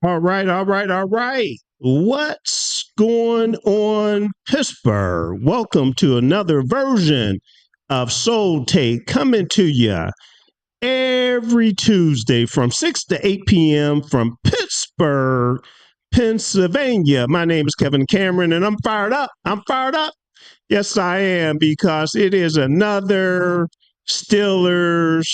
All right. What's going on, Pittsburgh? Welcome to another version of Soul Take, coming to you every Tuesday from 6 to 8 p.m. from Pittsburgh, Pennsylvania. My name is Kevin Cameron, and I'm fired up. Yes, I am, because it is another Steelers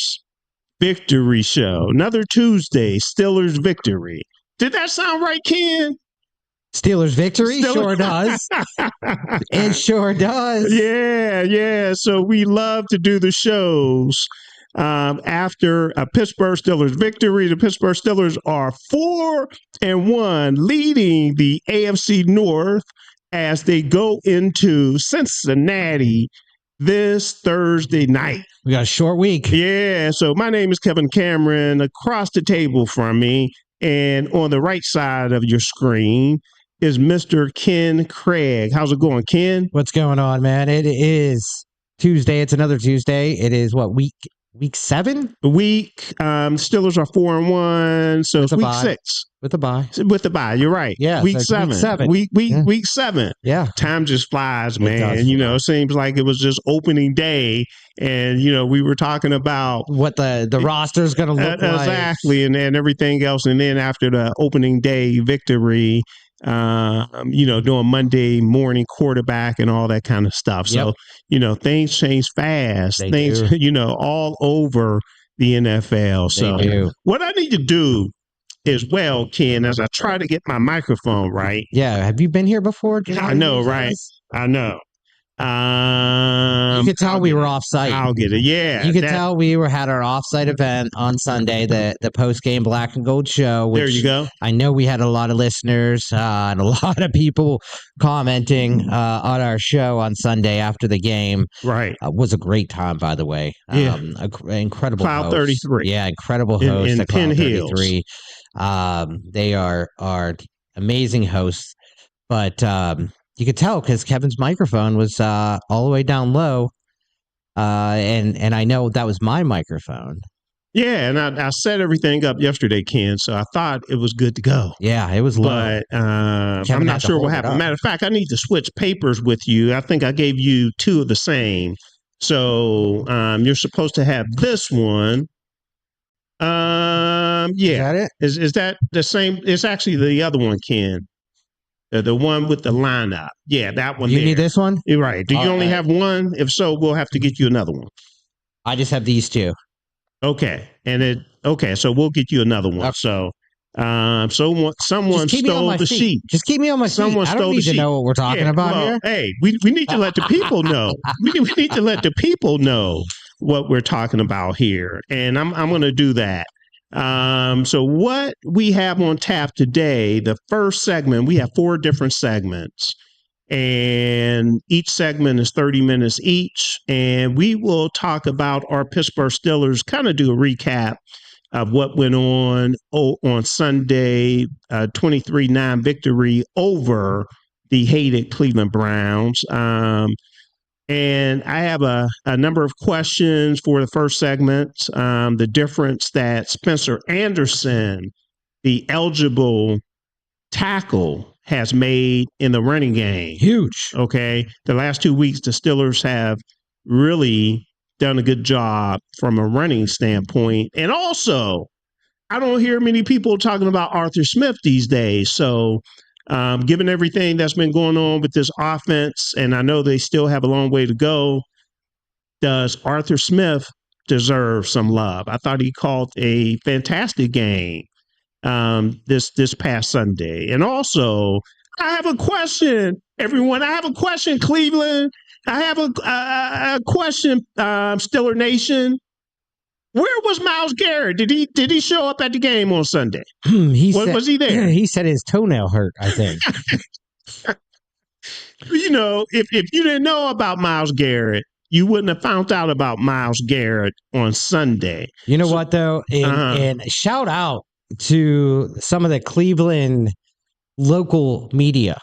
victory show. Another Tuesday, Steelers victory. Did that sound right, Ken? Steelers victory? Sure does. It sure does. Yeah. So we love to do the shows after a Pittsburgh Steelers victory. The Pittsburgh Steelers are 4-1, leading the AFC North as they go into Cincinnati this Thursday night. We got a short week. Yeah. So my name is Kevin Cameron. Across the table from me, and on the right side of your screen, is Mr. Ken Craig. How's it going, Ken? What's going on, man? It is Tuesday. It's another Tuesday. It is what, week 7? Steelers are 4-1, so it's week 6. With the bye. With the bye, you're right. Yeah, week so 7. Week 7. Yeah. Time just flies, man. It does. It seems like it was just opening day, and we were talking about what the roster's going to look like. Exactly, and everything else, and then after the opening day victory, doing Monday morning quarterback and all that kind of stuff. Yep. So, things change fast. Things, all over the NFL. So what I need to do as well, Ken, as I try to get my microphone right. Yeah. Have you been here before? I know, right? I know. You could tell we were off-site. I'll get it. Yeah. You could tell we had our off-site event on Sunday, the post-game Black and Gold show. Which there you go. I know we had a lot of listeners and a lot of people commenting on our show on Sunday after the game. Right. Was a great time, by the way. Yeah. Incredible Cloud host. 33. Yeah, incredible host in at Penn Cloud Hills. 33. They are amazing hosts, but you could tell because Kevin's microphone was all the way down low, and I know that was my microphone. Yeah, and I set everything up yesterday, Ken, so I thought it was good to go. Yeah, it was low. But I'm not sure what happened. Matter of fact, I need to switch papers with you. I think I gave you 2 of the same. So you're supposed to have this one. Yeah. Is that it? Is that the same? It's actually the other one, Ken. The one with the lineup. Yeah, that one. You need this one? You're right. Do you only have one? If so, we'll have to get you another one. I just have these 2. Okay. So we'll get you another one. Okay. So someone stole the sheet. Just keep me on my seat. I don't need to know what we're talking about here. Hey, we need to let the people know. We need to let the people know what we're talking about here. And I'm going to do that. So what we have on tap today, the first segment, we have 4 different segments, and each segment is 30 minutes each. And we will talk about our Pittsburgh Steelers, kind of do a recap of what went on Sunday, 23-9 victory over the hated Cleveland Browns. And I have a number of questions for the first segment. The difference that Spencer Anderson, the eligible tackle, has made in the running game. Huge. Okay. The last 2 weeks, the Steelers have really done a good job from a running standpoint. And also, I don't hear many people talking about Arthus Smith these days. So, given everything that's been going on with this offense, and I know they still have a long way to go, does Arthus Smith deserve some love? I thought he called a fantastic game this past Sunday. And also, I have a question, everyone. I have a question, Cleveland. I have a question, Steeler Nation. Where was Myles Garrett? Did he show up at the game on Sunday? Was he there? He said his toenail hurt, I think. If you didn't know about Myles Garrett, you wouldn't have found out about Myles Garrett on Sunday. You know what, though? And shout out to some of the Cleveland local media.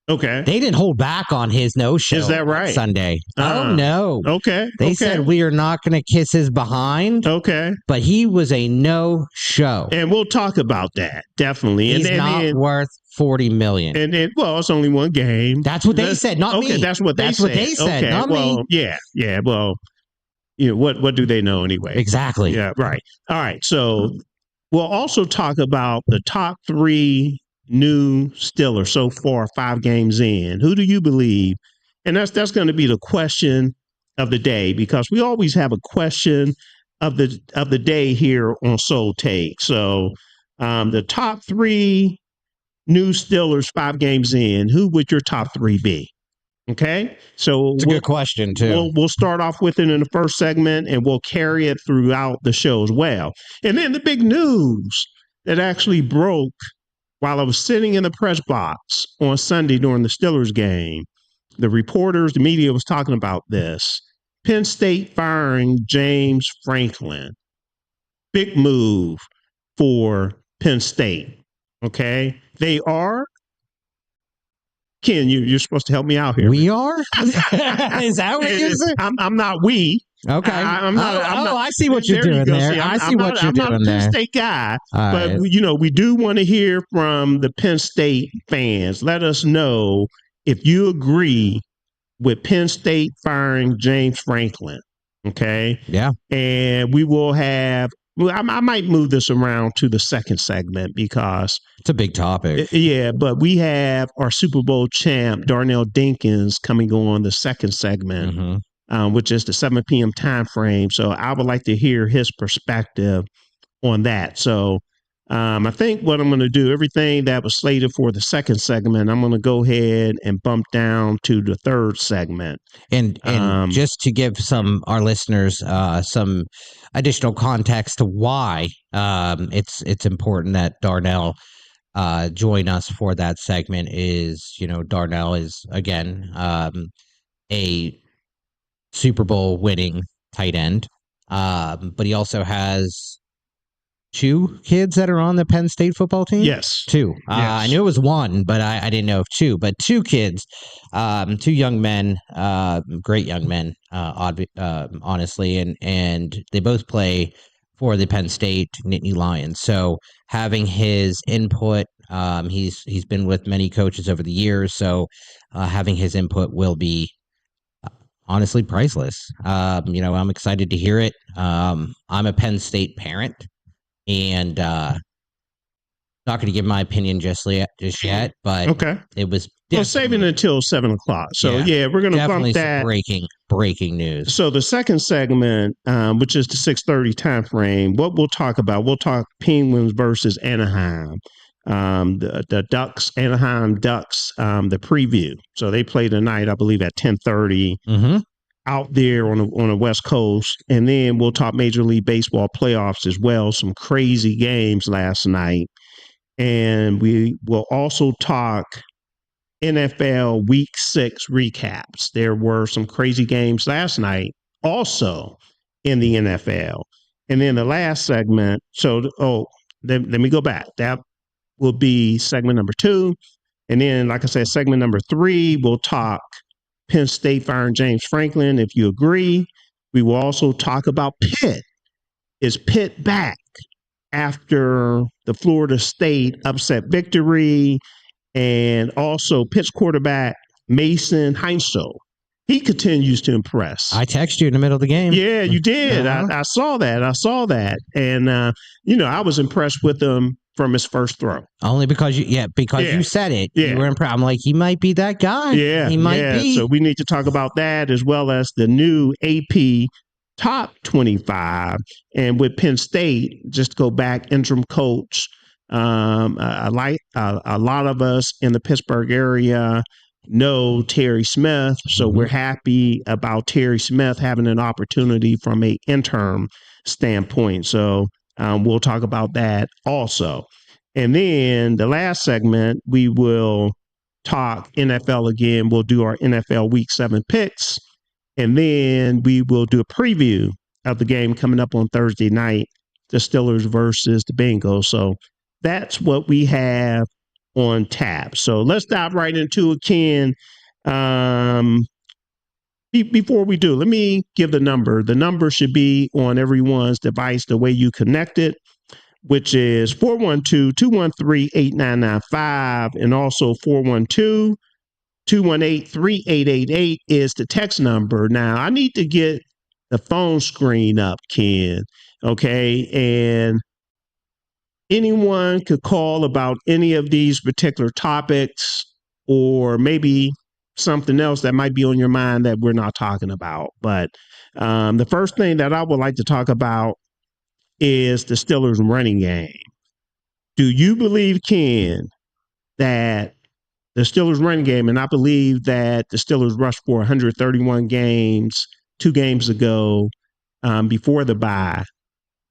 Okay. They didn't hold back on his no-show. Is that right? Sunday. Oh, no. Okay. They said we are not going to kiss his behind. Okay. But he was a no-show. And we'll talk about that, definitely. He's not worth $40 million. And then, it's only one game. That's what they said, not me. Okay, that's what they said, okay, not me. Yeah. Well, what do they know anyway? Exactly. Yeah, right. All right. So we'll also talk about the top 3 new Steelers so far, 5 games in. Who do you believe? And that's going to be the question of the day, because we always have a question of the day here on Soul Take. So the top 3 new Steelers 5 games in, who would your top 3 be? Okay, so it's a good question too. We'll start off with it in the first segment, and we'll carry it throughout the show as well. And then the big news that actually broke while I was sitting in the press box on Sunday during the Steelers game, the reporters, the media was talking about this. Penn State firing James Franklin. Big move for Penn State. Okay. They are. Ken, you're supposed to help me out here. We are? Is that what you're saying? I'm not we. Okay. I'm not, I see what you're doing there. See, I see what you're doing there. I'm not a Penn State guy, but right. We do want to hear from the Penn State fans. Let us know if you agree with Penn State firing James Franklin. Okay. Yeah. And we will have. I might move this around to the second segment because it's a big topic. Yeah, but we have our Super Bowl champ Darnell Dinkins coming on the second segment. Mm-hmm. Which is the 7 p.m. time frame. So I would like to hear his perspective on that. So I think what I'm going to do, everything that was slated for the second segment, I'm going to go ahead and bump down to the third segment. And just to give our listeners some additional context to why it's important that Darnell join us for that segment is, Darnell is, again, a Super Bowl winning tight end. But he also has 2 kids that are on the Penn State football team? Yes. 2. Yes. I knew it was 1, but I didn't know if 2. But 2 kids, 2 young men, great young men, honestly, and they both play for the Penn State Nittany Lions. So having his input, he's been with many coaches over the years, so having his input will be honestly priceless. I'm excited to hear it. I'm a Penn State parent, and not going to give my opinion just yet, but okay. It was saving it until 7 o'clock. So yeah we're going to bump that. Breaking news. So the second segment, which is the 6:30 time frame, what we'll talk about, we'll talk Penguins versus Anaheim. The Ducks, Anaheim Ducks, the preview. So they play tonight, I believe, at 10:30 out there on the West Coast. And then we'll talk Major League Baseball playoffs as well. Some crazy games last night. And we will also talk NFL Week 6 recaps. There were some crazy games last night also in the NFL. And then the last segment. Let me go back. That will be segment number 2. And then, like I said, segment number 3, we'll talk Penn State firing James Franklin. If you agree, we will also talk about Pitt. Is Pitt back after the Florida State upset victory? And also Pitt's quarterback, Mason Heintschel. He continues to impress. I texted you in the middle of the game. Yeah, you did. I saw that. And, I was impressed with him from his first throw. Only because you said it. Yeah. You were impressed. I'm like, he might be that guy. Yeah. He might be. So we need to talk about that as well as the new AP Top 25. And with Penn State, just to go back, interim coach A lot of us in the Pittsburgh area know Terry Smith, so we're happy about Terry Smith having an opportunity from a interim standpoint. So we'll talk about that also. And then the last segment, we will talk NFL again. We'll do our NFL Week 7 picks, and then we will do a preview of the game coming up on Thursday night, the Steelers versus the Bengals. So that's what we have on tap. So let's dive right into it, Ken. Before we do, let me give the number. The number should be on everyone's device the way you connect it, which is 412-213-8995, and also 412-218-3888 is the text number. Now, I need to get the phone screen up, Ken, okay? And anyone could call about any of these particular topics, or maybe something else that might be on your mind that we're not talking about. But the first thing that I would like to talk about is the Steelers running game. Do you believe, Ken, that the Steelers running game, and I believe that the Steelers rushed for 131 games 2 games ago before the bye,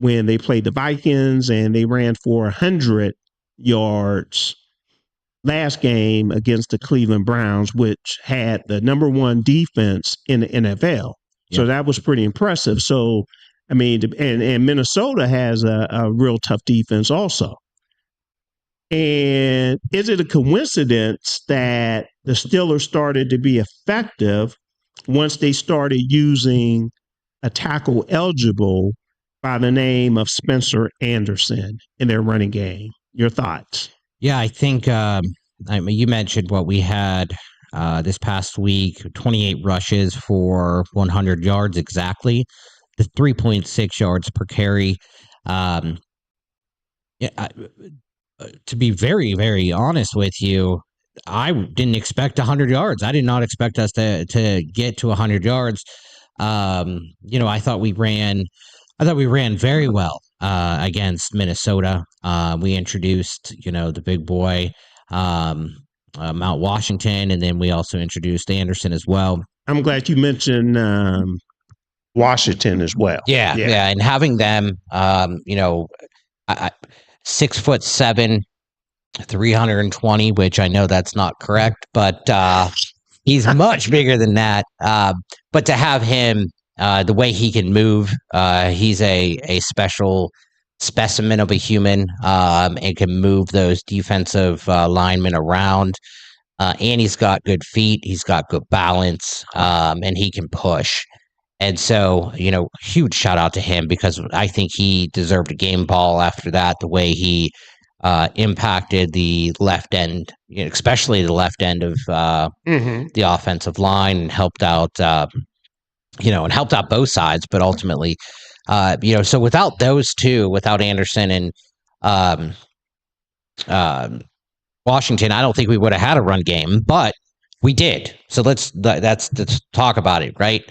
when they played the Vikings, and they ran for 100 yards last game against the Cleveland Browns, which had the number 1 defense in the NFL. Yep. So that was pretty impressive. So, I mean, and Minnesota has a real tough defense also. And is it a coincidence that the Steelers started to be effective once they started using a tackle eligible by the name of Spencer Anderson in their running game? Your thoughts? Yeah, I think you mentioned what we had this past week, 28 rushes for 100 yards exactly, the 3.6 yards per carry. To be very, very honest with you, I didn't expect 100 yards. I did not expect us to get to 100 yards. I thought we ran very well against Minnesota. We introduced, the big boy, Mount Washington, and then we also introduced Anderson as well. I'm glad you mentioned Washington as well. Yeah, and having them, 6'7", 320, which I know that's not correct, but he's much bigger than that. But to have him, the way he can move, he's a special specimen of a human, and can move those defensive linemen around. And he's got good feet. He's got good balance, and he can push. And so, huge shout out to him, because I think he deserved a game ball after that, the way he impacted the left end, especially the left end of the offensive line, and helped out, both sides. But ultimately, so without those two, without Anderson and Washington, I don't think we would have had a run game, but we did. So let's talk about it, right?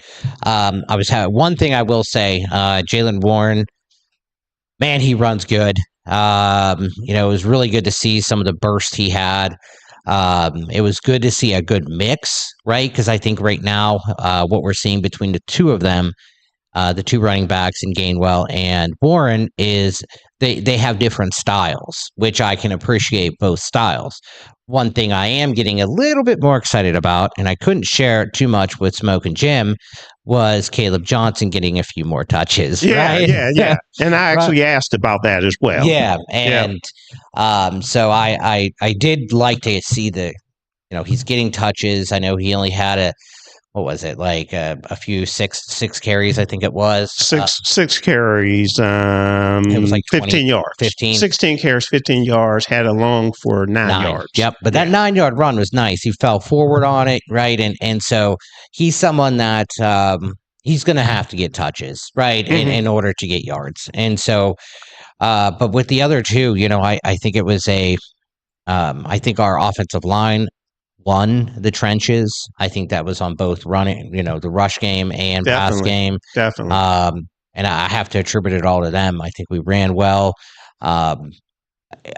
One thing I will say, Jaylen Warren, man, he runs good. It was really good to see some of the burst he had. It was good to see a good mix, right? Because I think right now, what we're seeing between the two of them, the two running backs in Gainwell and Warren, is they have different styles, which I can appreciate both styles. One thing I am getting a little bit more excited about, and I couldn't share it too much with Smoke and Jim, was Caleb Johnson getting a few more touches. Yeah, right? yeah. And I actually asked about that as well. Yeah, and so I did like to see he's getting touches. I know he only had what was it, like a few six carries, I think it was. Six carries, it was like 15 yards. 16 carries, 15 yards, had a long for 9 yards. Yep, but that 9-yard run was nice. He fell forward on it, right? And so he's someone that he's going to have to get touches, right, in order to get yards. And so, but with the other two, I think it was I think our offensive line won the trenches. I think that was on both running, the rush game and pass game. Definitely. And I have to attribute it all to them. I think we ran well.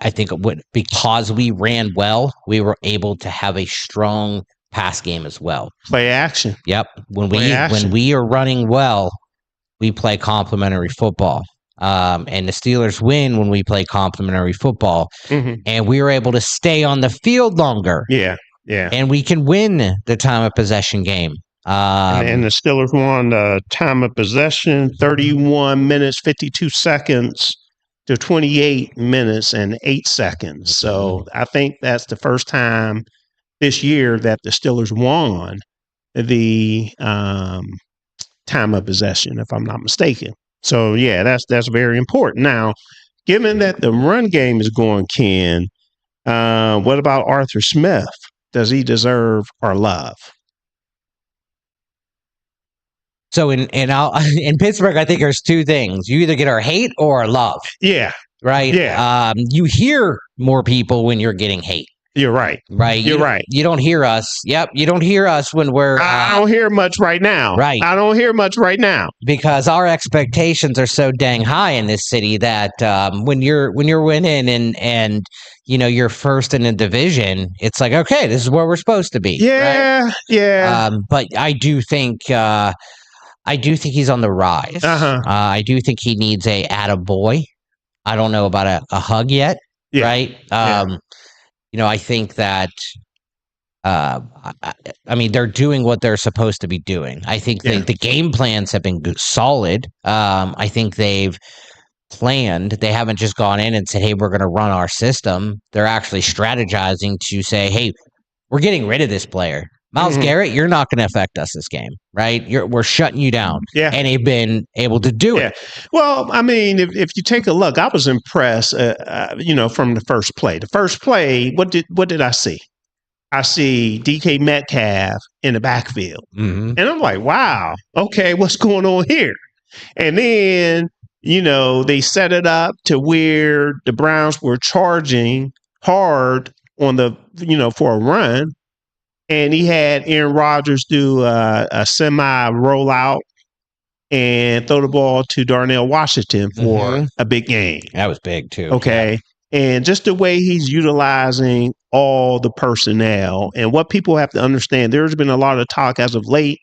I think because we ran well, we were able to have a strong pass game as well. Play action. Yep. When we are running well, we play complementary football. And the Steelers win when we play complementary football. Mm-hmm. And we were able to stay on the field longer. Yeah. And we can win the time of possession game. And the Steelers won the time of possession, 31 minutes, 52 seconds to 28 minutes and 8 seconds. So I think that's the first time this year that the Steelers won the time of possession, if I'm not mistaken. So, yeah, that's very important. Now, given that the run game is going, Ken, what about Arthur Smith? Does he deserve our love? So in Pittsburgh, I think there's two things. You either get our hate or our love. Yeah. Right? Yeah. You hear more people when you're getting hate. You're right. Right. You're right. You don't hear us. Yep. You don't hear us when we're. I don't hear much right now. Right. I don't hear much right now because our expectations are so dang high in this city that when you're winning and you're first in the division, it's like, okay, this is where we're supposed to be. Yeah. Right? Yeah. But I do think he's on the rise. Uh-huh. I do think he needs a attaboy. I don't know about a hug yet. Yeah. Right. I think that, they're doing what they're supposed to be doing. I think the game plans have been solid. I think they've planned. They haven't just gone in and said, hey, we're going to run our system. They're actually strategizing to say, hey, we're getting rid of this player. Myles Garrett, you're not going to affect us this game, right? We're shutting you down. Yeah. And they've been able to do it. Well, I mean, if you take a look, I was impressed, from the first play. The first play, what did I see? I see DK Metcalf in the backfield. Mm-hmm. And I'm like, wow, okay, what's going on here? And then, they set it up to where the Browns were charging hard on for a run. And he had Aaron Rodgers do a semi rollout and throw the ball to Darnell Washington for a big game. That was big too. Okay. And just the way he's utilizing all the personnel and what people have to understand, there's been a lot of talk as of late.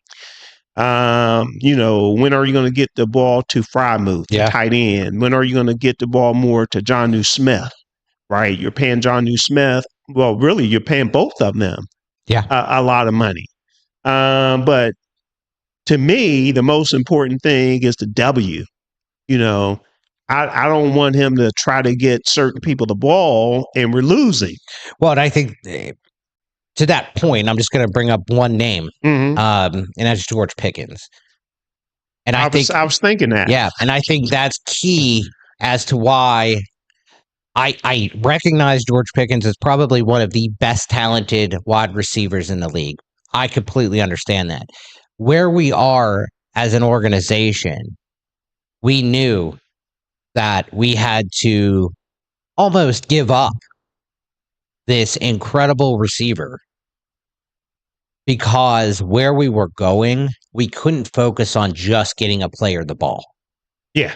When are you going to get the ball to Frymouth, tight end? When are you going to get the ball more to Jonnu Smith? Right. You're paying Jonnu Smith. Well, really, you're paying both of them. Yeah, a lot of money. But to me, the most important thing is the W. I don't want him to try to get certain people the ball and we're losing. Well, and I think to that point, I'm just going to bring up one name, and that's George Pickens. And I was thinking that. Yeah, and I think that's key as to why I recognize George Pickens as probably one of the best talented wide receivers in the league. I completely understand that. Where we are as an organization, we knew that we had to almost give up this incredible receiver because where we were going, we couldn't focus on just getting a player the ball. Yeah.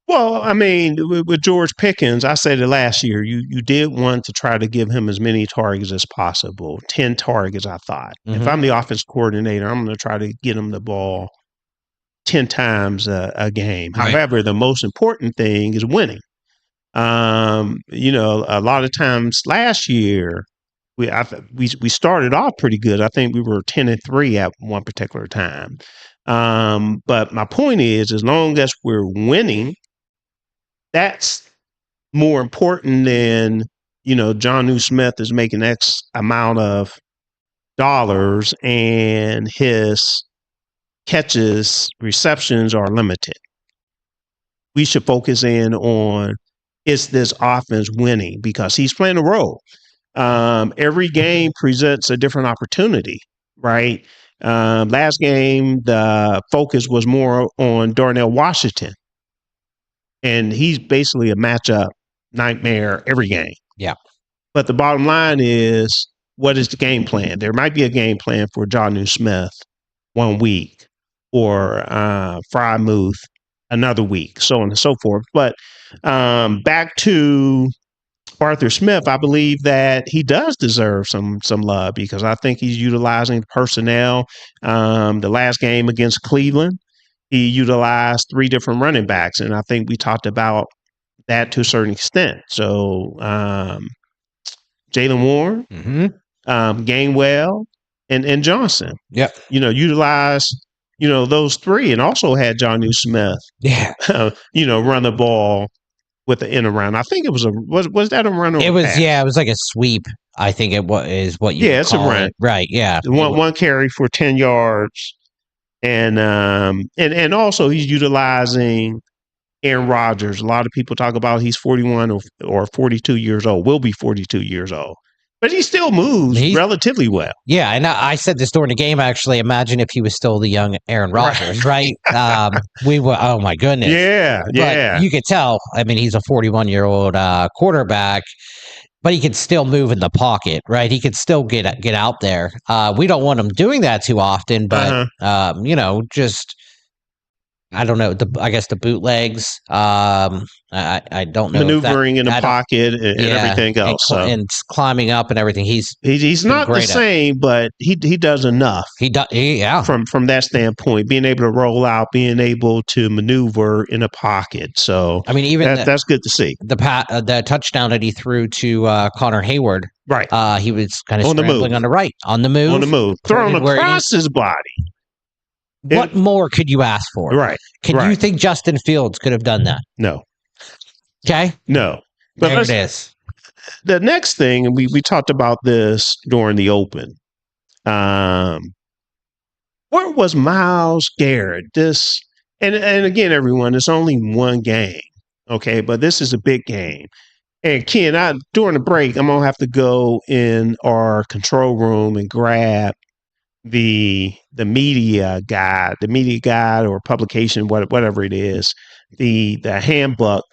Well, I mean, with George Pickens, I said it last year, you did want to try to give him as many targets as possible, 10 targets, I thought. If I'm the offense coordinator, I'm going to try to get him the ball 10 times a game. Right. However, the most important thing is winning. A lot of times last year, we started off pretty good. I think we were 10-3 at one particular time. But my point is, as long as we're winning, that's more important than, Jonnu Smith is making X amount of dollars and his catches, receptions are limited. We should focus in on, is this offense winning? Because he's playing a role. Every game presents a different opportunity, right? Last game, the focus was more on Darnell Washington. And he's basically a matchup nightmare every game. Yeah. But the bottom line is, what is the game plan? There might be a game plan for Jonnu Smith 1 week or Frymouth another week, so on and so forth. But back to Arthur Smith, I believe that he does deserve some love because I think he's utilizing personnel. The last game against Cleveland, he utilized 3 different running backs, and I think we talked about that to a certain extent. So Jalen Warren, Gainwell, and Johnson. Yep. Utilize those 3, and also had Jonnu Smith. Yeah. Run the ball with the end around. I think it was was that a run or it was pass? Yeah, it was like a sweep. I think is what you it's call a run. It. Right, yeah. One carry for 10 yards. And also he's utilizing Aaron Rodgers. A lot of people talk about he's 41 or 42 years old, will be 42 years old. But he still moves relatively well. Yeah, and I said this during the game, actually. Imagine if he was still the young Aaron Rodgers, right? We were, oh my goodness. Yeah. But you could tell, I mean, he's a 41-year-old quarterback, but he could still move in the pocket, right? He could still get out there. We don't want him doing that too often, but, just... I don't know. I guess the bootlegs. I don't know. Maneuvering in the pocket and everything else. And climbing up and everything. He's not the same, but he does enough. He does. Yeah. From that standpoint, being able to roll out, being able to maneuver in a pocket. So I mean, even that's good to see. The touchdown that he threw to Connor Hayward. Right. He was kind of scrambling on the right, on the move, thrown across his body. What more could you ask for? Right. You think Justin Fields could have done that? No. Okay. No. But there it is. The next thing, and we talked about this during the open. Where was Myles Garrett? And again, everyone, it's only one game. Okay, but this is a big game. And Ken, during the break, I'm gonna have to go in our control room and grab the media guide or publication, whatever it is, the handbook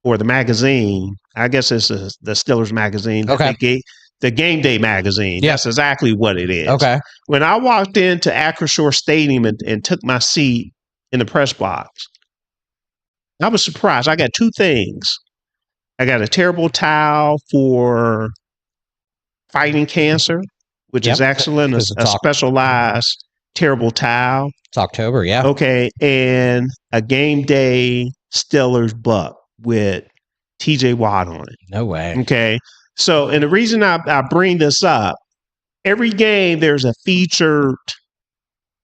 or the magazine. I guess it's the Steelers magazine. Okay. The game day magazine. Yeah. That's exactly what it is. Okay. When I walked into Acrisure Stadium and took my seat in the press box, I was surprised. I got 2 things. I got a terrible towel for fighting cancer, which is excellent, a specialized terrible towel. It's October, yeah. Okay, and a game day Steelers buck with TJ Watt on it. No way. Okay, so, and the reason I bring this up, every game there's a featured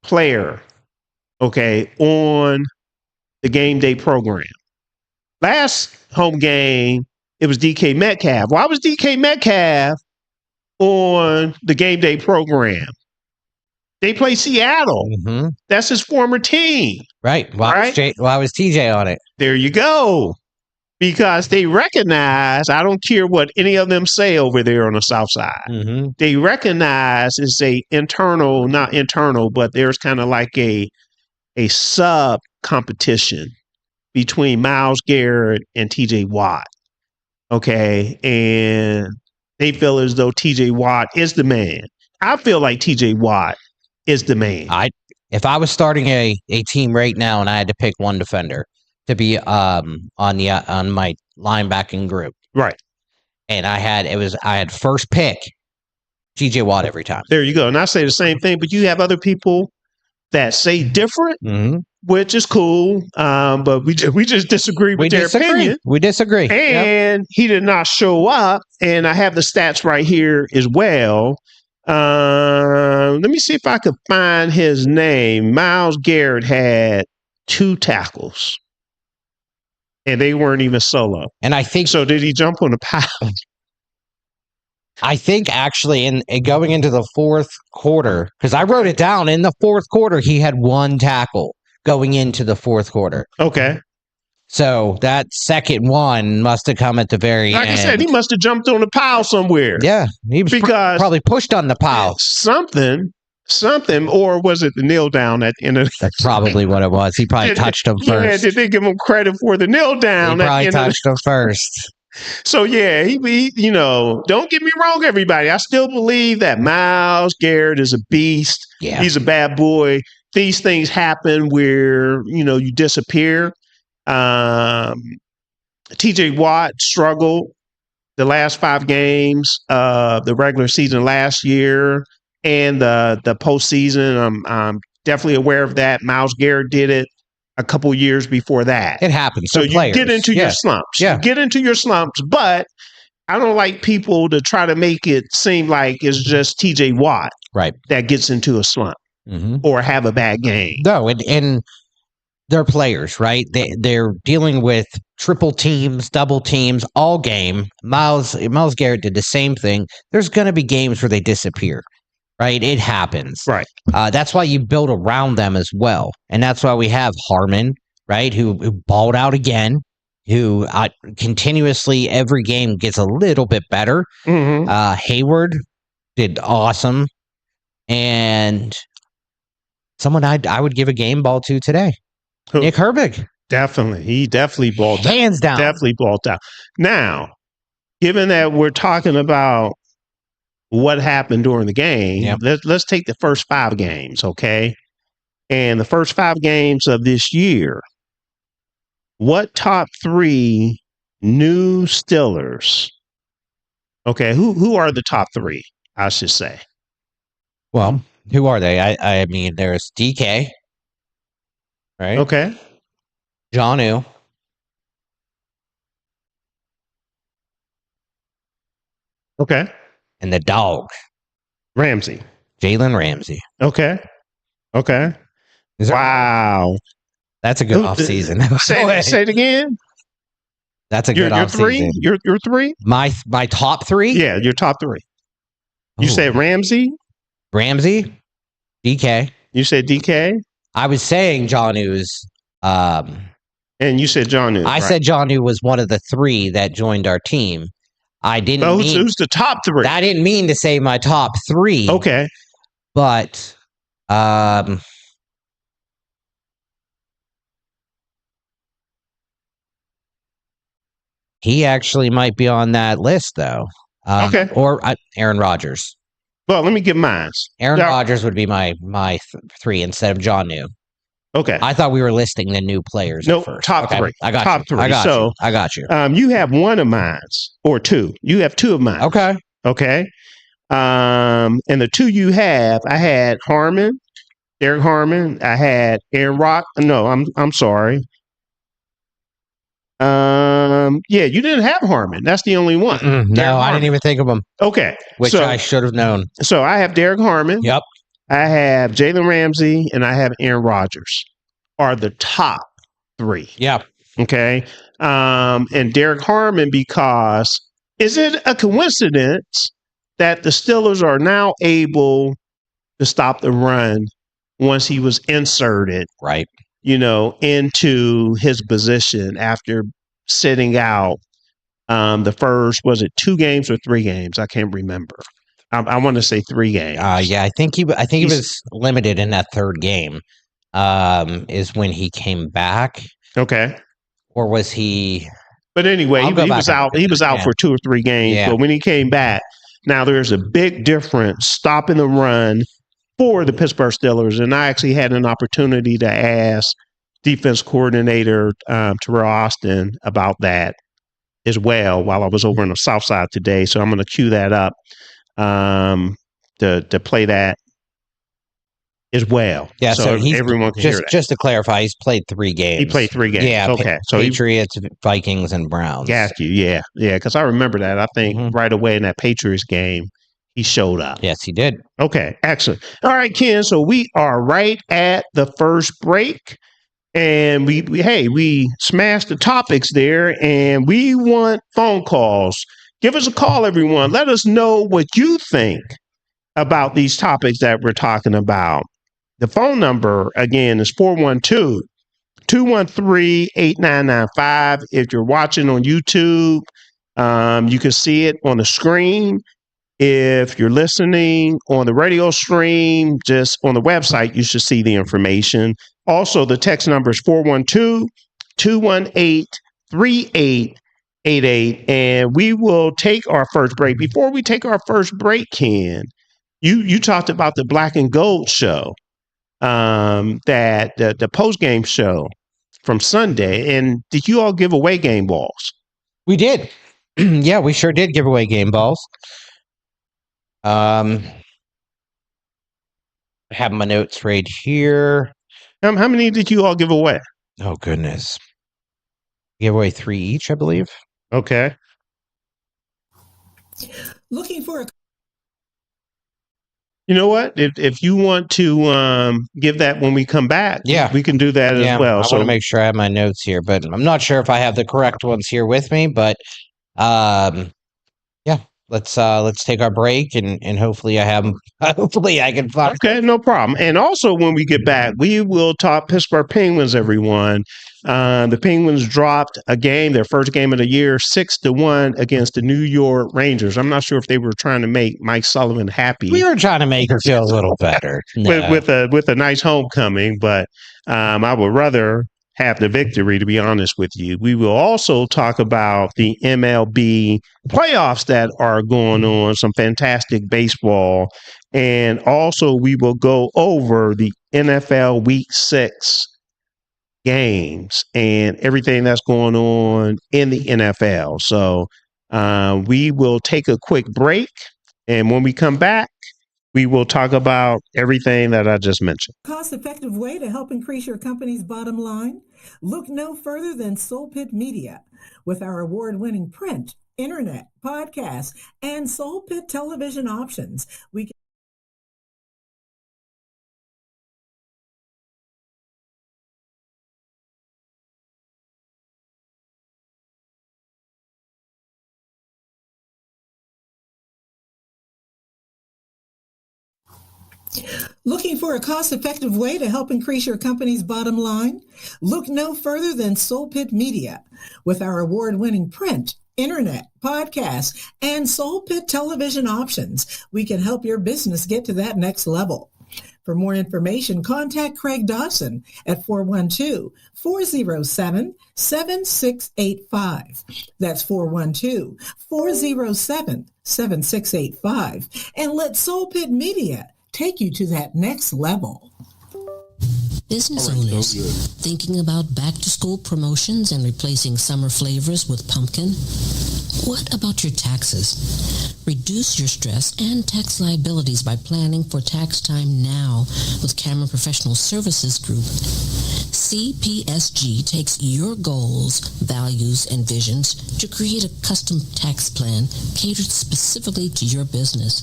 player, okay, on the game day program. Last home game, it was DK Metcalf. Why was DK Metcalf on the game day program? They play Seattle. Mm-hmm. That's his former team. Right. Why was TJ on it? There you go. Because they recognize, I don't care what any of them say over there on the South Side. Mm-hmm. They recognize it's not internal, but there's kind of like a sub competition between Myles Garrett and TJ Watt. Okay. And they feel as though TJ Watt is the man. I feel like TJ Watt is the man. If I was starting a team right now and I had to pick one defender to be on my linebacking group. Right. And I had first pick TJ Watt every time. There you go. And I say the same thing, but you have other people that say different, which is cool. But we just disagree with their opinion. We disagree. And he did not show up. And I have the stats right here as well. Let me see if I could find his name. Myles Garrett had 2 tackles. And they weren't even solo. And I think so. Did he jump on the pile? I think actually in going into the fourth quarter, because I wrote it down in the fourth quarter, he had 1 tackle going into the fourth quarter. Okay. So that second one must have come at the very end. Like I said, he must have jumped on the pile somewhere. Yeah. He was probably pushed on the pile. Something, or was it the kneel down at the end of That's probably what it was. He probably touched him first. Yeah, did they give him credit for the kneel down? He probably touched him first. So, yeah, he don't get me wrong, everybody. I still believe that Myles Garrett is a beast. Yeah. He's a bad boy. These things happen where, you disappear. TJ Watt struggled the last 5 games of the regular season last year and the postseason. I'm definitely aware of that. Myles Garrett did it a couple years before that. It happens. So you get into your slumps. Yeah. You get into your slumps, but I don't like people to try to make it seem like it's just TJ Watt that gets into a slump or have a bad game. No, and they're players, right? They're dealing with triple teams, double teams all game. Myles Garrett did the same thing. There's going to be games where they disappear. Right, it happens. Right, that's why you build around them as well, and that's why we have Harmon, right, who balled out again, who continuously every game gets a little bit better. Hayward did awesome, and someone I would give a game ball to today, Nick Herbig. Definitely, he definitely balled out. Hands down, definitely balled out. Now, given that we're talking about what happened during the game, let's take the first 5 games, okay? And the first 5 games of this year, what top 3 new Steelers? Okay, who are the top 3, I should say? Well, who are they? I mean, there's DK, right? Okay. Jonnu. Okay. And the dog. Ramsey. Jalen Ramsey. Okay. Wow. That's a good offseason. Say it again. That's a good offseason. Your 3? My top 3? Yeah, your top 3. You said Ramsey? DK. You said DK? I was saying Jonnu's. And you said Jonnu. I said Jonnu was one of the 3 that joined our team. I didn't mean... Who's the top 3? I didn't mean to say my top 3. Okay. But... he actually might be on that list, though. Okay. Or Aaron Rodgers. Well, let me get mine. Aaron Rodgers would be my 3 instead of Jonnu. Okay. I thought we were listing the new players at first. Top 3. I got top you. 3. I got you. You have one of mine, or 2. You have 2 of mine. Okay. And the 2 you have, I had Derek Harmon. I had Aaron Rock. No, I'm sorry. Yeah, you didn't have Harmon. That's the only one. No, I didn't even think of him. Okay. Which I should have known. So I have Derek Harmon. Yep. I have Jalen Ramsey, and I have Aaron Rodgers are the top 3. Yeah. Okay. And Derek Harmon, because is it a coincidence that the Steelers are now able to stop the run once he was inserted, right, into his position after sitting out the first, was it 2 games or 3 games? I can't remember. I want to say 3 games. Yeah, I think he was limited in that 3rd game. Is when he came back. Okay. Or was he? But anyway, he was out. He was out for 2 or 3 games. Yeah. But when he came back, now there's a big difference stopping the run for the Pittsburgh Steelers. And I actually had an opportunity to ask defense coordinator Terrell Austin about that as well while I was over on the South Side today. So I'm going to cue that up to play that as well. Yeah, so everyone can hear that. Just to clarify, he's played 3 games. He played 3 games. Yeah, okay. So Patriots, Vikings, and Browns. Got you. Yeah, because I remember that. I think right away in that Patriots game, he showed up. Yes, he did. Okay, excellent. All right, Ken. So we are right at the first break. And we smashed the topics there, and we want phone calls. Give us a call, everyone. Let us know what you think about these topics that we're talking about. The phone number, again, is 412-213-8995. If you're watching on YouTube, you can see it on the screen. If you're listening on the radio stream, just on the website, you should see the information. Also, the text number is 412-218-3888. And we will take our first break. Before we take our first break, Ken, you talked about the Black and Gold show, that the post-game show from Sunday. And did you all give away game balls? We did. Yeah, we sure did give away game balls. I have my notes right here. How many did you all give away? Oh, goodness. Give away 3 each, I believe. Okay. Looking for a You know what? If you want to give that when we come back, Yeah. we can do that as well. I want to make sure I have my notes here, but I'm not sure if I have the correct ones here with me. But yeah, let's take our break and hopefully I have. Hopefully I can find. Okay, no problem. And also, when we get back, we will talk Pittsburgh Penguins. Everyone, the Penguins dropped a game, their first game of the year, 6-1 against the New York Rangers. I'm not sure if they were trying to make Mike Sullivan happy. We were trying to make her feel a little better with a nice homecoming, but I would rather have the victory, to be honest with you. We will also talk about the MLB playoffs that are going on, some fantastic baseball, and also we will go over the NFL Week 6 games and everything that's going on in the NFL. So we will take a quick break, and when we come back, we will talk about everything that I just mentioned. cost-effective way to help increase your company's bottom line? Look no further than Soul Pit Media. With our award-winning print, internet, podcast, and Soul Pit television options, we can Looking for a cost-effective way to help increase your company's bottom line? Look no further than Soul Pit Media. With our award-winning print, internet, podcast, and Soul Pit television options, we can help your business get to that next level. For more information, contact Craig Dawson at 412-407-7685. That's 412-407-7685. And let Soul Pit Media take you to that next level. Business owners thinking about back-to-school promotions and replacing summer flavors with pumpkin? What about your taxes? Reduce your stress and tax liabilities by planning for tax time now with Cameron Professional Services Group. CPSG takes your goals, values, and visions to create a custom tax plan catered specifically to your business.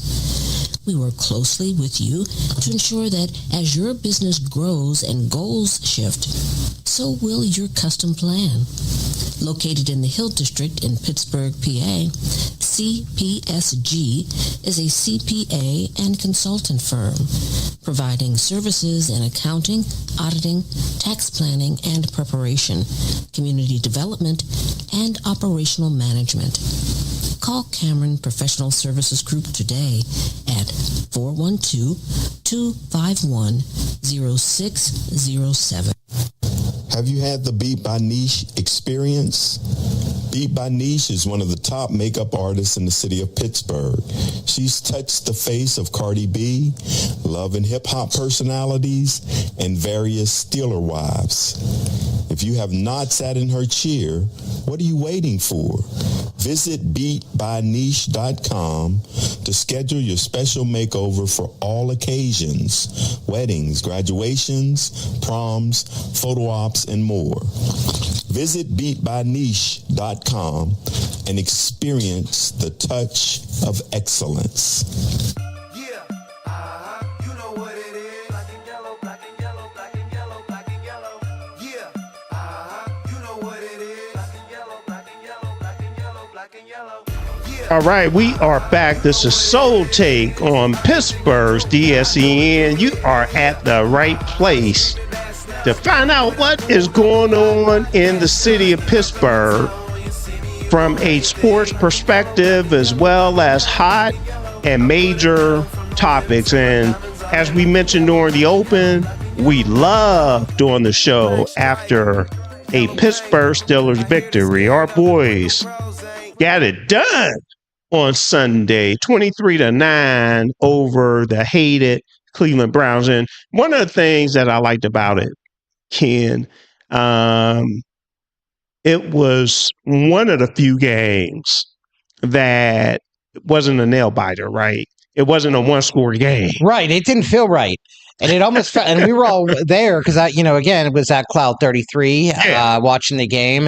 We work closely with you to ensure that as your business grows and goals shift, so will your custom plan. Located in the Hill District in Pittsburgh, PA, CPSG is a CPA and consultant firm, providing services in accounting, auditing, tax planning and preparation, community development, and operational management. Call Cameron Professional Services Group today at 412-251-0607. Have you had the Beat by Niche experience? Beat by Niche is one of the top makeup artists in the city of Pittsburgh. She's touched the face of Cardi B, love and hip-hop personalities, and various Steeler wives. If you have not sat in her chair, what are you waiting for? Visit beatbyniche.com to schedule your special makeover for all occasions: weddings, graduations, proms, photo ops, and more. Visit beatbyniche.com and experience the touch of excellence. All right, we are back. This is Soul Take on Pittsburgh's DSEN. You are at the right place to find out what is going on in the city of Pittsburgh from a sports perspective, as well as hot and major topics. And as we mentioned during the open, we love doing the show after a Pittsburgh Steelers victory. Our boys got it done on Sunday, 23-9 over the hated Cleveland Browns. And one of the things that I liked about it, Ken, it was one of the few games that wasn't a nail biter, right? It wasn't a one-score game. Right. It didn't feel right. And it almost felt, and we were all there because again, it was at Cloud 33 watching the game,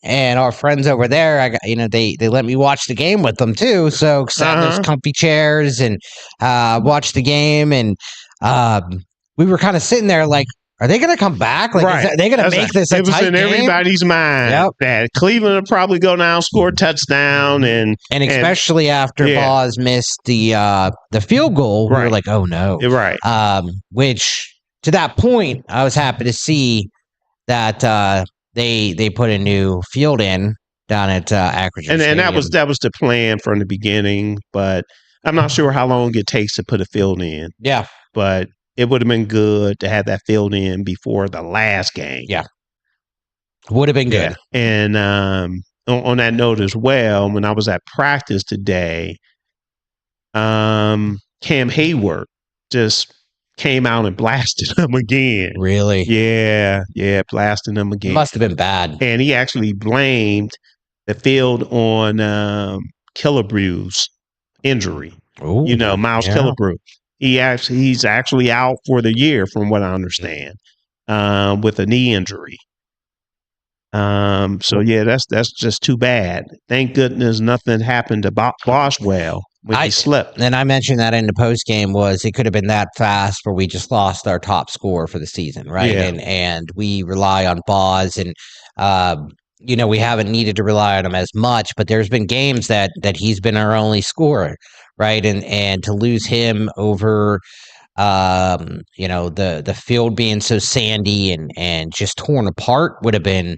and our friends over there, they let me watch the game with them too. So sat in those comfy chairs and watched the game, and we were kind of sitting there like, are they going to come back? Like, are they going to make this a tight game? It was in everybody's mind that Cleveland would probably go down, score a touchdown, and especially after Boz missed the field goal, we were like, oh no, right. Which to that point, I was happy to see that they put a new field in down at Akron, and that was the plan from the beginning. But I'm not sure how long it takes to put a field in. Yeah, but it would have been good to have that filled in before the last game. Yeah. Would have been good. Yeah. And on that note as well, when I was at practice today, Cam Hayward just came out and blasted him again. Really? Yeah, blasting him again. It must have been bad. And he actually blamed the field on Killebrew's injury. Ooh, Myles Killebrew. He's actually out for the year, from what I understand, with a knee injury. So that's just too bad. Thank goodness nothing happened to Boswell when he slipped. And I mentioned that in the post game it could have been that fast where we just lost our top scorer for the season, right? Yeah. And we rely on Boz, and we haven't needed to rely on him as much, but there's been games that he's been our only scorer. Right. And to lose him over, the field being so sandy and just torn apart would have been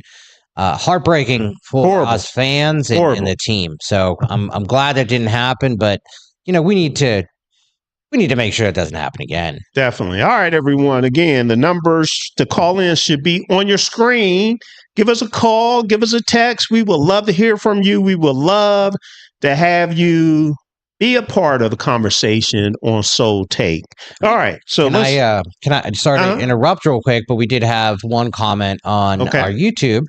heartbreaking for us fans and the team. So I'm glad that didn't happen. But, we need to make sure it doesn't happen again. Definitely. All right, everyone. Again, the numbers to call in should be on your screen. Give us a call. Give us a text. We would love to hear from you. We would love to have you be a part of the conversation on Soul Take. All right. So can I sorry to interrupt real quick, but we did have one comment on our YouTube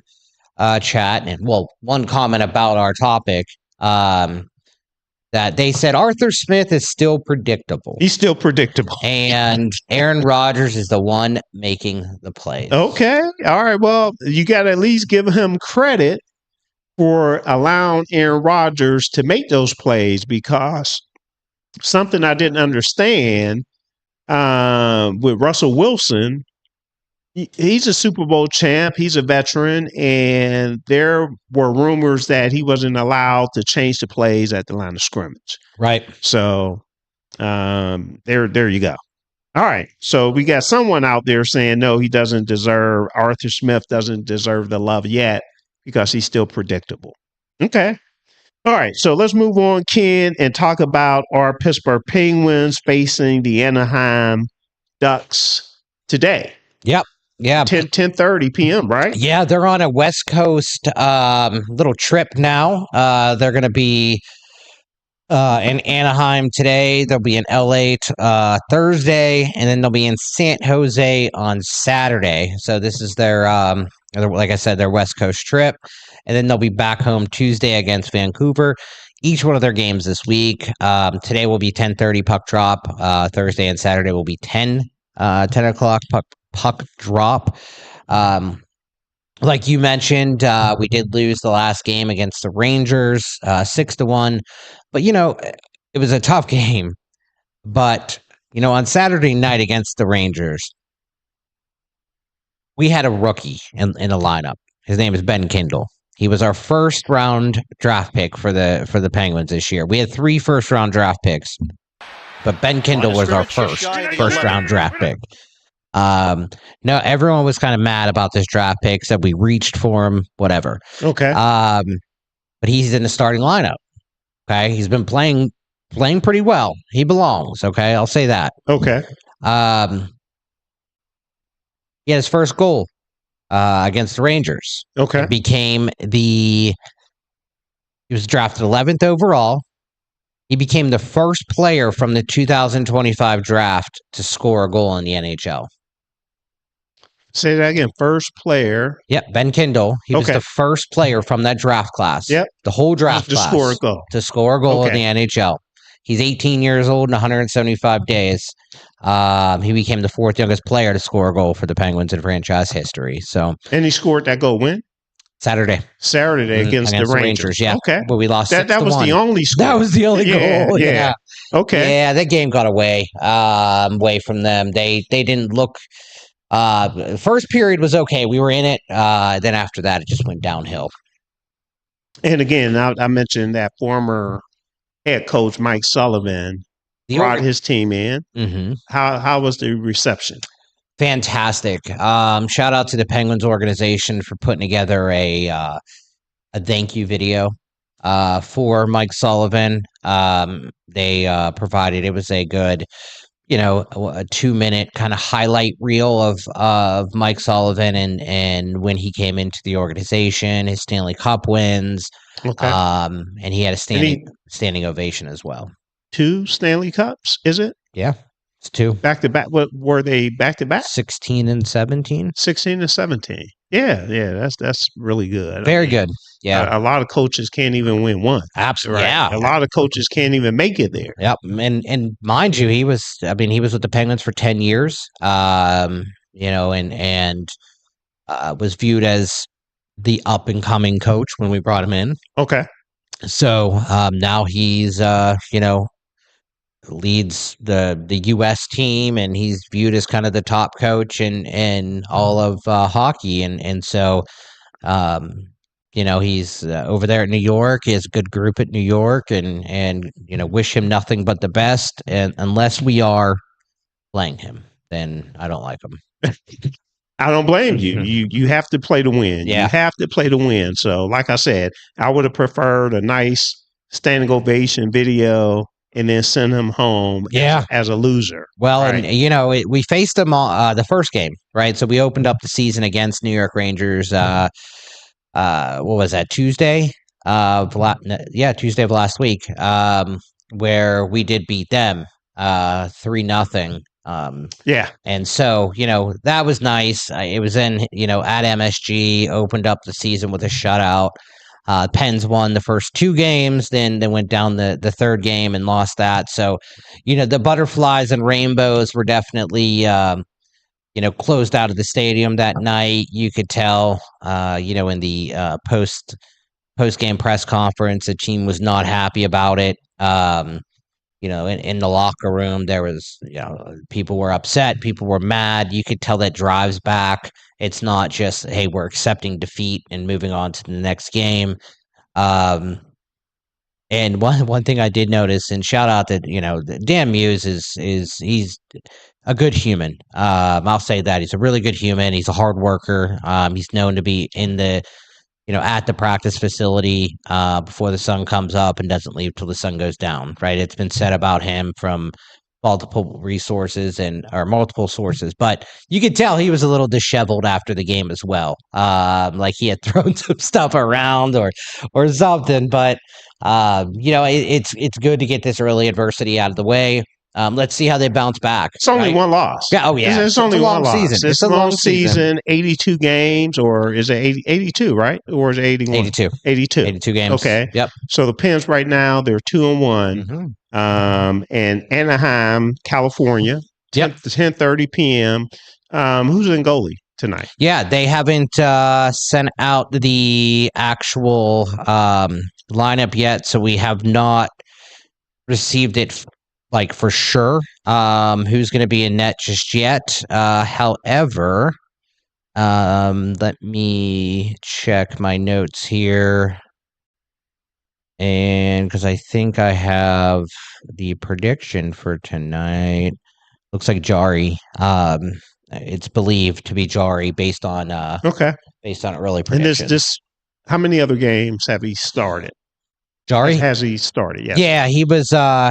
chat, and one comment about our topic that they said Arthur Smith is still predictable. He's still predictable. And Aaron Rodgers is the one making the plays. Okay. All right. Well, you got to at least give him credit for allowing Aaron Rodgers to make those plays, because something I didn't understand with Russell Wilson, he's a Super Bowl champ, he's a veteran, and there were rumors that he wasn't allowed to change the plays at the line of scrimmage. Right. So there you go. All right. So we got someone out there saying, no, Arthur Smith doesn't deserve the love yet, because he's still predictable. Okay. All right. So let's move on, Ken, and talk about our Pittsburgh Penguins facing the Anaheim Ducks today. Yep. Yeah. 10:30 p.m., right? Yeah. They're on a West Coast little trip now. They're going to be in Anaheim today. They'll be in LA Thursday, and then they'll be in San Jose on Saturday. So this is their like I said, their West Coast trip, and then they'll be back home Tuesday against Vancouver. Each one of their games this week. Today will be 10:30 puck drop. Thursday and Saturday will be 10 o'clock puck drop. Like you mentioned, we did lose the last game against the Rangers, 6-1. But it was a tough game. But on Saturday night against the Rangers, we had a rookie in the lineup. His name is Ben Kindle. He was our first round draft pick for the Penguins this year. We had 3 first round draft picks, but Ben Kindle was our first round draft pick. No, everyone was kind of mad about this draft pick, said we reached for him, whatever. Okay. But he's in the starting lineup. Okay. He's been playing pretty well. He belongs. Okay. I'll say that. Okay. He had his first goal against the Rangers. Okay. He was drafted 11th overall. He became the first player from the 2025 draft to score a goal in the NHL. Say that again. First player. Yep, Ben Kindle. He was the first player from that draft class. Yep. The whole draft class. To score a goal in the NHL. He's 18 years old and 175 days. He became the fourth youngest player to score a goal for the Penguins in franchise history. And he scored that goal when? Saturday against the Rangers. Yeah. Okay. But we lost. That was the only score. That was the only goal. Yeah. Okay. Yeah, that game got away from them. They didn't look. First period was okay. We were in it. Then after that, it just went downhill. And again, I mentioned that former head coach Mike Sullivan brought his team in. Mm-hmm. How was the reception? Fantastic. Shout out to the Penguins organization for putting together a thank you video for Mike Sullivan. They provided, it was a good, a 2-minute kind of highlight reel of Mike Sullivan and when he came into the organization, his Stanley Cup wins. Okay. And he had a standing ovation as well. 2 Stanley Cups, is it? Yeah. It's 2. Back to back. What were they back to back? 16 and 17. 16 and 17. Yeah. That's really good. Very good. Yeah. A lot of coaches can't even win one. Absolutely. Right? Yeah. A lot of coaches can't even make it there. Yep. And mind you, he was with the Penguins for 10 years. And was viewed as the up and coming coach when we brought him in. Okay. So now he's leads the U.S. team, and he's viewed as kind of the top coach in all of hockey, and so he's over there at New York. He has a good group at New York, and wish him nothing but the best. And unless we are playing him, then I don't like him. I don't blame you. You have to play to win. Yeah. You have to play to win. So, like I said, I would have preferred a nice standing ovation video and then send him home as a loser. Well, right? And, we faced them the first game, right? So we opened up the season against New York Rangers. What was that, Tuesday? Tuesday of last week, where we did beat them 3-0. And so, that was nice. It was in, at MSG, opened up the season with a shutout. Pens won the first 2 games, then they went down the third game and lost that. So, the butterflies and rainbows were definitely, closed out of the stadium that night. You could tell, in the post-game press conference, the team was not happy about it. In the locker room, there was, people were upset, people were mad. You could tell that drives back. It's not just, hey, we're accepting defeat and moving on to the next game. And one thing I did notice, and shout out that, Dan Muse he's a good human. I'll say that he's a really good human. He's a hard worker. He's known to be in the, at the practice facility before the sun comes up and doesn't leave till the sun goes down, right? It's been said about him from multiple sources, but you could tell he was a little disheveled after the game as well. Like he had thrown some stuff around or something, but it's good to get this early adversity out of the way. Let's see how they bounce back. It's only one loss. Yeah. Oh, yeah. It's only one loss. Season. It's a long season. 82 games, or is it 82? Right, or is it 81? 82. 82 games. Okay. Yep. So the Pens right now, they're 2-1. Mm-hmm. And Anaheim, California. Yep. 10:30 p.m. Who's in goalie tonight? Yeah, they haven't sent out the actual lineup yet, so we have not received it for sure. Who's going to be in net just yet? However, let me check my notes here, and because I think I have the prediction for tonight. Looks like Jari. It's believed to be Jari based on early predictions. And this how many other games have he started? Jari? Has he started? Yes. Yeah,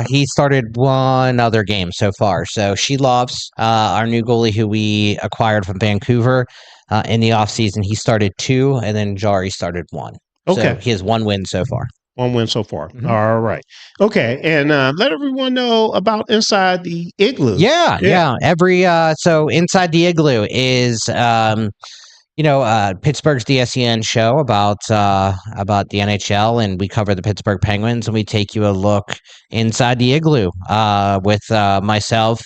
he started one other game so far. So Shelov's our new goalie who we acquired from Vancouver in the offseason. He started 2, and then Jari started 1. Okay. So he has 1 win so far. One win so far. Mm-hmm. All right. Okay. And let everyone know about Inside the Igloo. Yeah. So Inside the Igloo is, Pittsburgh's DSEN show about the NHL, and we cover the Pittsburgh Penguins, and we take you a look inside the Igloo with myself.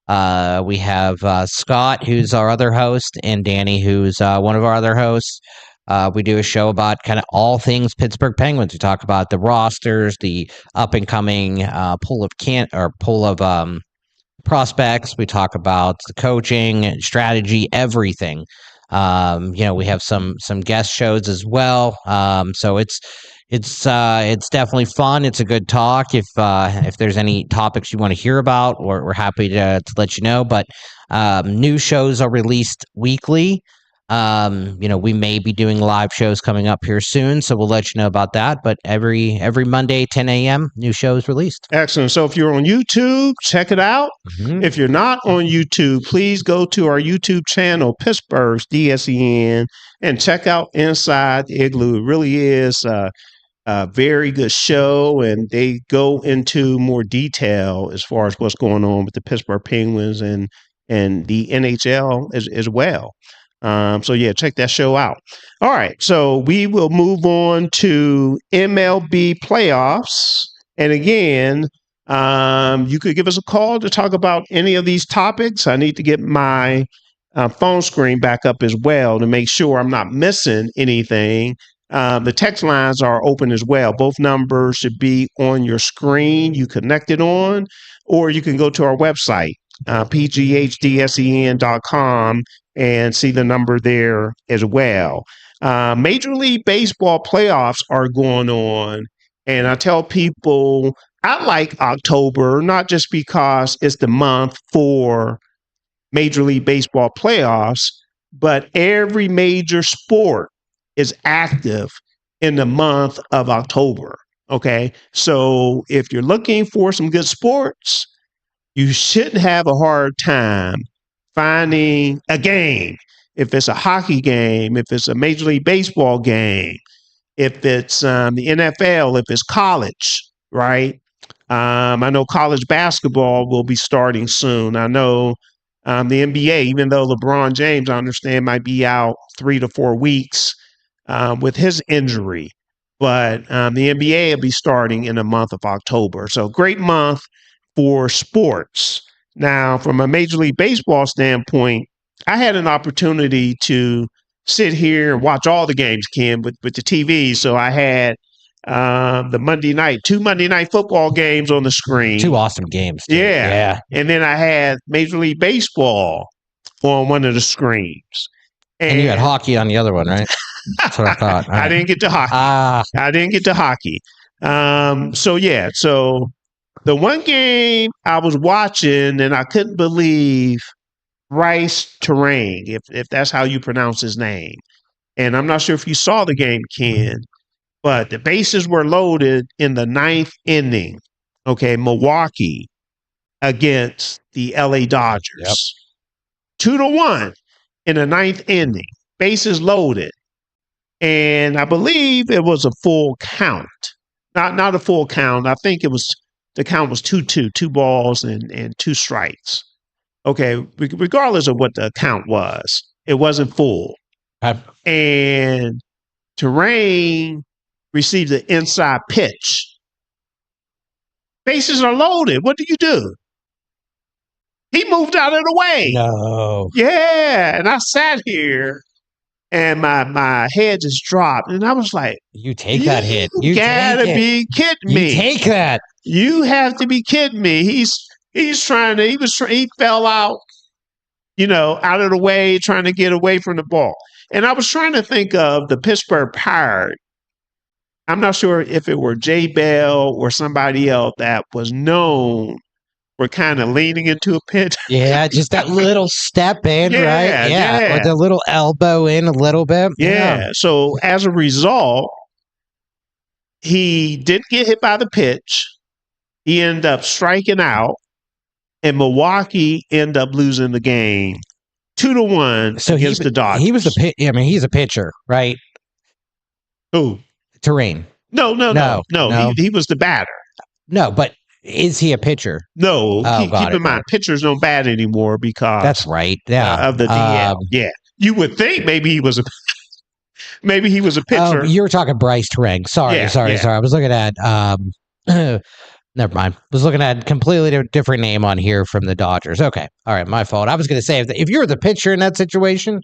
We have Scott, who's our other host, and Danny, who's one of our other hosts. We do a show about kind of all things Pittsburgh Penguins. We talk about the rosters, the up and coming pool of prospects. We talk about the coaching, strategy, everything. We have some guest shows as well. So it's definitely fun. It's a good talk. If there's any topics you want to hear about, we're happy to let you know. But new shows are released weekly. We may be doing live shows coming up here soon, so we'll let you know about that. But every Monday, 10 a.m., new shows released. Excellent. So if you're on YouTube, check it out. Mm-hmm. If you're not on YouTube, please go to our YouTube channel, Pittsburgh's DSEN, and check out Inside the Igloo. It really is a very good show, and they go into more detail as far as what's going on with the Pittsburgh Penguins and the NHL as well. Check that show out. All right. So we will move on to MLB playoffs. And again, you could give us a call to talk about any of these topics. I need to get my phone screen back up as well to make sure I'm not missing anything. The text lines are open as well. Both numbers should be on your screen. You connected on, or you can go to our website, pghdsen.com, and see the number there as well. Major League Baseball playoffs are going on, and I tell people I like October, not just because it's the month for Major League Baseball playoffs, but every major sport is active in the month of October. Okay, so if you're looking for some good sports, you shouldn't have a hard time finding a game. If it's a hockey game, if it's a Major League Baseball game, if it's the NFL, if it's college, right? I know college basketball will be starting soon. I know the NBA, even though LeBron James, I understand, might be out 3 to 4 weeks with his injury. But the NBA will be starting in the month of October. So great month for sports. Now, from a Major League Baseball standpoint, I had an opportunity to sit here and watch all the games, Ken, with the TV. So I had two Monday night football games on the screen. 2 awesome games. Yeah. And then I had Major League Baseball on one of the screens. And you had hockey on the other one, right? That's what I thought. I didn't get to hockey. So the one game I was watching, and I couldn't believe Rice Terrain, if that's how you pronounce his name. And I'm not sure if you saw the game, Ken, but the bases were loaded in the 9th inning. Okay, Milwaukee against the LA Dodgers. 2-1 in the 9th inning. Bases loaded. And I believe it was a full count. Not a full count. I think the count was 2-2, 2 balls and 2 strikes. Okay, regardless of what the count was, it wasn't full. And Terrain received an inside pitch. Bases are loaded. What do? He moved out of the way. No. Yeah, and I sat here, and my head just dropped, and I was like, "You take that hit. You gotta be kidding me. You take that. You have to be kidding me." He fell out, out of the way, trying to get away from the ball. And I was trying to think of the Pittsburgh Pirates. I'm not sure if it were Jay Bell or somebody else that was known for kind of leaning into a pitch. Yeah, just that little step in, right? Yeah. Or the little elbow in a little bit. Yeah. So as a result, he didn't get hit by the pitch. He ended up striking out, and Milwaukee ended up losing the game 2-1 against the Dodgers. He was he's a pitcher, right? Who? Terrain. No. He was the batter. No, but is he a pitcher? No, keep in mind, pitchers don't bat anymore because that's right. Yeah, of the DL. Yeah, you would think maybe he was a pitcher. You were talking Bryce Terang. Sorry. I was looking at never mind. Was looking at completely different name on here from the Dodgers. Okay, all right, my fault. I was going to say if you're the pitcher in that situation,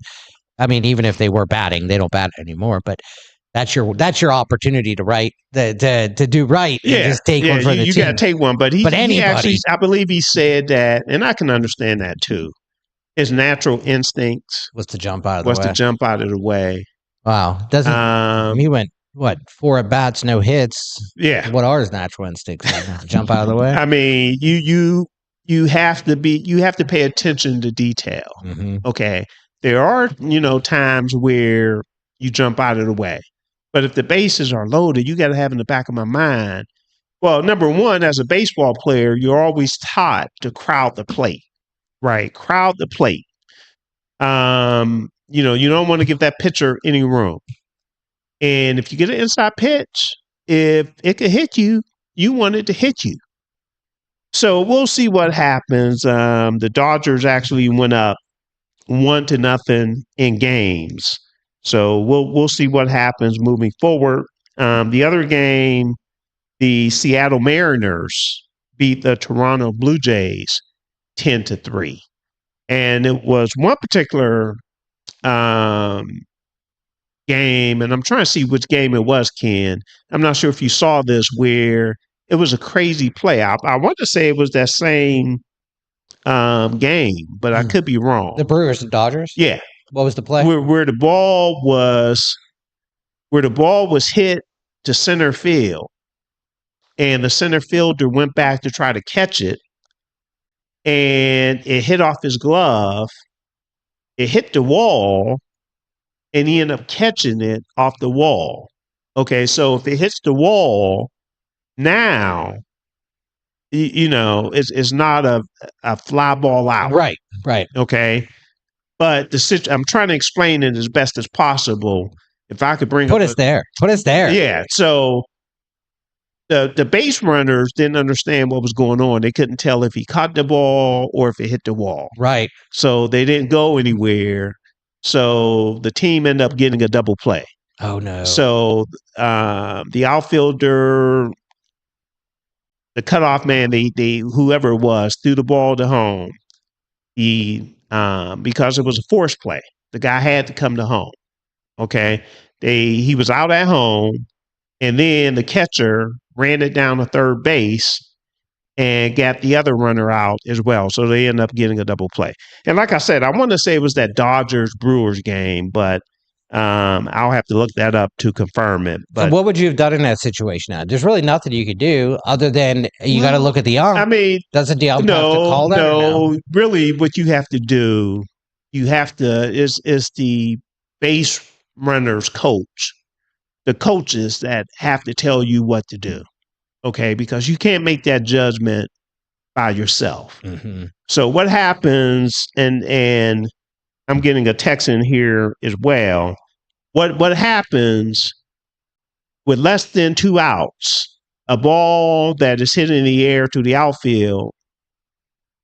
I mean, even if they were batting, they don't bat anymore, but. That's your opportunity to do right. And just take one for the team. You got to take one, but he actually, I believe he said that, and I can understand that too. His natural instincts was to jump out of the way. Wow, he went 4 at bats, no hits. Yeah, what are his natural instincts? Jump out of the way. I mean, you have to pay attention to detail. Mm-hmm. Okay, there are times where you jump out of the way. But if the bases are loaded, you got to have in the back of my mind. Well, number one, as a baseball player, you're always taught to crowd the plate, right? Crowd the plate. You don't want to give that pitcher any room. And if you get an inside pitch, if it could hit you, you want it to hit you. So we'll see what happens. The Dodgers actually went up 1-0 in games. So we'll see what happens moving forward. The other game, the Seattle Mariners beat the Toronto Blue Jays 10-3. And it was one particular game, and I'm trying to see which game it was, Ken. I'm not sure if you saw this, where it was a crazy play. I want to say it was that same game, but I could be wrong. The Brewers and Dodgers? Yeah. What was the play? Where the ball was hit to center field, and the center fielder went back to try to catch it, and it hit off his glove. It hit the wall, and he ended up catching it off the wall. Okay, so if it hits the wall, now it's not a fly ball out. Right. Okay. But I'm trying to explain it as best as possible. If I could put us there. Yeah. So the base runners didn't understand what was going on. They couldn't tell if he caught the ball or if it hit the wall. Right. So they didn't go anywhere. So the team ended up getting a double play. Oh no. So the outfielder, the cutoff man, whoever it was, threw the ball to home. Because it was a forced play, the guy had to come to home. Okay, he was out at home, and then the catcher ran it down to third base and got the other runner out as well. So they ended up getting a double play. And like I said, I want to say it was that Dodgers Brewers game, but I'll have to look that up to confirm it. But so what would you have done in that situation? Now, there's really nothing you could do other than you got to look at the ump. I mean, doesn't the ump have to call that? No, really, what you have to do, is the base runner's coach, the coaches that have to tell you what to do. Okay, because you can't make that judgment by yourself. Mm-hmm. So what happens, and I'm getting a text in here as well. What happens with less than 2 outs, a ball that is hit in the air to the outfield,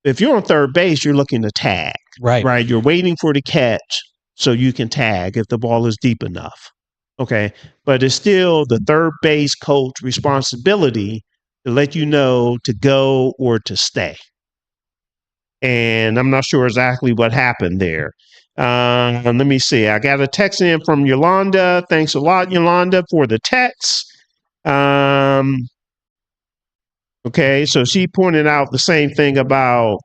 if you're on third base, you're looking to tag. Right. You're waiting for the catch so you can tag if the ball is deep enough. Okay. But it's still the third base coach responsibility to let you know to go or to stay. And I'm not sure exactly what happened there. Let me see. I got a text in from Yolanda. Thanks a lot, Yolanda, for the text. Okay, so she pointed out the same thing about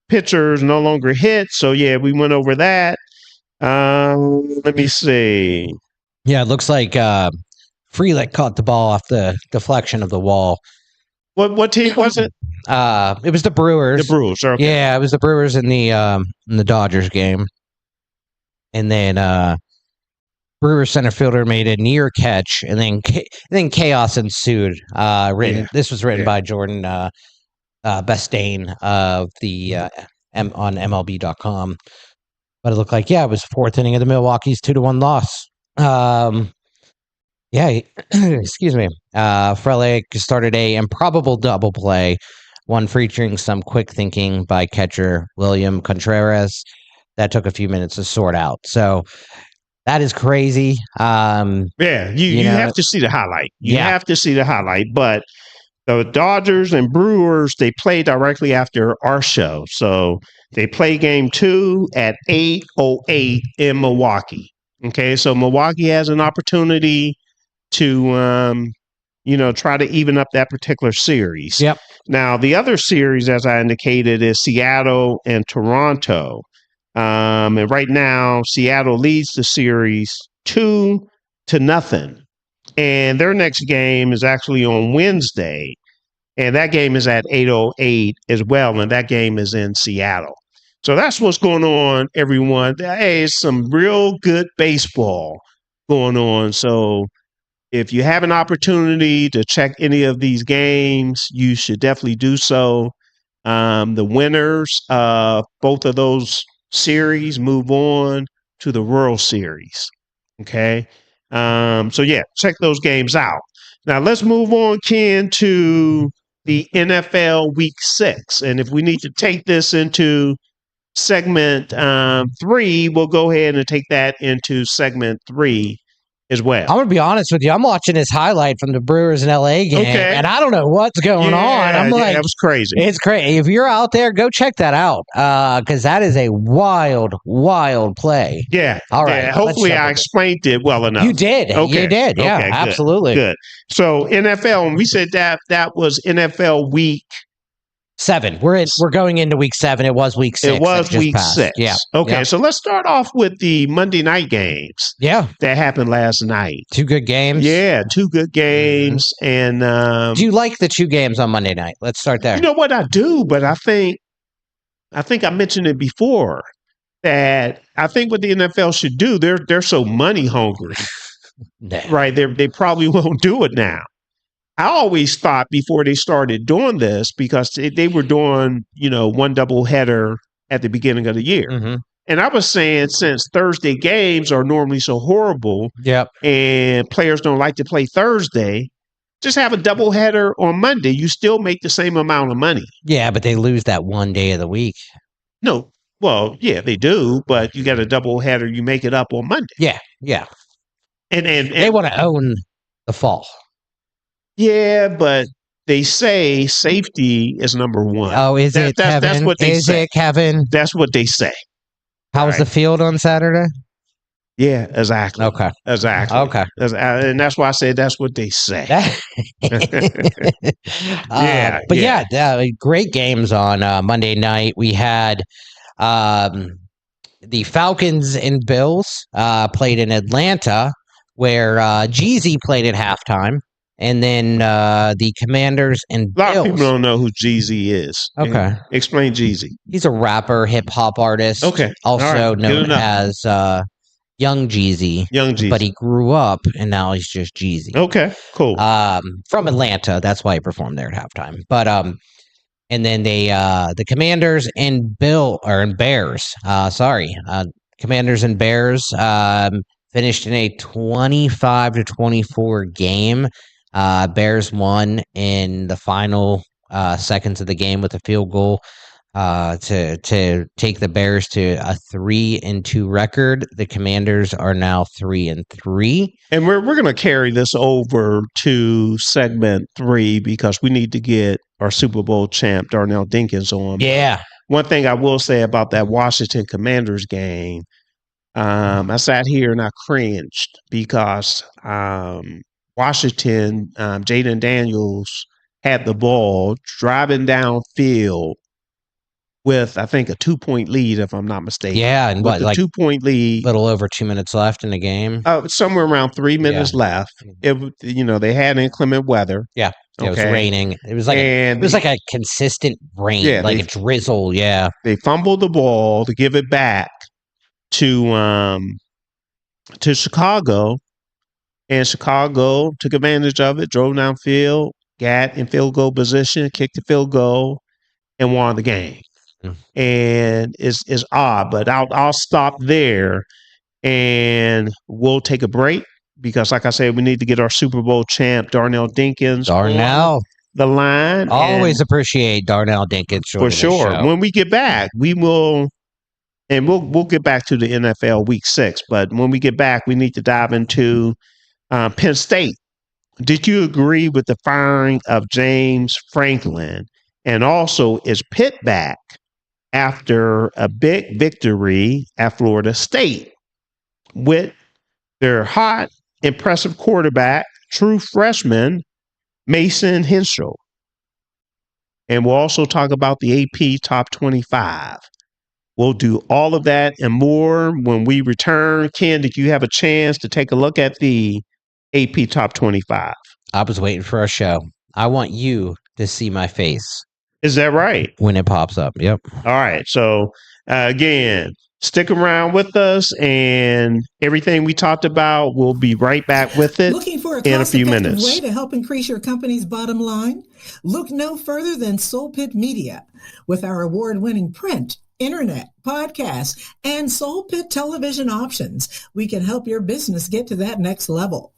pitchers no longer hit. So, yeah, we went over that. Let me see. Yeah, it looks like Frelick caught the ball off the deflection of the wall. What team was it? It was the Brewers. The Brewers, okay. Yeah, it was the Brewers in the Dodgers game. And then Brewers center fielder made a near catch, and then chaos ensued. This was written by Jordan Bestain of the on MLB.com. But it looked like, it was fourth inning of the Milwaukee's 2-1 loss. Yeah, excuse me. Frelick started a improbable double play, one featuring some quick thinking by catcher William Contreras that took a few minutes to sort out. So that is crazy. Yeah, you have to see the highlight. You have to see the highlight. But the Dodgers and Brewers, they play directly after our show. So they play game 2 at 8:08 in Milwaukee. Okay, so Milwaukee has an opportunity to, try to even up that particular series. Yep. Now, the other series, as I indicated, is Seattle and Toronto. And right now, Seattle leads the series 2-0. And their next game is actually on Wednesday. And that game is at 8:08 as well. And that game is in Seattle. So that's what's going on, everyone. Hey, it's some real good baseball going on. So if you have an opportunity to check any of these games, you should definitely do so. The winners of both of those series move on to the World Series. Okay. Check those games out. Now let's move on, Ken, to the NFL Week 6. And if we need to take this into segment 3, we'll go ahead and take that into segment 3 as well. I'm going to be honest with you. I'm watching this highlight from the Brewers and LA game, and I don't know what's going on. I'm like, that was crazy. It's crazy. If you're out there, go check that out because that is a wild, wild play. Yeah. All right. Yeah, hopefully I explained it well enough. You did. Okay. You did. Yeah, okay, absolutely. Good. So NFL, and we said that was NFL Week 7. We're going into week 7. It was week 6. It was week 6. Yeah. Okay. Yeah. So let's start off with the Monday night games. Yeah. That happened last night. 2 good games. Yeah, 2 good games. Mm-hmm. And do you like the 2 games on Monday night? Let's start there. You know what, I do, but I think I mentioned it before that I think what the NFL should do, they're so money hungry. Right? They probably won't do it now. I always thought before they started doing this, because they were doing, one doubleheader at the beginning of the year. Mm-hmm. And I was saying, since Thursday games are normally so horrible, and players don't like to play Thursday, just have a doubleheader on Monday. You still make the same amount of money. Yeah, but they lose that one day of the week. No. Well, yeah, they do, but you got a doubleheader, you make it up on Monday. Yeah, yeah. And they want to own the fall. Yeah, but they say safety is number 1. Oh, is it, Kevin? That's what they say. Is it, Kevin? That's what they say. How was the field on Saturday? Yeah, exactly. Okay. Exactly. Okay. And that's why I say that's what they say. Great games on Monday night. We had the Falcons and Bills played in Atlanta, where Jeezy played at halftime. And then the Commanders and Bills. A lot of people don't know who Jeezy is. Okay. Explain Jeezy. He's a rapper, hip-hop artist. Okay. Also known as Young Jeezy. Young Jeezy. But he grew up, and now he's just Jeezy. Okay, cool. From Atlanta. That's why he performed there at halftime. But and then the Commanders and Bears. Commanders and Bears finished in a 25-24 game. Bears won in the final seconds of the game with a field goal to take the Bears to a 3-2 record. The Commanders are now 3-3. And we're going to carry this over to segment 3 because we need to get our Super Bowl champ Darnell Dinkins on. Yeah. One thing I will say about that Washington Commanders game, I sat here and I cringed because Washington, Jaden Daniels had the ball driving downfield with, I think, a 2-point lead, if I'm not mistaken. Yeah, and with a 2-point lead. A little over 2 minutes left in the game. Somewhere around 3 minutes left. They had inclement weather. Yeah, it was raining. It was like a consistent rain, like a drizzle. Yeah, they fumbled the ball to give it back to Chicago. And Chicago took advantage of it, drove downfield, got in field goal position, kicked the field goal, and won the game. Mm. And it's odd, but I'll stop there, and we'll take a break. because, like I said, we need to get our Super Bowl champ, Darnell Dinkins, Darnell. on the line. Always appreciate Darnell Dinkins for sure. When we get back, we will, and we'll get back to the NFL Week 6. But when we get back, we need to dive into Penn State. Did you agree with the firing of James Franklin? And also, is Pitt back after a big victory at Florida State with their hot, impressive quarterback, true freshman, Mason Heintschel? And we'll also talk about the AP Top 25. We'll do all of that and more when we return. Ken, did you have a chance to take a look at the AP Top 25? I was waiting for a show. I want you to see my face. Is that right? When it pops up. Yep. All right. So, again, stick around with us, and everything we talked about, we'll be right back with it. Looking for in a few minutes. way to help increase your company's bottom line? Look no further than Soul Pit Media. With our award-winning print, internet, podcast, and Soul Pit television options, we can help your business get to that next level.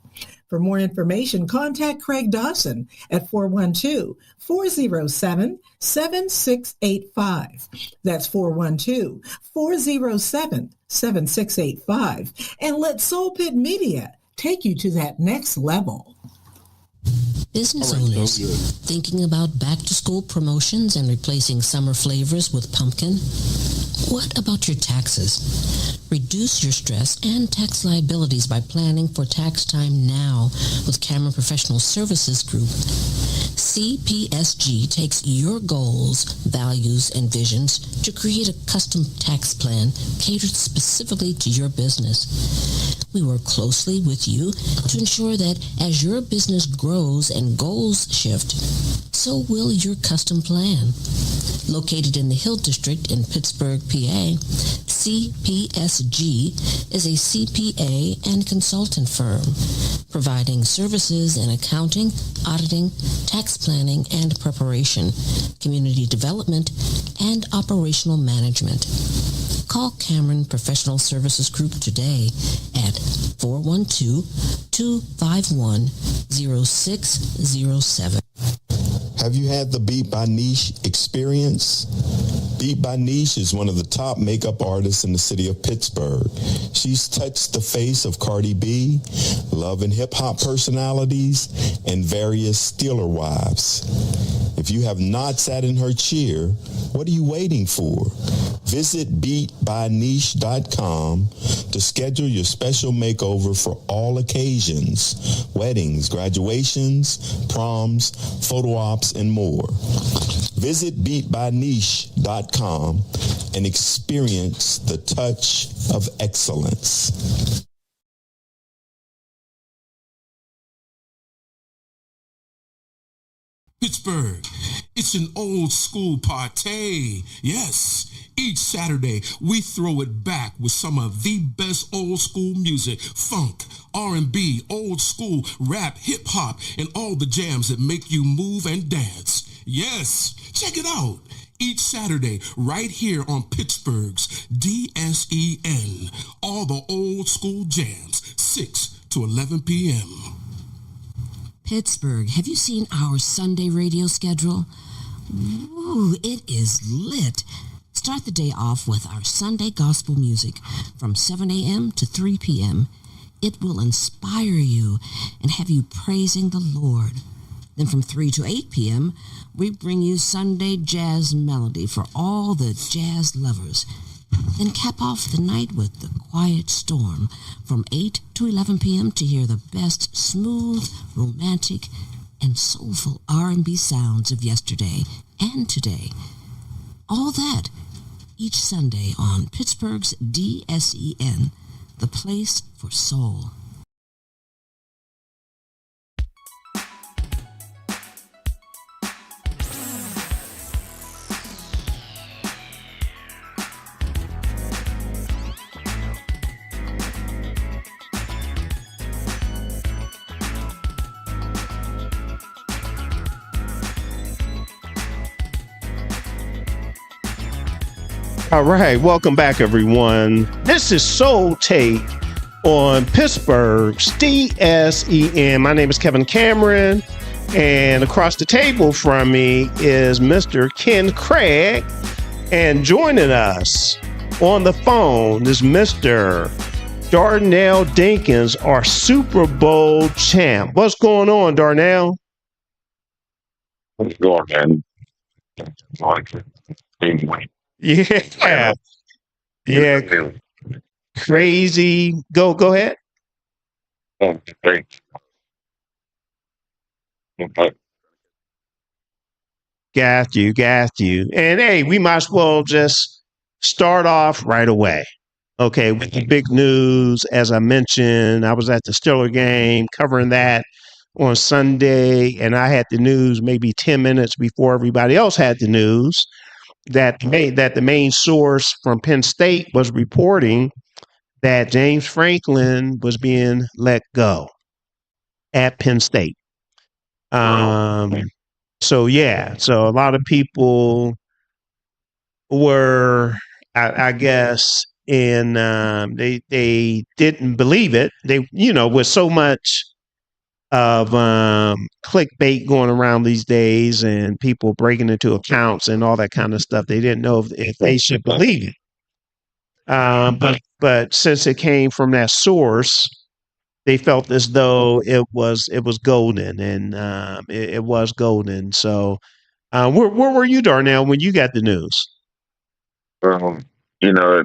For more information, contact Craig Dawson at 412-407-7685. That's 412-407-7685. And let Soul Pit Media take you to that next level. Business owners thinking about back-to-school promotions and replacing summer flavors with pumpkin? What about your taxes? Reduce your stress and tax liabilities by planning for tax time now with Cameron Professional Services Group. CPSG takes your goals, values, and visions to create a custom tax plan catered specifically to your business. We work closely with you to ensure that as your business grows and goals shift, so will your custom plan. Located in the Hill District in Pittsburgh, PA, CPSG is a CPA and consultant firm, providing services in accounting, auditing, tax planning and preparation, community development, and operational management. Call Cameron Professional Services Group today at 412-251-0607. Have you had the Beat by Niche experience? Beat by Niche is one of the top makeup artists in the city of Pittsburgh. She's touched the face of Cardi B, love and hip-hop personalities, and various Steeler wives. If you have not sat in her chair, what are you waiting for? Visit beatbyniche.com to schedule your special makeover for all occasions: weddings, graduations, proms, photo ops, and more. Visit beatbyniche.com and experience the touch of excellence. Pittsburgh, it's an old school party. Yes, each Saturday we throw it back with some of the best old school music, funk, R&B, old school, rap, hip hop, and all the jams that make you move and dance. Yes, check it out. Each Saturday, right here on Pittsburgh's DSEN. All the old school jams, 6 to 11 p.m. Pittsburgh, have you seen our Sunday radio schedule? Ooh, it is lit. Start the day off with our Sunday gospel music from 7 a.m. to 3 p.m. It will inspire you and have you praising the Lord. Then from 3 to 8 p.m., we bring you Sunday jazz melody for all the jazz lovers. Then cap off the night with The Quiet Storm from 8 to 11 p.m. to hear the best smooth, romantic, and soulful R&B sounds of yesterday and today. All that each Sunday on Pittsburgh's DSEN, the place for soul. All right, welcome back, everyone. This is Soul Take on Pittsburgh's DSEN. My name is Kevin Cameron, and across the table from me is Mr. Ken Craig, and joining us on the phone is Mr. Darnell Dinkins, our Super Bowl champ. What's going on, Darnell? What's going on, man? Yeah. Crazy. Go ahead. Got you. And hey, we might as well just start off right away. Okay, with the big news. As I mentioned, I was at the Steeler game covering that on Sunday, and I had the news maybe 10 minutes before everybody else had the news that the main source from Penn State was reporting that James Franklin was being let go at Penn State. So a lot of people were, I guess, and they didn't believe it. They, with so much of clickbait going around these days and people breaking into accounts and all that kind of stuff, they didn't know if they should believe it. But since it came from that source, they felt as though it was golden, and it was golden. So, where were you, Darnell, when you got the news? I got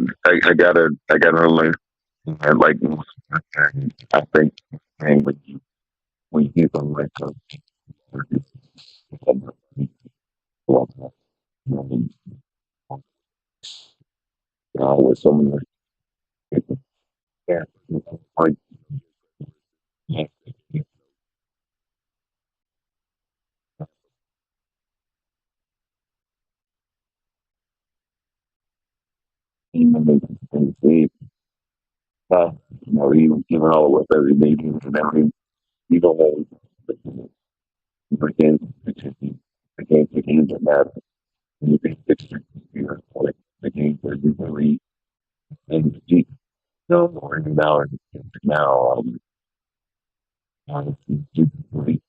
an alert. Like, I think, man, when you go like with so many people, like, even all with every meeting and everything, you don't know again the games that matter. And you can fix your like the games where you really and deep. No more now really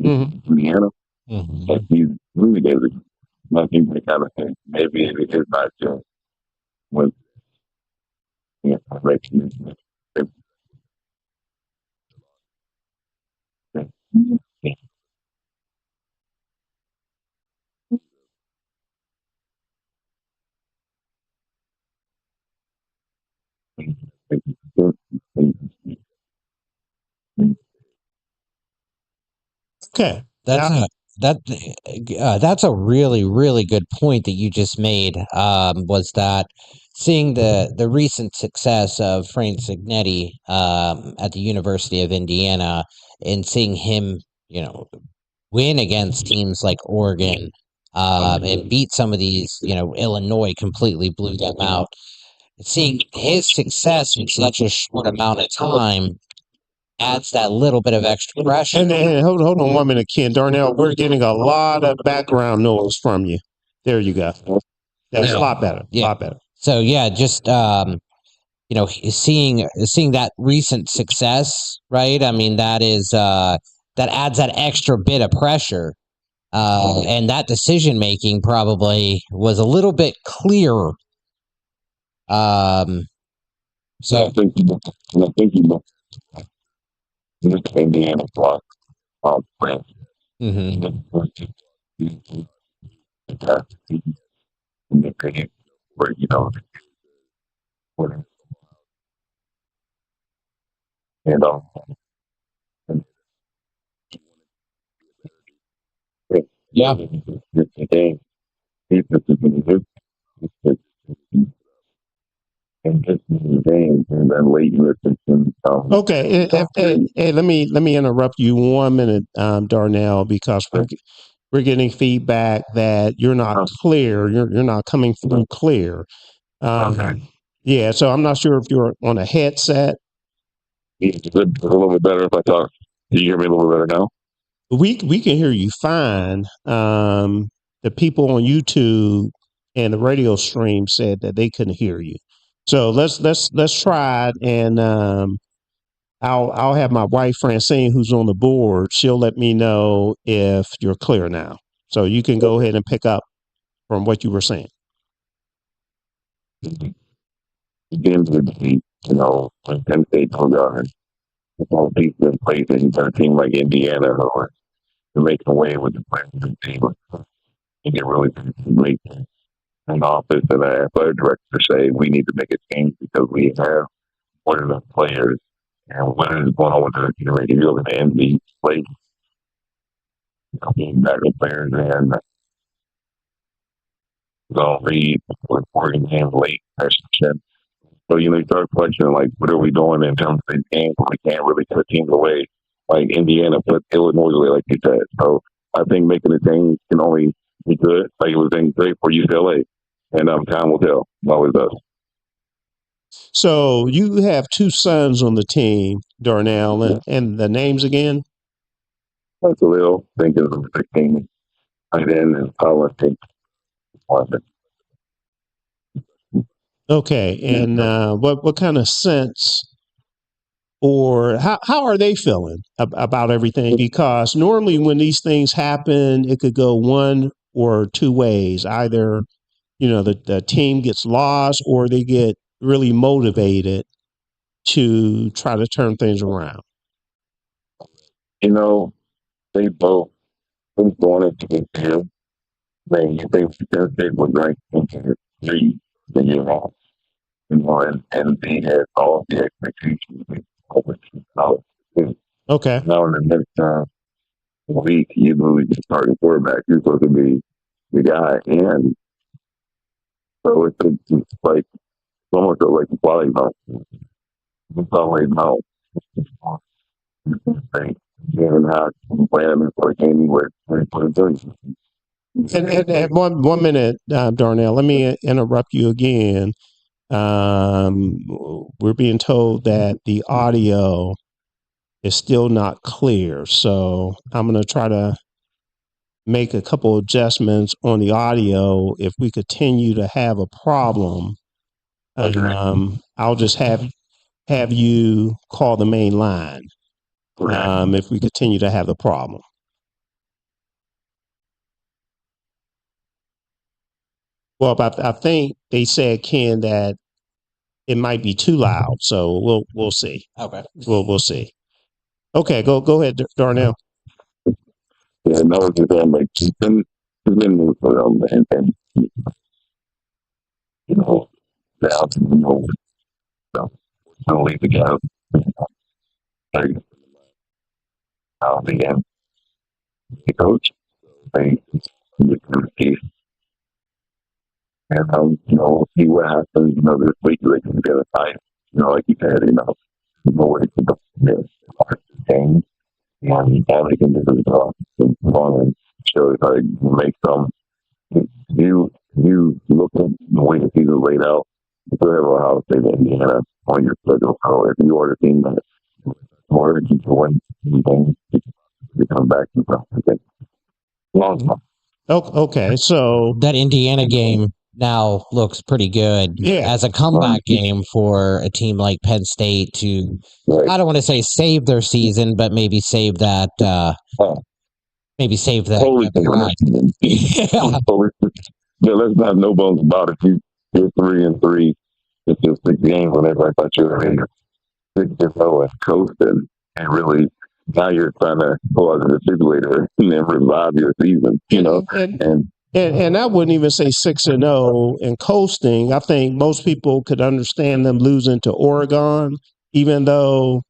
Indiana. Like these movie days, nothing they kind of think maybe it is not just when Okay, That's a really, really good point that you just made. Was that seeing the recent success of Frank Signetti at the University of Indiana, and seeing him, win against teams like Oregon, and beat some of these, Illinois completely blew them out. Seeing his success in such a short amount of time adds that little bit of extra pressure. And hold on 1 minute, Ken. Darnell, we're getting a lot of background noise from you. There you go. That's a lot better. Yeah. A lot better. So just seeing that recent success, right? I mean, that is that adds that extra bit of pressure, and that decision making probably was a little bit clearer. So I think Indiana block France. Where and yeah. The game defense is going to do and just the game and then late in the system. Okay, hey, let me interrupt you 1 minute, Darnell, because we're getting feedback that you're not clear. You're not coming through clear. Okay. Yeah, so I'm not sure if you're on a headset Is it a little bit better if I talk? Do you hear me a little bit better now? We can hear you fine. The people on YouTube and the radio stream said that they couldn't hear you. So let's try it, and I'll have my wife Francine, who's on the board. She'll let me know if you're clear now. So you can go ahead and pick up from what you were saying. At the end of the day, when Penn State goes out and it's all decent plays and a team like Indiana or to make away with the players of the team, and get really make an office and an athletic director say we need to make a change because we have one of the players and what is going on with the generation. If you look at the MLB play, being backup players and going to read with 40 games late. So, you start questioning, like, what are we doing in terms of the game? We can't really put teams away. Like, Indiana put Illinois away, like you said. So, I think making a change can only be good. Like, it was great for UCLA. And time will tell. It always does. So, you have two sons on the team, Darnell, and the names again? That's a little thinking of 16. And then Colin thinks. Okay, and what kind of sense or how are they feeling about everything? Because normally when these things happen, it could go one or two ways. Either, the team gets lost or they get really motivated to try to turn things around. They both been going into this year. They were ranked into 3 the year off. And they had all the expectations over college. Okay. Now in the next week, you lose your starting quarterback. You're supposed to be the guy, and so it's like almost like volleyball. It's always about and how to play them for anywhere. And one minute, Darnell, let me interrupt you again. We're being told that the audio is still not clear. So I'm going to try to make a couple adjustments on the audio. If we continue to have a problem, I'll just have you call the main line if we continue to have the problem. Well, but I think they said, Ken, that it might be too loud, so we'll see. Okay, we'll see. Okay, go ahead, Darnell. Yeah, no, it's just like he's been for them, and now don't leave the guy. The coach, they case. And see what happens. This week they can get a time. Like you said, where they can go the game, and all they can do is on and show how to make them. You look at the way the season laid out. You still have Ohio State and Indiana on your schedule. So if you are the team that more you can win games, you come back and long time. Okay, so that Indiana game now looks pretty good as a comeback game for a team like Penn State to, I don't want to say save their season, but maybe save that. Totally let's not no bones about it. You're 3-3. It's just 6 games when everybody thought you were 6-0 and coasting, and really now you're trying to pull out the defibrillator and then revive your season. And I wouldn't even say 6-0 and coasting. I think most people could understand them losing to Oregon, even though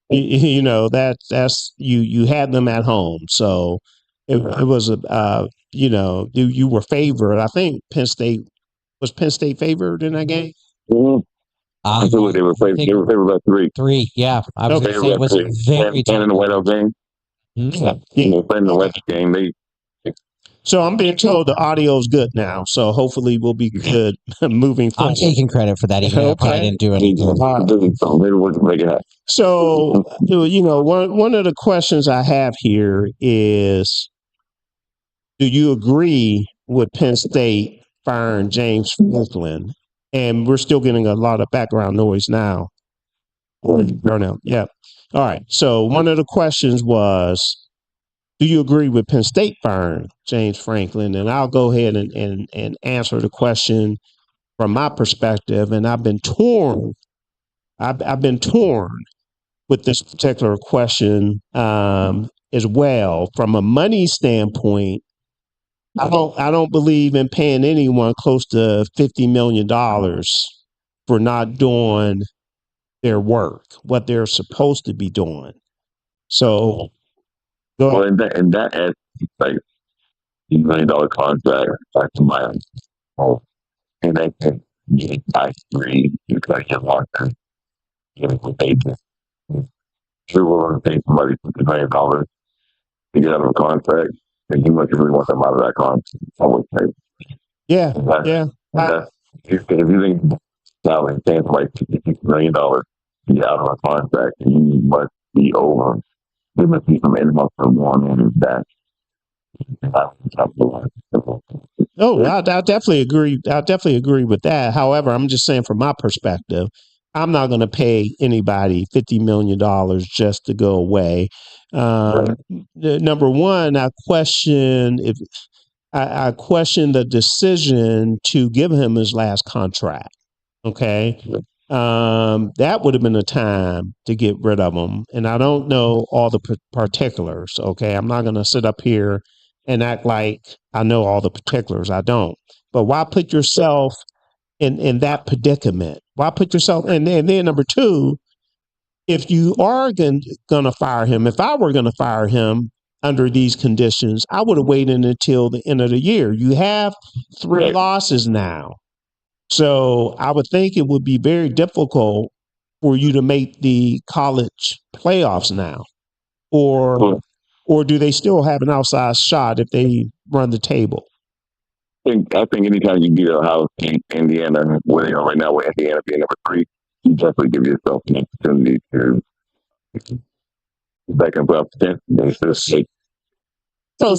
that's you had them at home. So it was you were favored. I think Penn State favored in that game. Mm-hmm. Absolutely, they were favored by 3. 3, yeah. I was going to say it was very tough. And in the whiteout game, playing the last game, So I'm being told the audio's good now. So hopefully we'll be good moving I'm forward. taking credit for that, even though I probably didn't do anything. Maybe we can make it happen. So, one of the questions I have here is, do you agree with Penn State firing James Franklin? And we're still getting a lot of background noise now. Burnout. Yeah. All right. So one of the questions was, do you agree with Penn State firing James Franklin? And I'll go ahead and answer the question from my perspective. And I've been torn. I've been torn with this particular question as well. From a money standpoint, I don't believe in paying anyone close to $50 million for not doing their work, what they're supposed to be doing. So, well, in that aspect, like $1 million contract, back to my home, and they can get by three, you got your locker, get it with agent. Sure, we're going to pay somebody $50 million to get out of a contract, and you must really want them out of that contract. I would say. If you think salary paying somebody $56 million to get out of a contract, you must be over. There must be some animals that want on that. Oh, I definitely agree. I definitely agree with that. However, I'm just saying from my perspective, I'm not going to pay anybody $50 million just to go away. Number one, I question the decision to give him his last contract. Okay. That would have been a time to get rid of him. And I don't know all the particulars. Okay. I'm not going to sit up here and act like I know all the particulars. I don't. But why put yourself in that predicament? Why put yourself and then number two, if you are going to fire him, if I were going to fire him under these conditions, I would have waited until the end of the year. You have 3 losses now. So I would think it would be very difficult for you to make the college playoffs now. Or do they still have an outside shot if they run the table? I think anytime you beat Ohio State, Indiana, where they are right now with Indiana being number 3, you definitely give yourself an opportunity to back up potential. So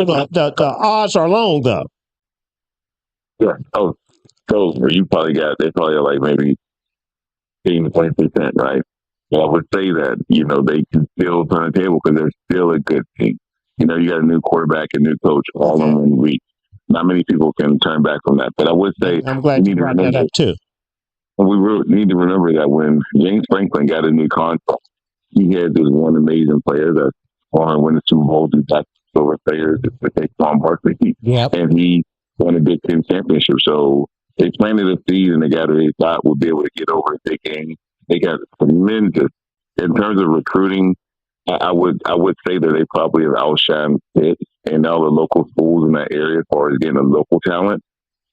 the odds are long though. Yeah. Oh, so you probably they probably are like maybe 15-20%, right? Well, I would say that, they can still turn the table because they're still a good team. You got a new quarterback, a new coach, all in 1 week. Not many people can turn back from that. But I would say, I'm glad you brought that up too. We need to remember that when James Franklin got a new contract, he had this one amazing player that's on to win the Super Bowl, do back silver players, with Saquon Barkley. Yep. And he won a Big Ten championship. So they planted a seed and the guy that they thought would be able to get over a big game. They got tremendous in terms of recruiting. I would say that they probably have outshined Pitt and all the local schools in that area as far as getting a local talent,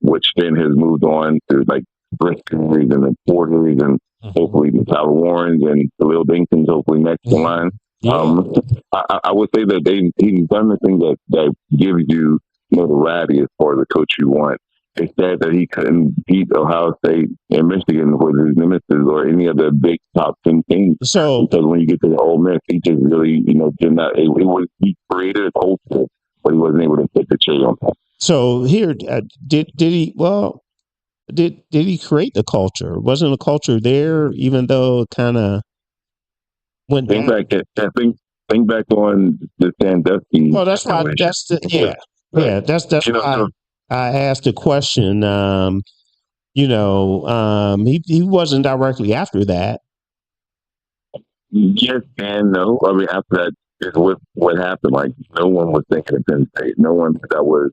which then has moved on to like Briskers and the Porters and hopefully the Tyler Warrens and the Lil Dinkins hopefully next in line. Yeah. I would say that he's done the thing that gives you notoriety as far as the coach you want. It's sad that he couldn't beat Ohio State and Michigan with his nemesis or any of the big top 10 teams. So, because when you get to the Ole Miss, he just really, did not. He created a culture, but he wasn't able to put the cherry on top. So here, did he? Well, did he create the culture? Wasn't the culture there, even though it kind of went think down? Think back on the Sandusky. Well, that's why. That's That's why I asked the question. He wasn't directly after that. Yes and no. I mean, after that is what happened. Like, no one was thinking of Penn State. No one thought that was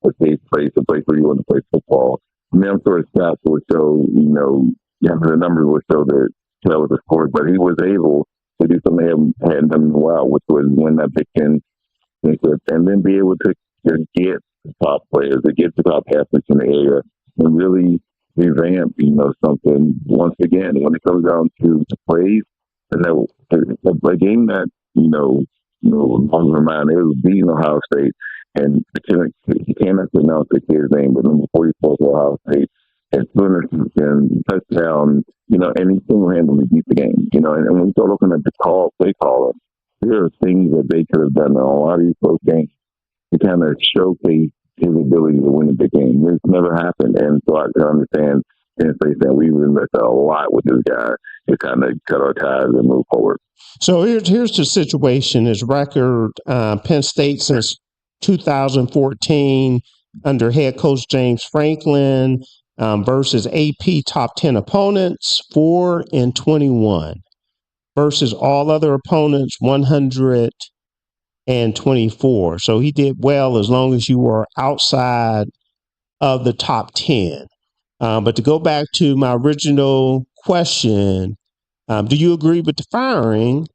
a safe place, a place where you want to play football. I mean, I'm sure stats would show, the numbers would show that was the score, but he was able to do something he hadn't done in a while, which was win that Big Ten and then be able to get the top players, to get the top athletes in the area, and really revamp, something once again. When it comes down to the plays, and a game that, on my mind, it was beating Ohio State, and you cannot pronounce the kid's name, but number 44 for Ohio State, and 200 touchdown, and he single-handedly beat the game, and when you start looking at the play caller, there are things that they could have done in a lot of these close games to kind of showcase his ability to win a big game. It's never happened, and so I can understand Penn State that we've invested a lot with this guy to kind of cut our ties and move forward. So here's the situation. His record, Penn State since 2014 under head coach James Franklin versus AP top 10 opponents, 4-21 versus all other opponents, 124. So he did well as long as you were outside of the top 10. But to go back to my original question, do you agree with the firing?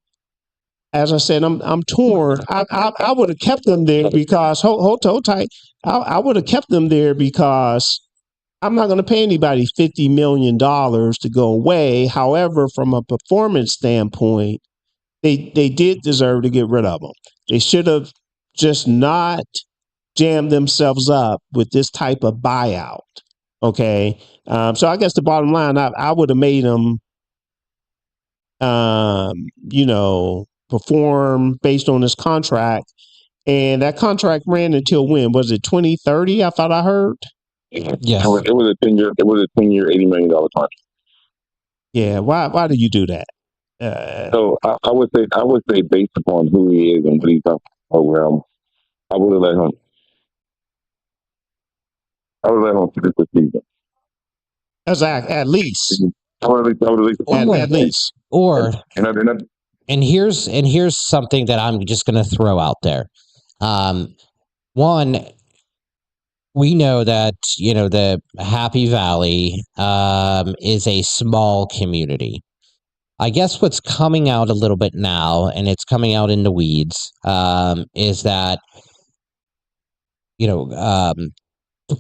As I said, I'm torn. I would have kept them there because hold tight. I would have kept them there because I'm not going to pay anybody $50 million to go away. However, from a performance standpoint, they did deserve to get rid of them. They should have just not jammed themselves up with this type of buyout. Okay. So I guess the bottom line, I would have made them, perform based on this contract. And that contract ran until when? Was it 2030? I thought I heard. Yes. It was a 10-year $80 million contract. Yeah. Why did you do that? So I would say based upon who he is and what he's done for the program, I would have let him finish the season. At least. At least. And here's something that I'm just going to throw out there. One, we know that, the Happy Valley is a small community. I guess what's coming out a little bit now, and it's coming out in the weeds, is that,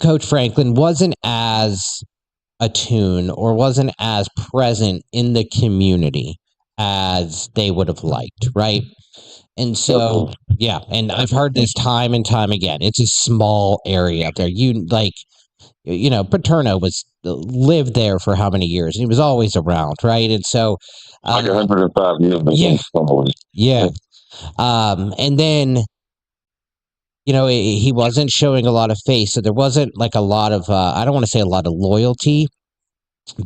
Coach Franklin wasn't as attuned or wasn't as present in the community as they would have liked, right? And so, yeah, and I've heard this time and time again. It's a small area up there. Paterno lived there for how many years? And he was always around, right? And so, like 105 years. Yeah. And then, he wasn't showing a lot of face, so there wasn't like a lot of, I don't want to say a lot of loyalty,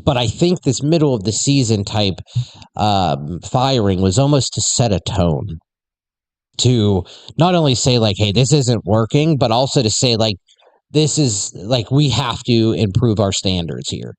but I think this middle of the season type firing was almost to set a tone, to not only say like, hey, this isn't working, but also to say like, this is like, we have to improve our standards here.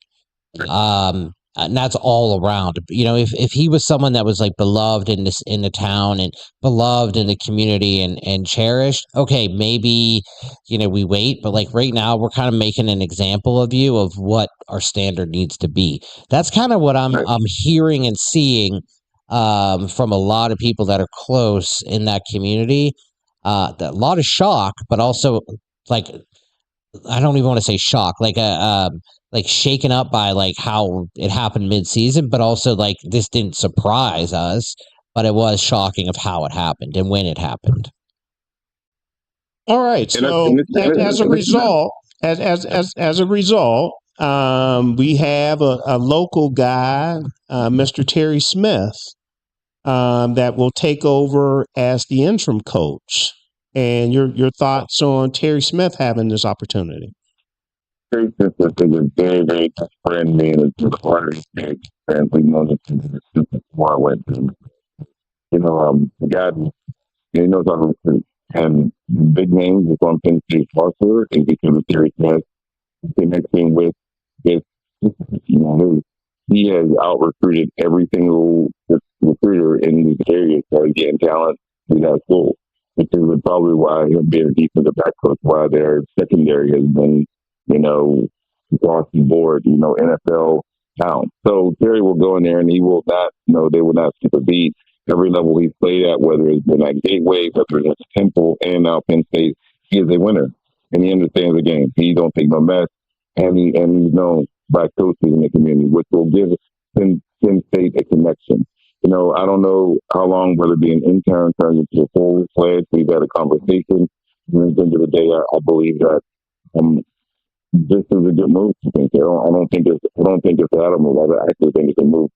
And that's all around. If he was someone that was like beloved in the town and beloved in the community and cherished, okay, maybe, we wait. But like right now, we're kind of making an example of you of what our standard needs to be. That's kind of what I'm hearing and seeing from a lot of people that are close in that community. A lot of shock, but also like, I don't even want to say shock, like shaken up by like how it happened mid-season, but also like this didn't surprise us, but it was shocking of how it happened and when it happened. All right. So as a result, we have a local guy, Mr. Terry Smith, that will take over as the interim coach. And your thoughts on Terry Smith having this opportunity? Terry Smith is a very, very good friend, man. It's a quality and we know that he's a super smart with him. The guy, he knows how to recruit. And big names is on Penn State roster and because of Terry Smith, connecting with his, he has out recruited every single recruiter in this area, so getting talent in that school. Which is probably why he'll be a defensive back coach, why their secondary has been, across the board, NFL talent. So Terry will go in there and he will not, they will not skip a beat. Every level he's played at, whether it's been at Gateway, whether it's Temple, and now Penn State, he is a winner. And he understands the game. He don't take no mess. And he's known by coaches in the community, which will give Penn State a connection. I don't know how long whether it be an intern turns into a full-fledged. We've had a conversation. And at the end of the day, I believe that this is a good move. I don't think it's an Adam move. I actually think it's a move.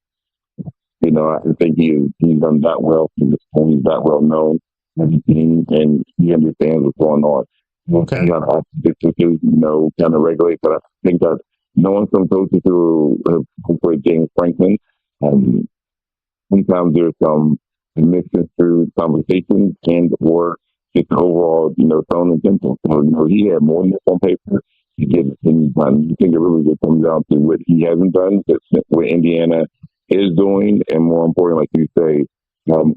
I think he's done that well. He's that well known as a team, and he understands what's going on. Okay. Kind of regulate, but I think that knowing some coaches who have played James Franklin, sometimes there's some misconstrued conversations and or just overall, tone and tempo. So, he had more than this on paper. He gets things done. I think it really just comes down to what he hasn't done, what Indiana is doing, and more important, like you say,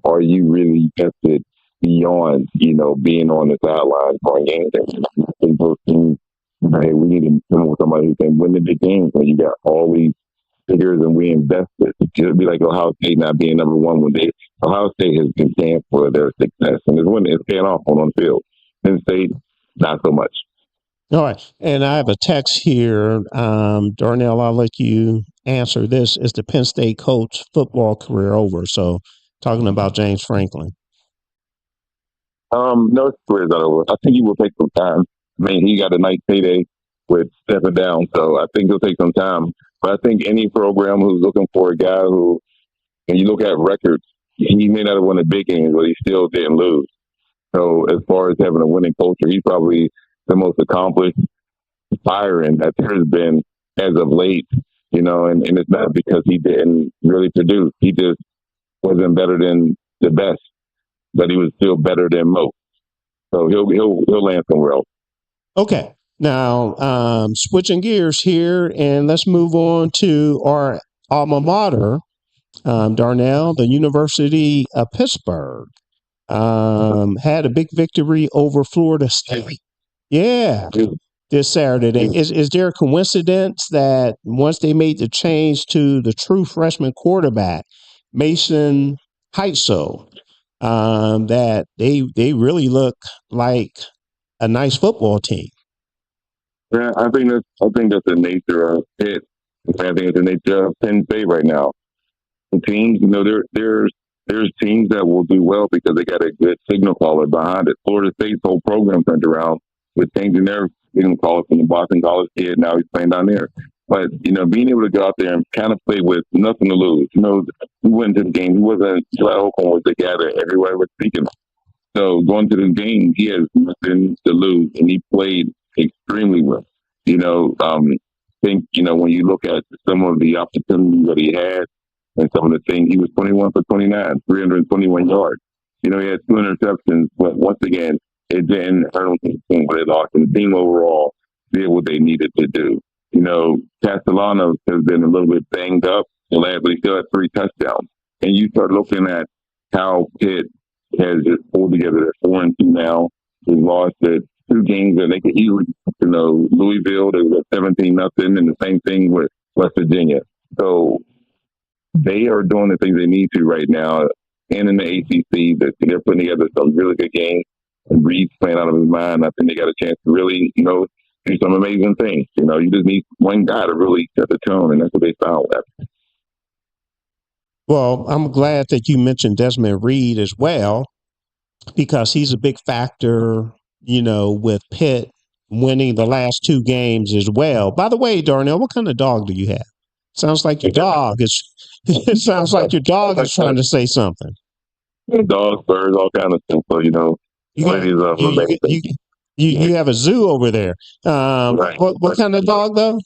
are you really tested beyond, being on the sidelines going games? I think those teams, hey, we need to come with somebody who can win the big games when you got all these figures and we invested. It'd be like Ohio State not being number one when Ohio State has been stand for their success and it's paying off on the field. Penn State, not so much. All right. And I have a text here. Darnell, I'll let you answer this. Is the Penn State coach football career over? So talking about James Franklin. No, his career's not over. I think he will take some time. I mean, he got a nice payday with stepping down, so I think he'll take some time. But I think any program who's looking for a guy who, when you look at records, he may not have won the big games, but he still didn't lose. So as far as having a winning culture, he's probably the most accomplished firing that there has been as of late, and it's not because he didn't really produce. He just wasn't better than the best, but he was still better than most. So he'll land somewhere else. Okay. Now, switching gears here, and let's move on to our alma mater, Darnell, the University of Pittsburgh, had a big victory over Florida State. Yeah, this Saturday. Is there a coincidence that once they made the change to the true freshman quarterback, Mason Heintschel, that they really look like a nice football team? Yeah, I think that's the nature of Pitt. I think it's the nature of Penn State right now. The teams, there's teams that will do well because they got a good signal caller behind it. Florida State's whole program turned around with changing their signal caller from the Boston College kid. Now he's playing down there. But, being able to go out there and kind of play with nothing to lose. He went into the game. He wasn't, Eli Holcomb was the guy that everybody was speaking. So going to this game, he has nothing to lose, and he played extremely well. When you look at some of the opportunities that he had and some of the things, he was 21 for 29, 321 yards. He had 2 interceptions, but once again, it didn't hurt him to the team, but it lost. And the team overall did what they needed to do. Castellanos has been a little bit banged up, but he still had 3 touchdowns. And you start looking at how Pitt has just pulled together. They're 4-2 now. They've lost the 2 games that they could easily, Louisville, they was at 17-0, and the same thing with West Virginia. So they are doing the things they need to right now. And in the ACC, they're putting together some really good games. And Reed's playing out of his mind. I think they got a chance to really, do some amazing things. You just need one guy to really set the tone, and that's what they found. Well, I'm glad that you mentioned Desmond Reed as well, because he's a big factor, with Pitt winning the last 2 games as well. By the way, Darnell, what kind of dog do you have? Sounds like your dog is. It sounds like your dog is trying to say something. Dogs, birds, all kind of stuff. So you have a zoo over there. Right. What kind of dog though?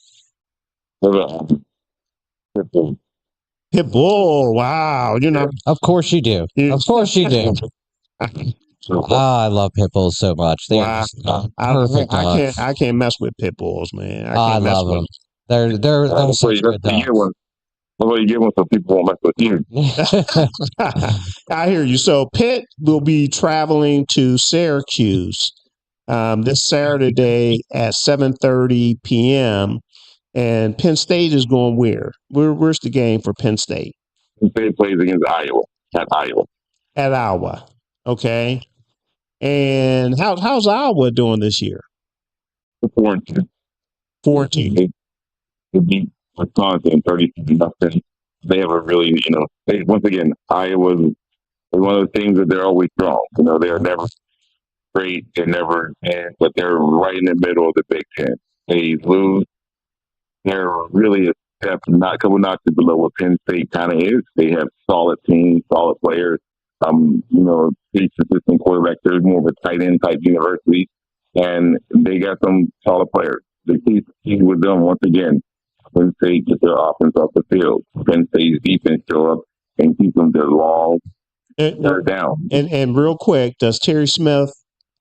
Pit bull. Pit bull. Wow. Of course you do. Of course you do. I love pit bulls so much. They are just perfect dogs. I can't mess with pit bulls, man. I love them. They're such good dogs. Well, you get one so people won't mess with you. I hear you. So Pitt will be traveling to Syracuse this Saturday at 7:30 p.m. And Penn State is going where? Where's the game for Penn State? Penn State plays against Iowa. At Iowa. Okay. And how's Iowa doing this year? 4-2. 4-2. They beat Wisconsin 30-0. they have a really, once again, Iowa is one of the teams that they're always strong. They're never great, but they're right in the middle of the Big Ten. They lose, they're really a step, not a couple notches below what Penn State kind of is. They have solid teams, solid players. Pretty consistent quarterback. They're more of a tight end type university, and they got some solid players. The key with them, once again, Penn State get their offense off the field. Penn State's defense show up and keep them their long third down. And real quick, does Terry Smith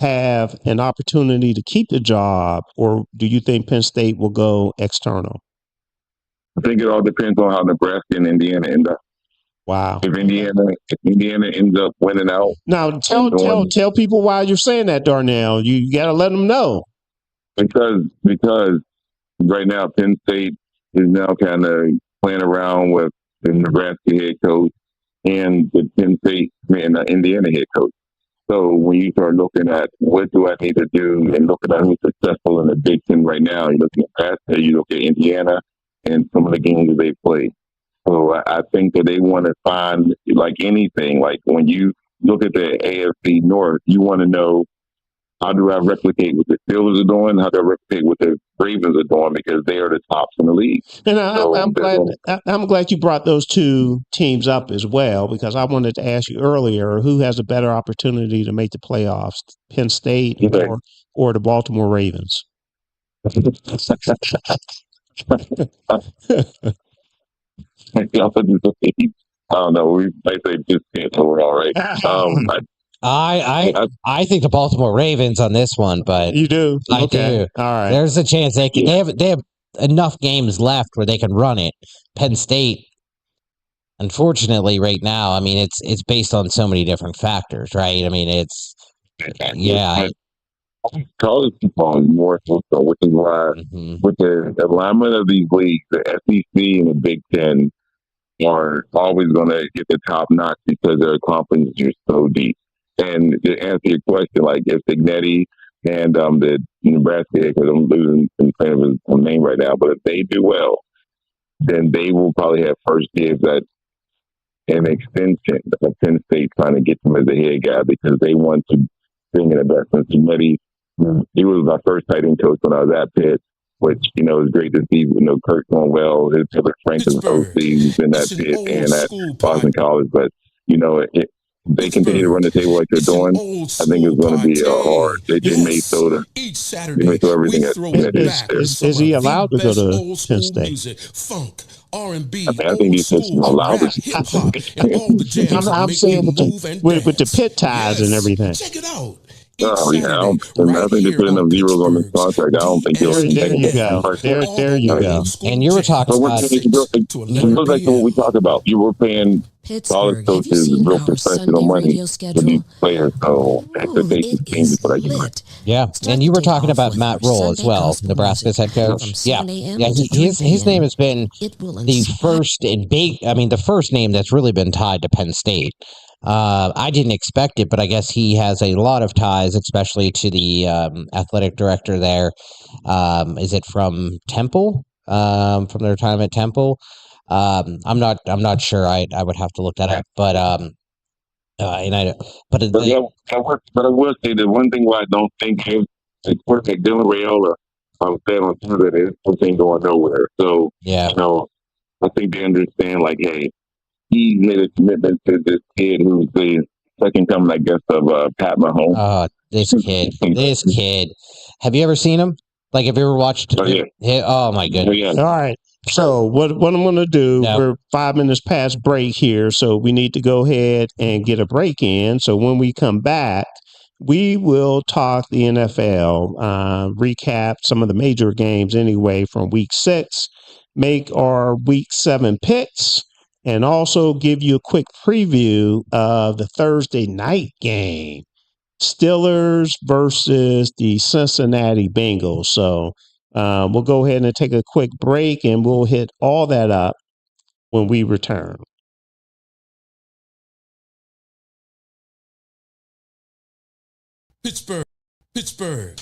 have an opportunity to keep the job, or do you think Penn State will go external? I think it all depends on how Nebraska and Indiana end up. Wow. If Indiana ends up winning out. Now tell people why you're saying that, Darnell. You got to let them know. Because right now Penn State is now kind of playing around with the Nebraska head coach and the Penn State and the Indiana head coach. So when you start looking at what do I need to do and looking at who's successful in the Big Ten right now, you look at Nebraska, you look at Indiana and some of the games that they play. So I think that they want to find, like anything, like when you look at the AFC North, you want to know, how do I replicate what the Steelers are doing? How do I replicate what the Ravens are doing? Because they are the tops in the league. And I'm glad you brought those two teams up as well, because I wanted to ask you earlier, who has a better opportunity to make the playoffs, Penn State or the Baltimore Ravens? I don't know. We might say just can't overall, right? I think the Baltimore Ravens on this one, but you do. I do. All right. There's a chance they have enough games left where they can run it. Penn State, unfortunately, right now, I mean, it's based on so many different factors, right? I mean, college football is more so, which is why with the alignment of these leagues, the SEC and the Big Ten are always going to get the top notch because their conferences are so deep. And to answer your question, like if Signetti and the Nebraska, because I'm losing in front of his name right now, but if they do well, then they will probably have first dibs at an extension of Penn State trying to get them as a head guy because they want to bring in the best. And Signetti, he was my first tight end coach when I was at Pitt, which, it was great to see, Kurt going well, his Franklin OCs in that Pitt and at Boston College. But, they continue to run the table like they're doing, I think it's going to be hard. They may throw everything at Is he allowed to go to Penn State? R&B, I think he's just allowed to. I'm saying with the Pitt ties and everything. Check it out. Oh, yeah. I think they put enough zeros on this contract. I don't think there you go. There you go. And you were talking about it goes back to what we talked about. You were paying college coaches real professional money to these players. So expectations change for that year. Yeah, and you were talking about Matt Rule as well, Nebraska's head coach. Yeah. His name has been the first name that's really been tied to Penn State. I didn't expect it, but I guess he has a lot of ties, especially to the athletic director there. Is it from Temple? From their time at Temple? I'm not sure. I would have to look that up. But I will say that one thing why I don't think him, like quarterback Dylan Raiola, I was saying on Twitter that this ain't going nowhere. So I think they understand, like, hey, he made a commitment to this kid who's the second coming, I guess, of Pat Mahomes. Oh, this kid. Have you ever seen him? Like, have you ever watched? Oh, yeah. Oh my goodness. Oh, yeah. All right. So what I'm going to do, we're 5 minutes past break here, so we need to go ahead and get a break in. So when we come back, we will talk the NFL, recap some of the major games anyway from week 6, make our week 7 picks, and also give you a quick preview of the Thursday night game, Steelers versus the Cincinnati Bengals. So we'll go ahead and take a quick break, and we'll hit all that up when we return. Pittsburgh Pittsburgh,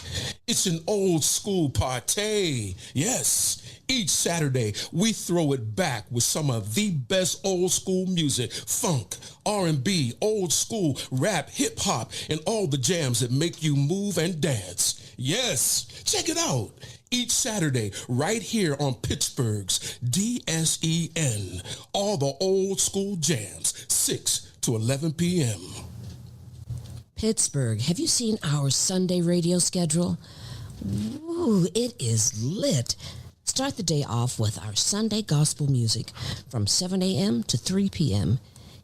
it's an old school party. Yes, each Saturday we throw it back with some of the best old school music, funk, R&B, old school, rap, hip hop, and all the jams that make you move and dance. Yes, check it out. Each Saturday right here on Pittsburgh's DSEN. All the old school jams, 6 to 11 p.m. Pittsburgh, have you seen our Sunday radio schedule? Ooh, it is lit. Start the day off with our Sunday gospel music from 7 a.m. to 3 p.m.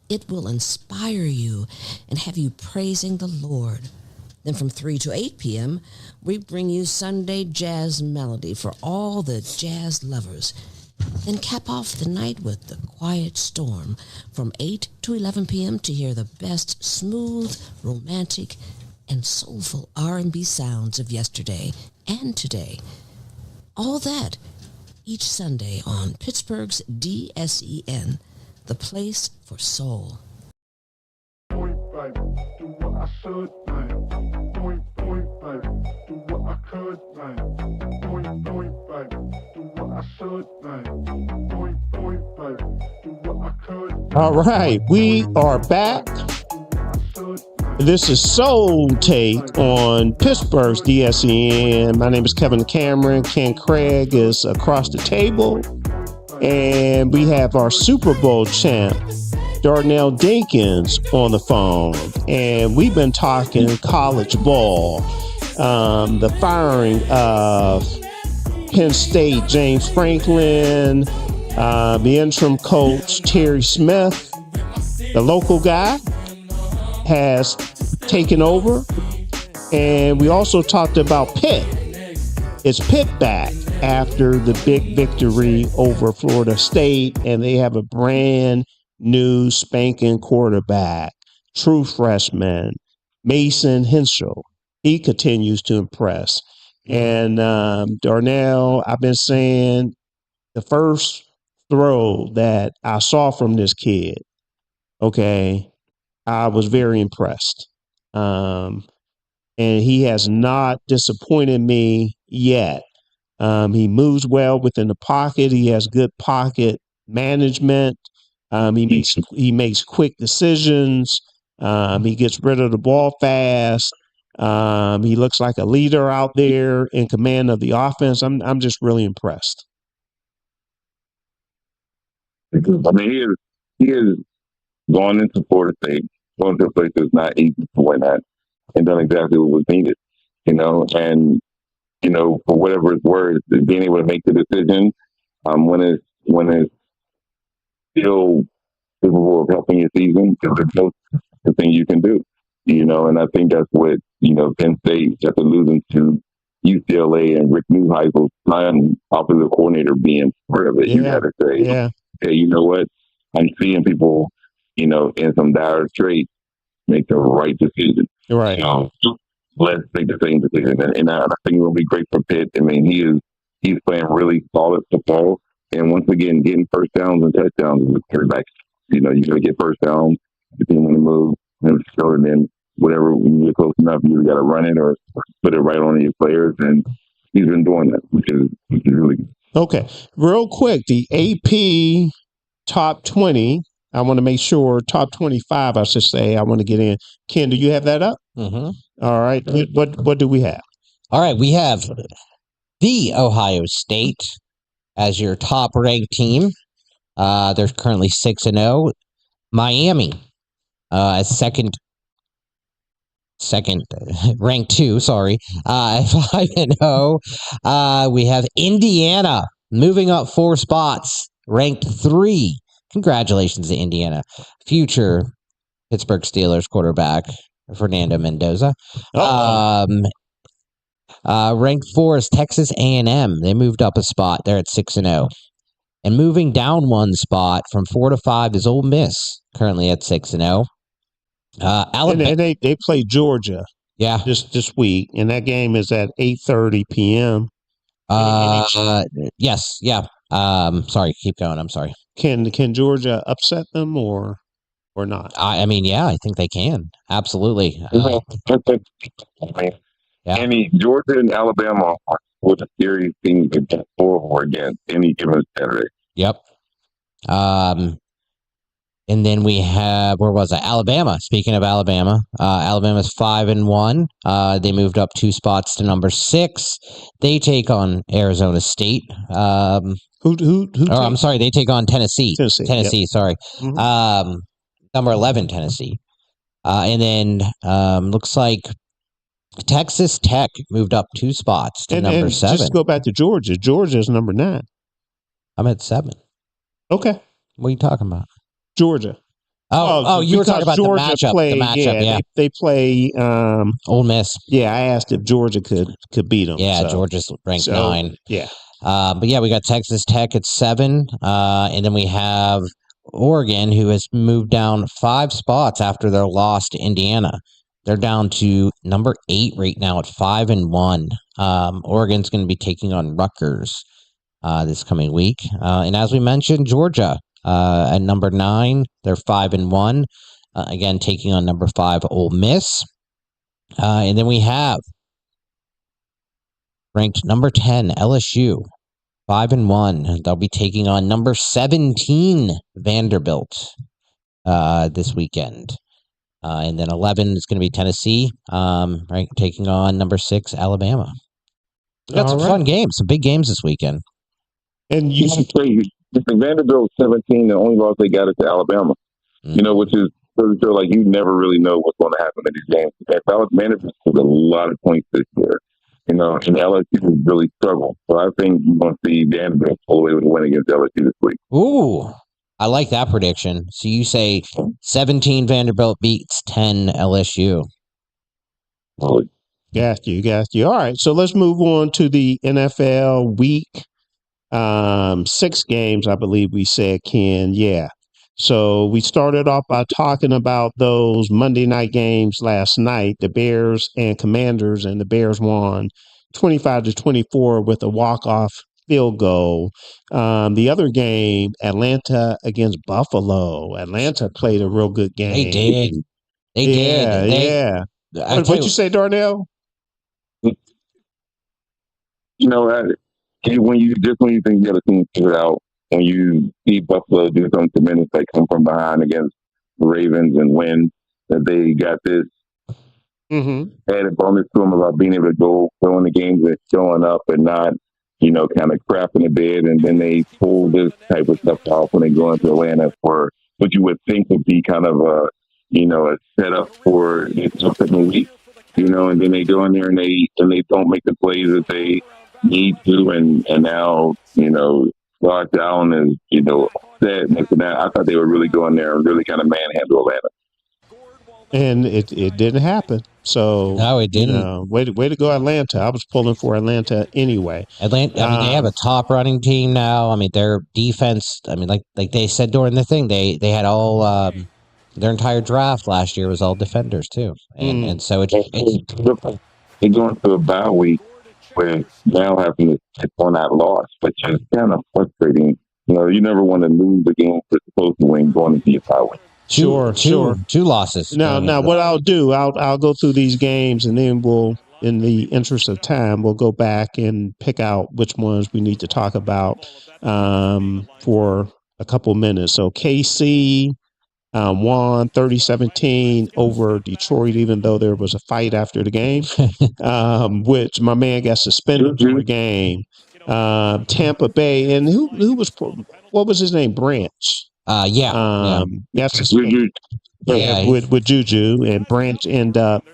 It will inspire you and have you praising the Lord. Then from 3 to 8 p.m., we bring you Sunday jazz melody for all the jazz lovers. Then cap off the night with the Quiet Storm from 8 to 11 p.m. to hear the best smooth, romantic, and soulful R&B sounds of yesterday and today. All that each Sunday on Pittsburgh's DSEN, the place for soul. Point, baby, do what I should, man. Point, baby, do what I could, man. Point, baby, do what I should, man. Point, baby, do what I could. All right, we are back. This is Soul Take on Pittsburgh's DSEN. My name is Kevin Cameron. Ken Craig is across the table. And we have our Super Bowl champ, Darnell Dinkins, on the phone. And we've been talking college ball. The firing of Penn State James Franklin, the interim coach Terry Smith, the local guy, has taken over. And we also talked about Pitt. Is Pitt back after the big victory over Florida State? And they have a brand new spanking quarterback, true freshman, Mason Heintschel. He continues to impress. And Darnell, I've been saying the first throw that I saw from this kid, okay, I was very impressed. And he has not disappointed me yet. He moves well within the pocket. He has good pocket management. He makes quick decisions. He gets rid of the ball fast. He looks like a leader out there in command of the offense. I'm just really impressed. I mean, he is going into Florida State, going to a place that's not easy to win at, and done exactly what was needed, and, for whatever it's worth, being able to make the decision when it's still capable of helping your season is the thing you can do, and I think that's what, Penn State, after losing to UCLA and Rick Neuheisel's time, offensive coordinator being part of it, you got to say, hey, you know what? I'm seeing people, in some dire straits make the right decision. Right. Let's make the same decision. And I think it will be great for Pitt. I mean, he's playing really solid football. And once again, getting first downs and touchdowns with quarterbacks. You're going to get first down, the team on the move, and then whatever, when you get close enough, you got to run it or put it right on your players. And he's been doing that, which is really good. Okay. Real quick, the AP top 20, I want to make sure, top 25, I should say, I want to get in. Ken, do you have that up? Mm-hmm. All right. What do we have? All right. We have the Ohio State as your top-ranked team. They're currently 6-0. Miami as second ranked 2, sorry. 5-0. We have Indiana moving up 4 spots, ranked 3. Congratulations to Indiana. Future Pittsburgh Steelers quarterback Fernando Mendoza. Ranked 4 is Texas A&M. They moved up a spot. They're at 6-0. And moving down 1 spot from 4 to 5 is Ole Miss, currently at 6-0. Alabama. And they play Georgia. Yeah. This week, and that game is at 8:30 p.m. Yes. Yeah. Sorry. Keep going. I'm sorry. Can Georgia upset them or not? I mean, yeah, I think they can. Absolutely. Yeah. Any Georgia and Alabama were the serious teams to get forward against any given Saturday. Yep. And then we have, where was I? Alabama. Speaking of Alabama, Alabama's 5-1. They moved up 2 spots to number 6. They take on Arizona State. I'm sorry, they take on Tennessee. Tennessee, yep. Sorry. Mm-hmm. Number 11, Tennessee. And then looks like Texas Tech moved up 2 spots to number 7. Just go back to Georgia. Georgia's number 9. I'm at 7. Okay. What are you talking about? Georgia. Oh, you were talking about Georgia the matchup. Yeah. They play Ole Miss. Yeah, I asked if Georgia could beat them. Yeah, so. Georgia's ranked 9. Yeah. But yeah, we got Texas Tech at 7. And then we have Oregon, who has moved down 5 spots after their loss to Indiana. They're down to number 8 right now at 5-1. Oregon's going to be taking on Rutgers this coming week. And as we mentioned, Georgia at number 9, they're 5-1. Again, taking on number 5, Ole Miss. And then we have ranked number 10, LSU, 5-1. They'll be taking on number 17, Vanderbilt, this weekend. And then 11 is going to be Tennessee, right, taking on number 6, Alabama. We got some fun games, some big games this weekend. And you can say Vanderbilt 17, the only loss they got is to Alabama. Mm-hmm. You know, which is so like you never really know what's going to happen in these games. Vanderbilt took a lot of points this year. You know, and LSU has really struggled. So I think you're going to see Vanderbilt pull away with a win against LSU this week. Ooh, I like that prediction. So you say 17 Vanderbilt beats 10 LSU. Got you. All right, so let's move on to the NFL week. 6 games, I believe we said, Ken. Yeah. So we started off by talking about those Monday night games last night, the Bears and Commanders, and the Bears won 25-24 with a walk-off field goal. The other game, Atlanta against Buffalo. Atlanta played a real good game. They did. Yeah. What'd you say, Darnell? You know, when you think the other team figured out, when you see Buffalo do something tremendous, they come from behind against the Ravens and win, that they got this added bonus to them about being able to go in the games and showing up and not, you know, kind of crapping a bit, and then they pull this type of stuff off when they go into Atlanta for what you would think would be kind of a setup for this upcoming week, you know, and then they go in there and they don't make the plays that they need to, and now, you know, lockdown is, you know, set. I thought they would really go in there and really kind of manhandle Atlanta. And it didn't happen. So no, it didn't. You know, way to go, Atlanta. I was pulling for Atlanta anyway. Atlanta. I mean, they have a top running team now. I mean, their defense. I mean, like they said during the thing, they had all their entire draft last year was all defenders too, and so it's they go into a bye week where now having to take on that loss, which is kind of frustrating. You know, you never want to lose the game you're supposed to win going into your bye week. Sure. 2 losses. Now, what I'll do, I'll go through these games, and then we'll, in the interest of time, we'll go back and pick out which ones we need to talk about for a couple minutes. So KC won 30-17 over Detroit, even though there was a fight after the game, which my man got suspended for the game. Tampa Bay, and what was his name? Branch. That's suspended. With Juju, and Branch end up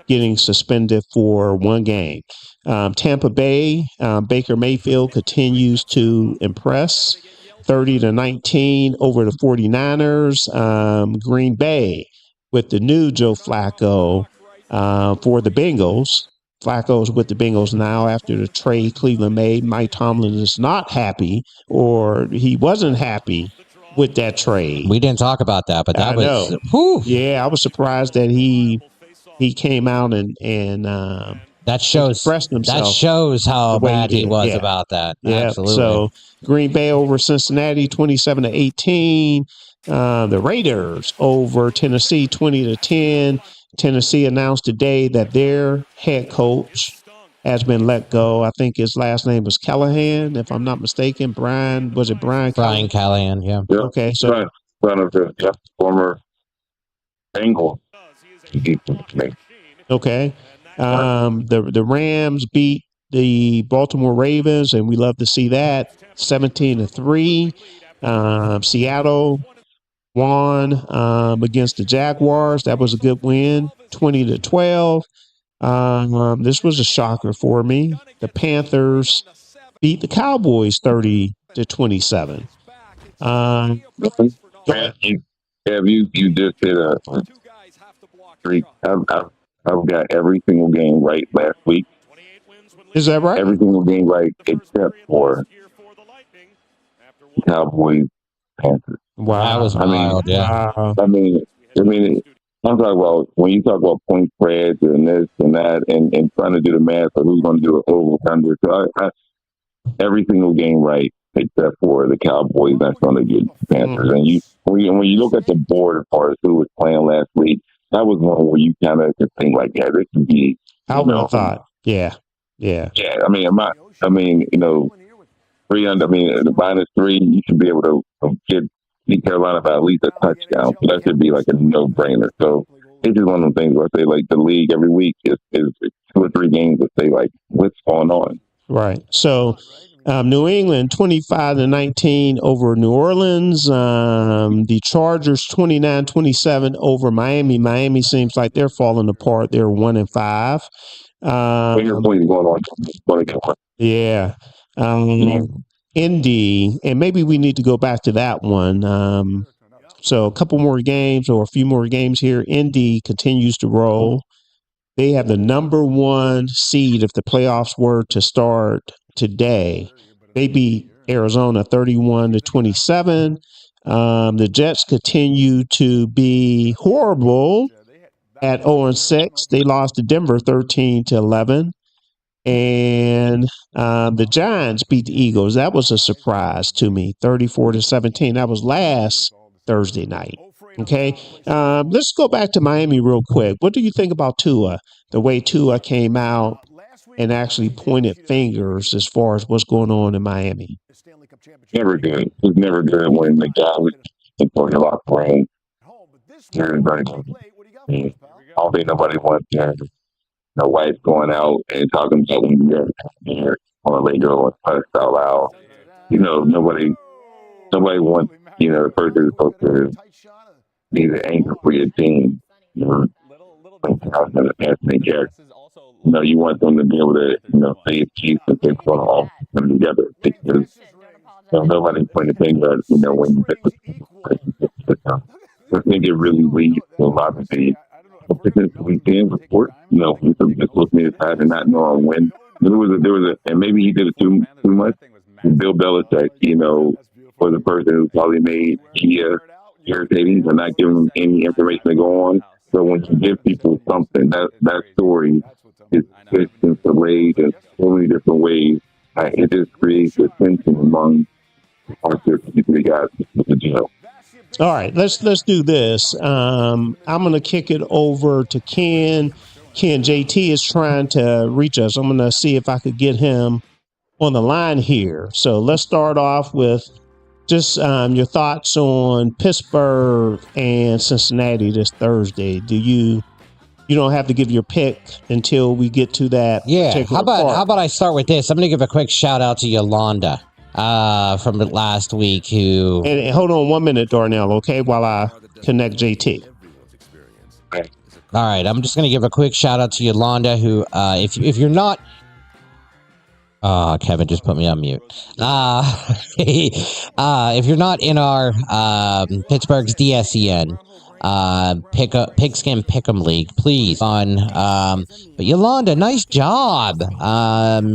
getting suspended for 1 game. Tampa Bay, Baker Mayfield continues to impress. 30-19 over the 49ers. Green Bay with the new Joe Flacco for the Bengals. Flacco's with the Bengals now after the trade Cleveland made. Mike Tomlin is not happy, or he wasn't happy with that trade. We didn't talk about that, but that was whew. Yeah, I was surprised that he came out and that shows how bad he was about that. Yeah, absolutely. So Green Bay over Cincinnati 27-18. The Raiders over Tennessee 20-10. Tennessee announced today that their head coach has been let go. I think his last name was Callahan, if I'm not mistaken. Brian Brian Callahan, yeah. Okay, so son of the former Bengals. Okay. The Rams beat the Baltimore Ravens, and we love to see that 17-3. Seattle won against the Jaguars. That was a good win, 20-12. This was a shocker for me. The Panthers beat the Cowboys 30-27. You just did a streak. I've got every single game right last week. Is that right? Every single game right except for the Cowboys Panthers. Wow, that was wild. I mean, I'm talking about when you talk about point spreads and this and that, and trying to do the math of who's going to do it over under. So I every single game right except for the Cowboys. That's going to get the Panthers. And when you look at the board as far as who was playing last week, that was one where you kind of could think like, yeah, this could be. I would have thought, yeah. I mean, 300. I mean, the -3, you should be able to get Carolina by at least a touchdown. So that should be like a no-brainer. So it's just one of the things where I say, like, the league every week is 2 or 3 games that say, like, what's going on? Right. So New England 25-19 over New Orleans. The Chargers 29-27 over Miami. Miami seems like they're falling apart. They're 1-5. Yeah. Indy, and maybe we need to go back to that one. So a couple more games or a few more games here. Indy continues to roll. They have the number 1 seed if the playoffs were to start today. They beat Arizona 31-27. The Jets continue to be horrible at 0-6. They lost to Denver 13-11. And the Giants beat the Eagles. That was a surprise to me, 34-17. That was last Thursday night. Okay, let's go back to Miami real quick. What do you think about Tua? The way Tua came out and actually pointed fingers as far as what's going on in Miami. Never good. It was never good when the guy was in the locker room. Everybody, I don't think nobody wants the wife going out and talking about when you're here on a radio and cuss out loud. Nobody wants, the person who's supposed to be the anchor for your team. You want them to be able to, say it's chief and they're going to all come together. Because nobody's pointing the finger at, when you get the I think it really leads to a lot of the weekend report. We just looking at that and not knowing when. There was a, and maybe he did it too much. Bill Belichick, was the person who probably made Kia irritating for not giving them any information to go on. So when you give people something, that story is pitched in delayed in so many different ways. It just creates a tension among our people guys with the jail. All right, let's do this. I'm going to kick it over to Ken. Ken, JT is trying to reach us. I'm going to see if I could get him on the line here. So let's start off with just your thoughts on Pittsburgh and Cincinnati this Thursday. You don't have to give your pick until we get to that. Yeah. How about I start with this? I'm going to give a quick shout out to Yolanda from last week who. And hold on 1 minute, Darnell. Okay, while I connect JT. All right, I'm just going to give a quick shout out to Yolanda, who, if you're not, Kevin just put me on mute. If you're not in our Pittsburgh's DSEN Pigskin Pick'em League, please but Yolanda, nice job.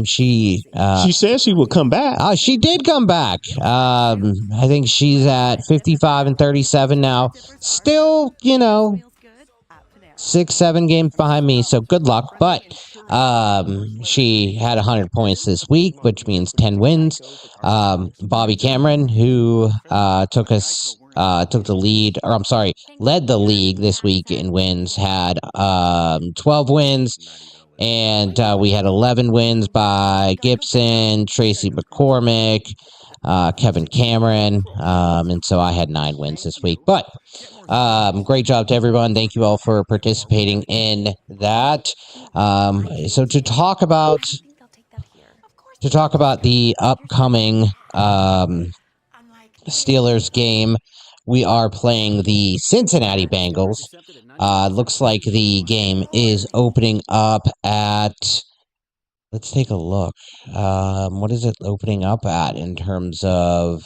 She said she would come back. She did come back. I think she's at 55-37 now. Still, 6-7 games behind me, so good luck. But she had 100 points this week, which means 10 wins. Bobby Cameron, who took us took the lead, or I'm sorry, led the league this week in wins, had 12 wins, and we had 11 wins by Gibson, Tracy McCormick, Kevin Cameron, and so I had 9 wins this week. But great job to everyone. Thank you all for participating in that. So to talk about the upcoming Steelers game, we are playing the Cincinnati Bengals. Looks like the game is opening up at, let's take a look. What is it opening up at in terms of,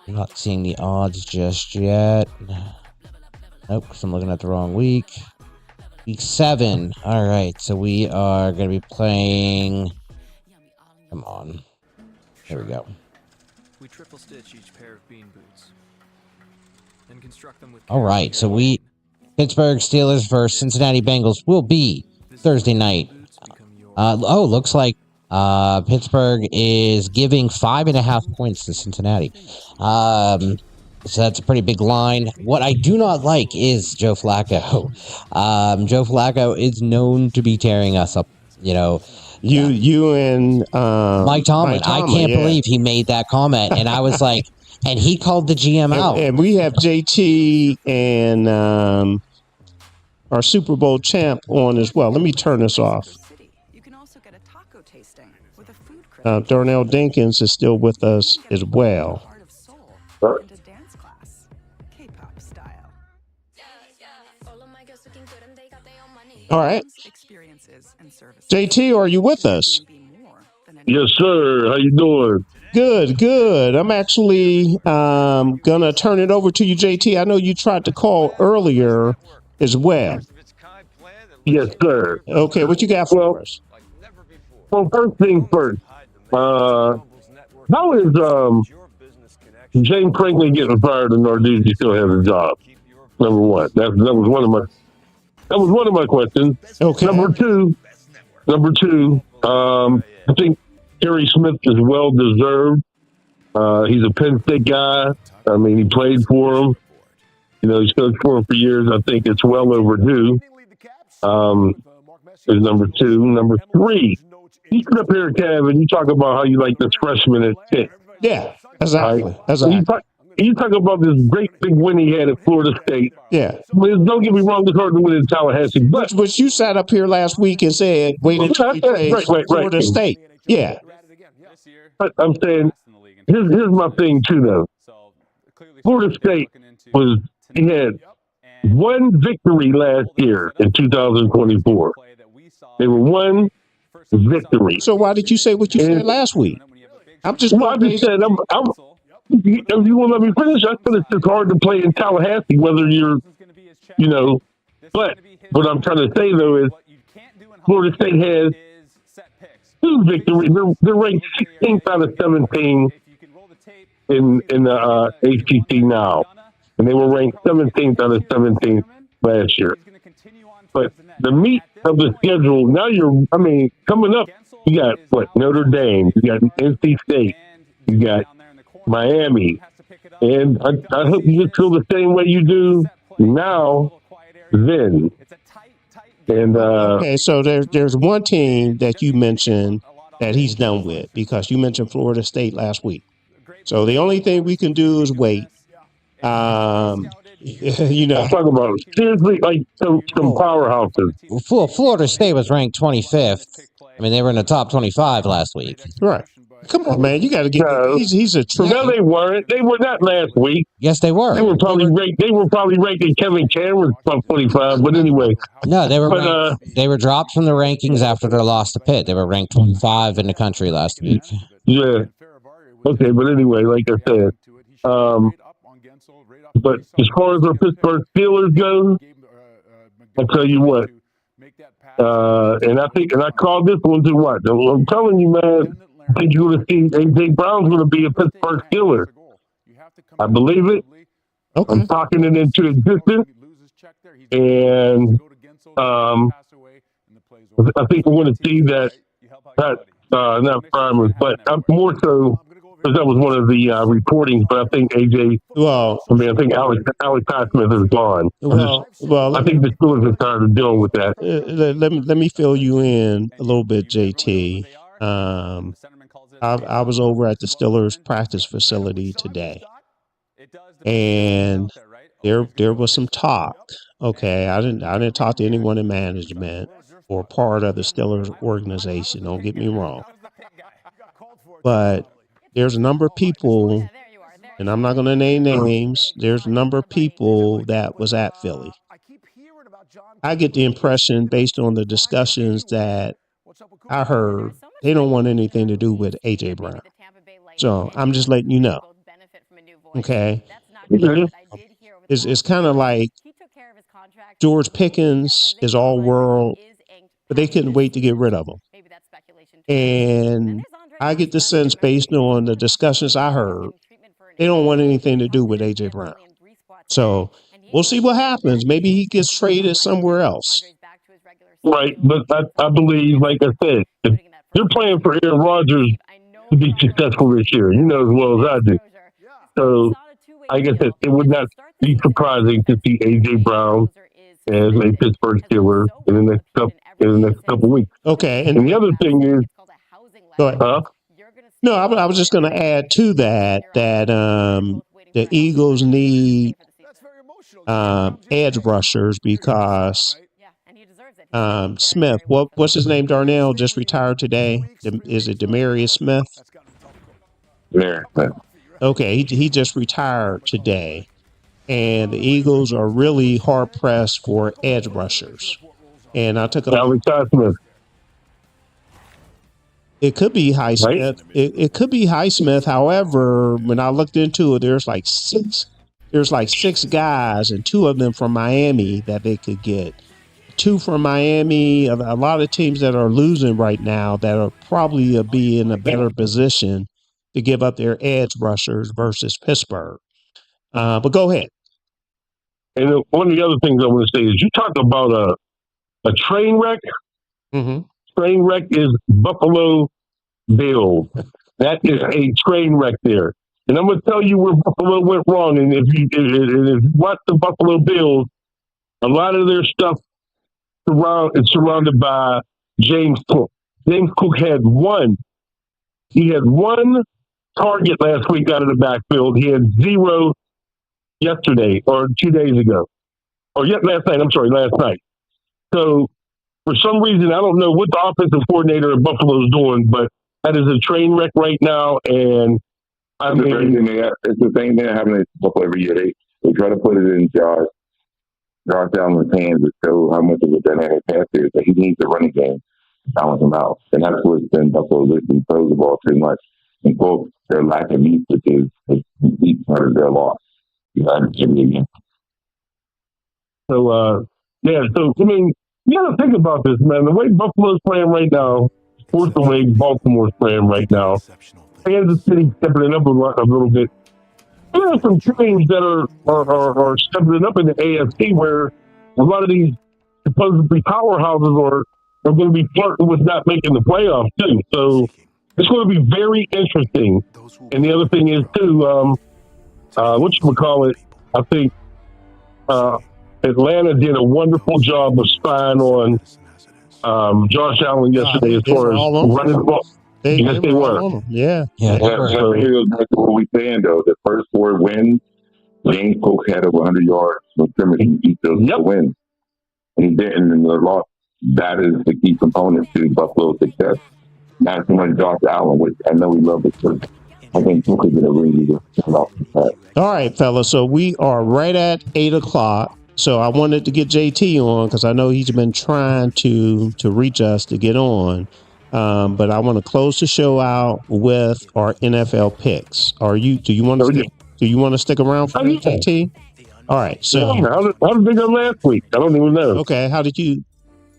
I'm not seeing the odds just yet. Nope, because I'm looking at the wrong week. Week 7. All right, so we are going to be playing, come on. Here we go. We triple stitch each pair of bean boots and construct them with. All right, so Pittsburgh Steelers versus Cincinnati Bengals will be Thursday night. Looks like Pittsburgh is giving 5.5 points to Cincinnati. So that's a pretty big line. What I do not like is Joe Flacco. Joe Flacco is known to be tearing us up, You and Mike Tomlin. I can't believe he made that comment. And I was like, and he called the GM out. And we have JT and our Super Bowl champ on as well. Let me turn this off. Darnell Dinkins is still with us as well. All right. JT, are you with us? Yes, sir. How you doing? Good. I'm actually gonna turn it over to you, JT. I know you tried to call earlier as well. Yes, sir. Okay, what you got for us? Well, first thing first. How is James Franklin getting fired and Narduzzi still has a job? Number one. That was one of my questions. Okay. Number two, I think Harry Smith is well deserved. He's a Penn State guy. I mean, he played for him. He's coached for him for years. I think it's well overdue. Is number two. Number three, you sit up here, Kev, and you talk about how you like this freshman at Pitt. Yeah, exactly. Right? You talk about this great big win he had at Florida State. Yeah. Don't get me wrong, it's hard to win in Tallahassee. But you sat up here last week and said, wait until we play Florida State. Yeah. But I'm saying, here's my thing, too, though. Florida State he had one victory last year in 2024. They were one victory. So why did you say what you said last week? I just said, if you want to let me finish, I said it's hard to play in Tallahassee, whether you're, but what I'm trying to say, though, is Florida State has 2 victories. They're ranked 16th out of 17 in the ACC now, and they were ranked 17th out of 17 last year. But the meat of the schedule, now coming up, you got, Notre Dame, you got NC State, you got Miami, and I hope you just feel the same way you do now then. And okay, so there's one team that you mentioned that he's done with, because you mentioned Florida State last week. So the only thing we can do is wait. I'm talking about seriously, like some powerhouses. Florida State was ranked 25th. I mean, they were in the top 25 last week. Right. Come on, man. You got to get. He's a. No, they weren't. They were not last week. Yes, they were. They were probably ranked in Kevin Cameron's top 25. But anyway, no, they were. They were dropped from the rankings after their loss to Pitt. They were ranked 25 in the country last week. Yeah. Okay, but anyway, like I said, but as far as our Pittsburgh Steelers go, I'll tell you what. And I called this one to what? I'm telling you, man. I think you're going to see A.J. Brown's going to be a Pittsburgh Steeler. I believe it. Okay. I'm talking it into existence. And I think we're going to see that not primers, but I'm more so because that was one of the reportings. But I think AJ. Well, I think Alex Smith is gone. I think the Steelers are tired of dealing with that. Let me fill you in a little bit, JT. I was over at the Steelers practice facility today, and there was some talk. Okay, I didn't talk to anyone in management or part of the Steelers organization. Don't get me wrong, but there's a number of people, and I'm not going to name names. There's a number of people that was at Philly. I get the impression, based on the discussions that I heard, they don't want anything to do with A.J. Brown. So I'm just letting you know. Okay. It's kind of like George Pickens is all world, but they couldn't wait to get rid of him. And I get the sense, based on the discussions I heard, they don't want anything to do with A.J. Brown. So we'll see what happens. Maybe he gets traded somewhere else. Right, but I believe, like I said, if you're playing for Aaron Rodgers to be successful this year, you know as well as I do. So, like I said, it would not be surprising to see A.J. Brown as a Pittsburgh Steeler in the next couple weeks. Okay, and the other thing is, go ahead. No, I was just going to add to that the Eagles need edge rushers because Smith, what's his name? Darnell just retired today. Is it Demarius Smith? Yeah. Okay, he just retired today, and the Eagles are really hard pressed for edge rushers. And I took a Arthus Smith. It could be Highsmith. Right? It could be Highsmith. However, when I looked into it, there's like six guys, and two of them from Miami that they could get. Two from Miami. A lot of teams that are losing right now that are probably be in a better position to give up their edge rushers versus Pittsburgh. But go ahead. And one of the other things I want to say is you talk about a train wreck. Mm-hmm. Train wreck is Buffalo Bills. That is a train wreck there. And I'm going to tell you where Buffalo went wrong. And if you watch the Buffalo Bills, a lot of their stuff is surrounded by James Cook. James Cook had one target last week out of the backfield. He had zero yesterday or 2 days ago. Or last night. So for some reason, I don't know what the offensive coordinator at Buffalo is doing, but that is a train wreck right now. And it's the same thing happening in Buffalo every year. They try to put it in Josh Allen's hands to show how much of a dynamic passer is that he needs a running game to balance him out. And that's what's been Buffalo losing throws the ball too much. And quote, their lack of usage is a complete part of their loss. You got to give me again. So, I mean, you got to think about this, man. The way Buffalo's playing right now, or the way Baltimore's playing right now, Kansas City stepping it up a little bit. There are some teams that are stepping it up in the AFC where a lot of these supposedly powerhouses are going to be flirting with not making the playoffs too. So it's going to be very interesting. And the other thing is too, whatchamacallit, I think Atlanta did a wonderful job of spying on Josh Allen yesterday as far as running the ball. Yes, they were. Yeah. Here goes back to what we saying though. The first 4 wins, James Cook had over 100 yards from scrimmage in each of those wins, and he didn't in the loss. That is the key component to Buffalo's success. Not so much Josh Allen, which I know we love, but I think Cook could get a really good shot off the bat. All right, fellas. So we are right at 8:00. So I wanted to get JT on because I know he's been trying to reach us to get on. But I want to close the show out with our NFL picks. Do you want to stick around for JT? All right. So how did they go last week? I don't even know. Okay. How did you?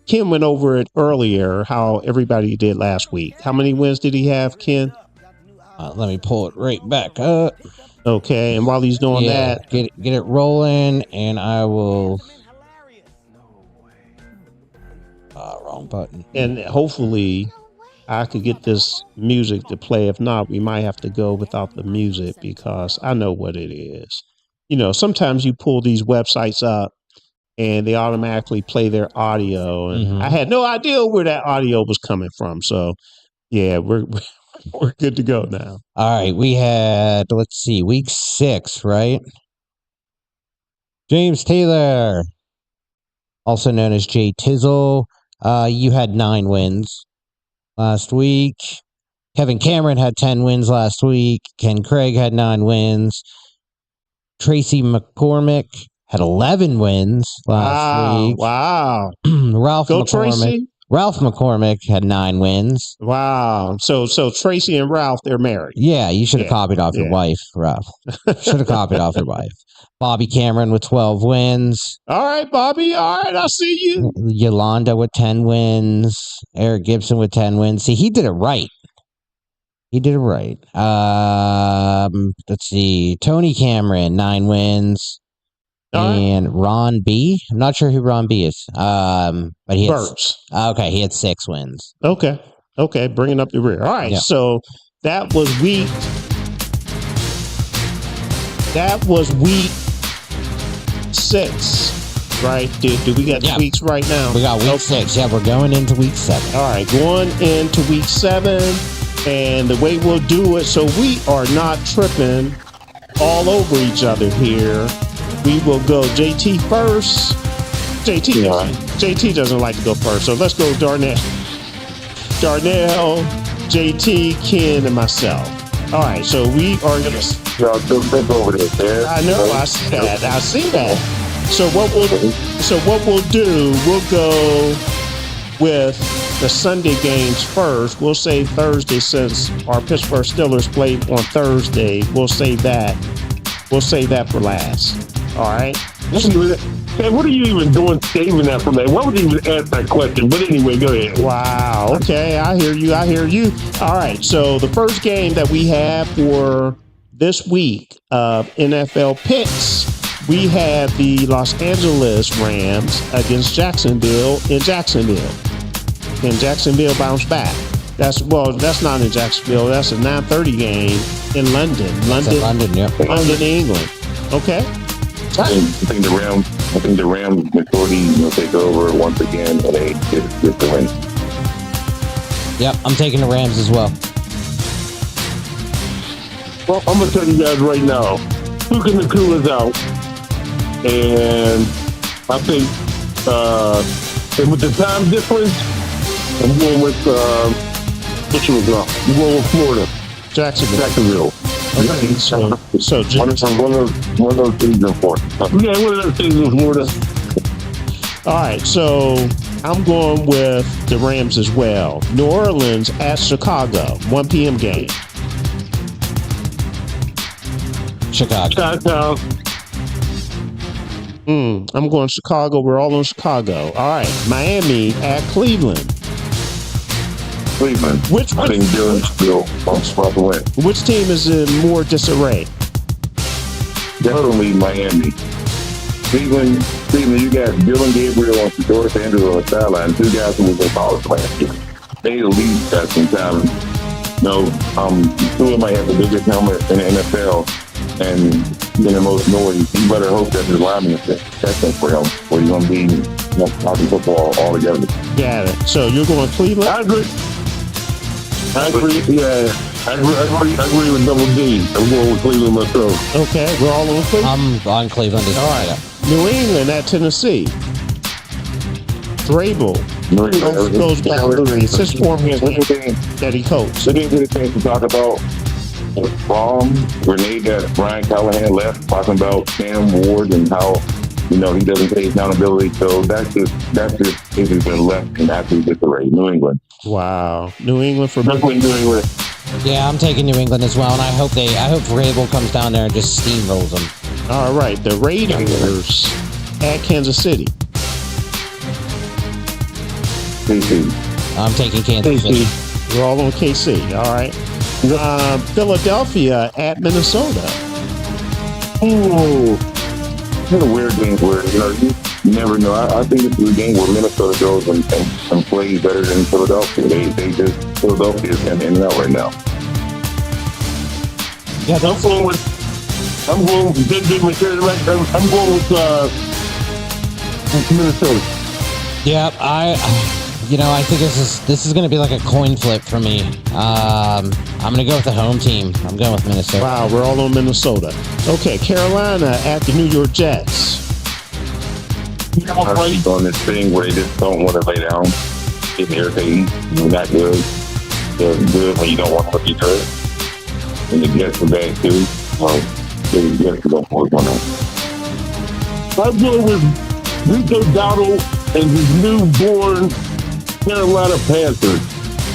Ken went over it earlier. How everybody did last week. How many wins did he have, Ken? Let me pull it right back up. Okay. And while he's doing that, get it rolling, and I will. Wrong button. And hopefully I could get this music to play. If not, we might have to go without the music because I know what it is. You know, sometimes you pull these websites up and they automatically play their audio. And I had no idea where that audio was coming from. So, yeah, we're good to go now. All right. We had, let's see, week 6, right? James Taylor, also known as Jay Tizzle. You had 9 wins last week. Kevin Cameron had 10 wins last week. Ken Craig had 9 wins. Tracy McCormick had 11 wins last week. Wow. Ralph Go McCormick. Tracy. Ralph McCormick had 9 wins. Wow. So Tracy and Ralph, they're married. Yeah, you should have copied off your wife, Ralph. Should have copied off your wife. Bobby Cameron with 12 wins. All right, Bobby. All right, I see you. Yolanda with 10 wins. Eric Gibson with 10 wins. See, he did it right. Let's see. Tony Cameron, 9 wins. And Ron B. I'm not sure who Ron B is. But he had, he had 6 wins. Okay. Bringing up the rear. All right. Yeah. So that was week 6, right? Do we got the weeks right now? We got week 6. Yeah, we're going into week 7. All right, going into week 7, and the way we'll do it, so we are not tripping all over each other here. We will go JT first. JT doesn't like to go first, so let's go Darnell, JT, Ken, and myself. All right, so we are going to... Y'all still think over there. I know, I see that. So what we'll do, we'll go with the Sunday games first. We'll save Thursday since our Pittsburgh Steelers played on Thursday. We'll save that for last. All right? Hey, what are you even doing saving that for that? Why would you even ask that question? But anyway, go ahead. Wow. Okay, I hear you. All right, so the first game that we have for this week of NFL picks, we have the Los Angeles Rams against Jacksonville in Jacksonville. Can Jacksonville bounce back? That's not in Jacksonville. That's a 9:30 game in London. London, England. Okay. I think the Rams majority will take over once again, and they get the win. Yep, I'm taking the Rams as well. Well, I'm gonna tell you guys right now, Puka Nakuma's out, and I think, and with the time difference, I'm going with I'm going with Florida, Jacksonville. Okay, so one of those teams in Florida. Yeah, one of those teams in Florida. All right, so I'm going with the Rams as well. New Orleans at Chicago, 1 p.m. game. Chicago. I'm going Chicago. We're all on Chicago. All right, Miami at Cleveland. Which team is in more disarray? Definitely Miami. Cleveland, you got Dylan Gabriel and Doris Andrews on the sideline, 2 guys who was in college last year. They at least got some talent. Tua might have the biggest helmet in the NFL and the most noise. You better hope that his lineman is testing for him, or he's going to be talking football altogether. Got it. So you're going Cleveland? I agree. Yeah. I agree with Double D. I'm going with Cleveland myself. Okay, we're all on Cleveland? I'm on Cleveland as well. All right. New England at Tennessee. Vrabel goes back to his former team that he coached. We didn't get a chance to talk about Renee got Brian Callahan left, talking about Cam Ward and how he doesn't take accountability. So that's just has been left in absolute disarray. New England. Wow, New England for definitely New England. Yeah, I'm taking New England as well, and I hope Vrabel comes down there and just steamrolls them. All right, the Raiders at Kansas City. KC. I'm taking Kansas City. We're all on KC. All right. Philadelphia at Minnesota. Ooh, it's a weird game where You never know. I think this is a game where Minnesota goes and plays better than Philadelphia. Philadelphia is kind of in and out right now. Yeah, I'm going with Minnesota. Yeah, I think this is going to be like a coin flip for me. I'm going to go with the home team. I'm going with Minnesota. Wow, we're all on Minnesota. Okay, Carolina at the New York Jets. I'm on this thing where they just don't want to lay down. It's irritating. You're not good. They're good when you don't want to be good. And the Jets are bad too. Well, the Jets are going to work on that. I'm going with Rico Dowdle and his newborn Carolina Panthers.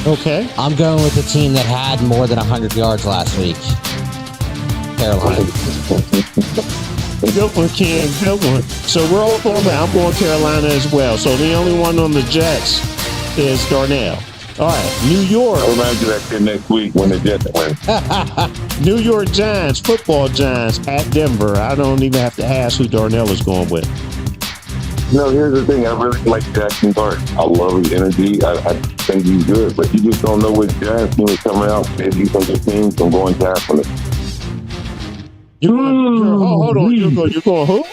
Okay. I'm going with the team that had more than 100 yards last week. Carolina. Good one, Ken. Good one. So we're all going back. I'm going Carolina as well. So the only one on the Jets is Darnell. All right, New York. I'll remind you that kid next week when the Jets win. New York Giants, football Giants at Denver. I don't even have to ask who Darnell is going with. No, here's the thing. I really like Jackson Dart. I love his energy. I think he's good, but you just don't know which Giants team is coming out. They do some good teams. I'm going Giants on it. Hold on. You're going who?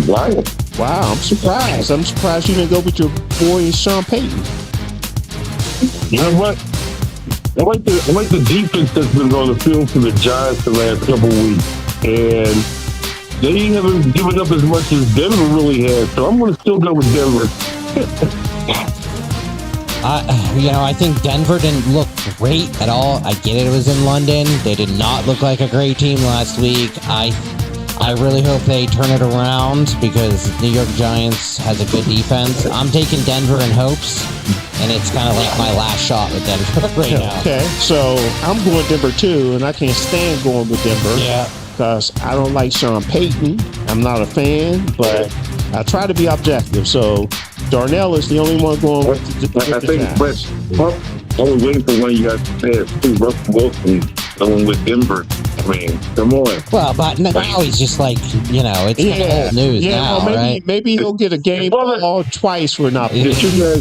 Giants. Wow, I'm surprised. I'm surprised you didn't go with your boy Sean Payton. You know what? I like the defense that's been on the field for the Giants the last couple of weeks, and they haven't given up as much as Denver really has. So I'm going to still go with Denver. I think Denver didn't look great at all. I get it was in London. They did not look like a great team last week. I really hope they turn it around because New York Giants has a good defense. I'm taking Denver in hopes, and it's kind of like my last shot with Denver right now. Okay, so I'm going Denver too, and I can't stand going with Denver. Yeah. Because I don't like Sean Payton. I'm not a fan, but I try to be objective. So Darnell is the only one going with the Giants. I was waiting for one of you guys to say it too. Russell Wilson going with Denver. I mean, come on. Well, but now he's just like, it's kind of old news now, well, right? Maybe he'll get a game all twice for not playing. Did you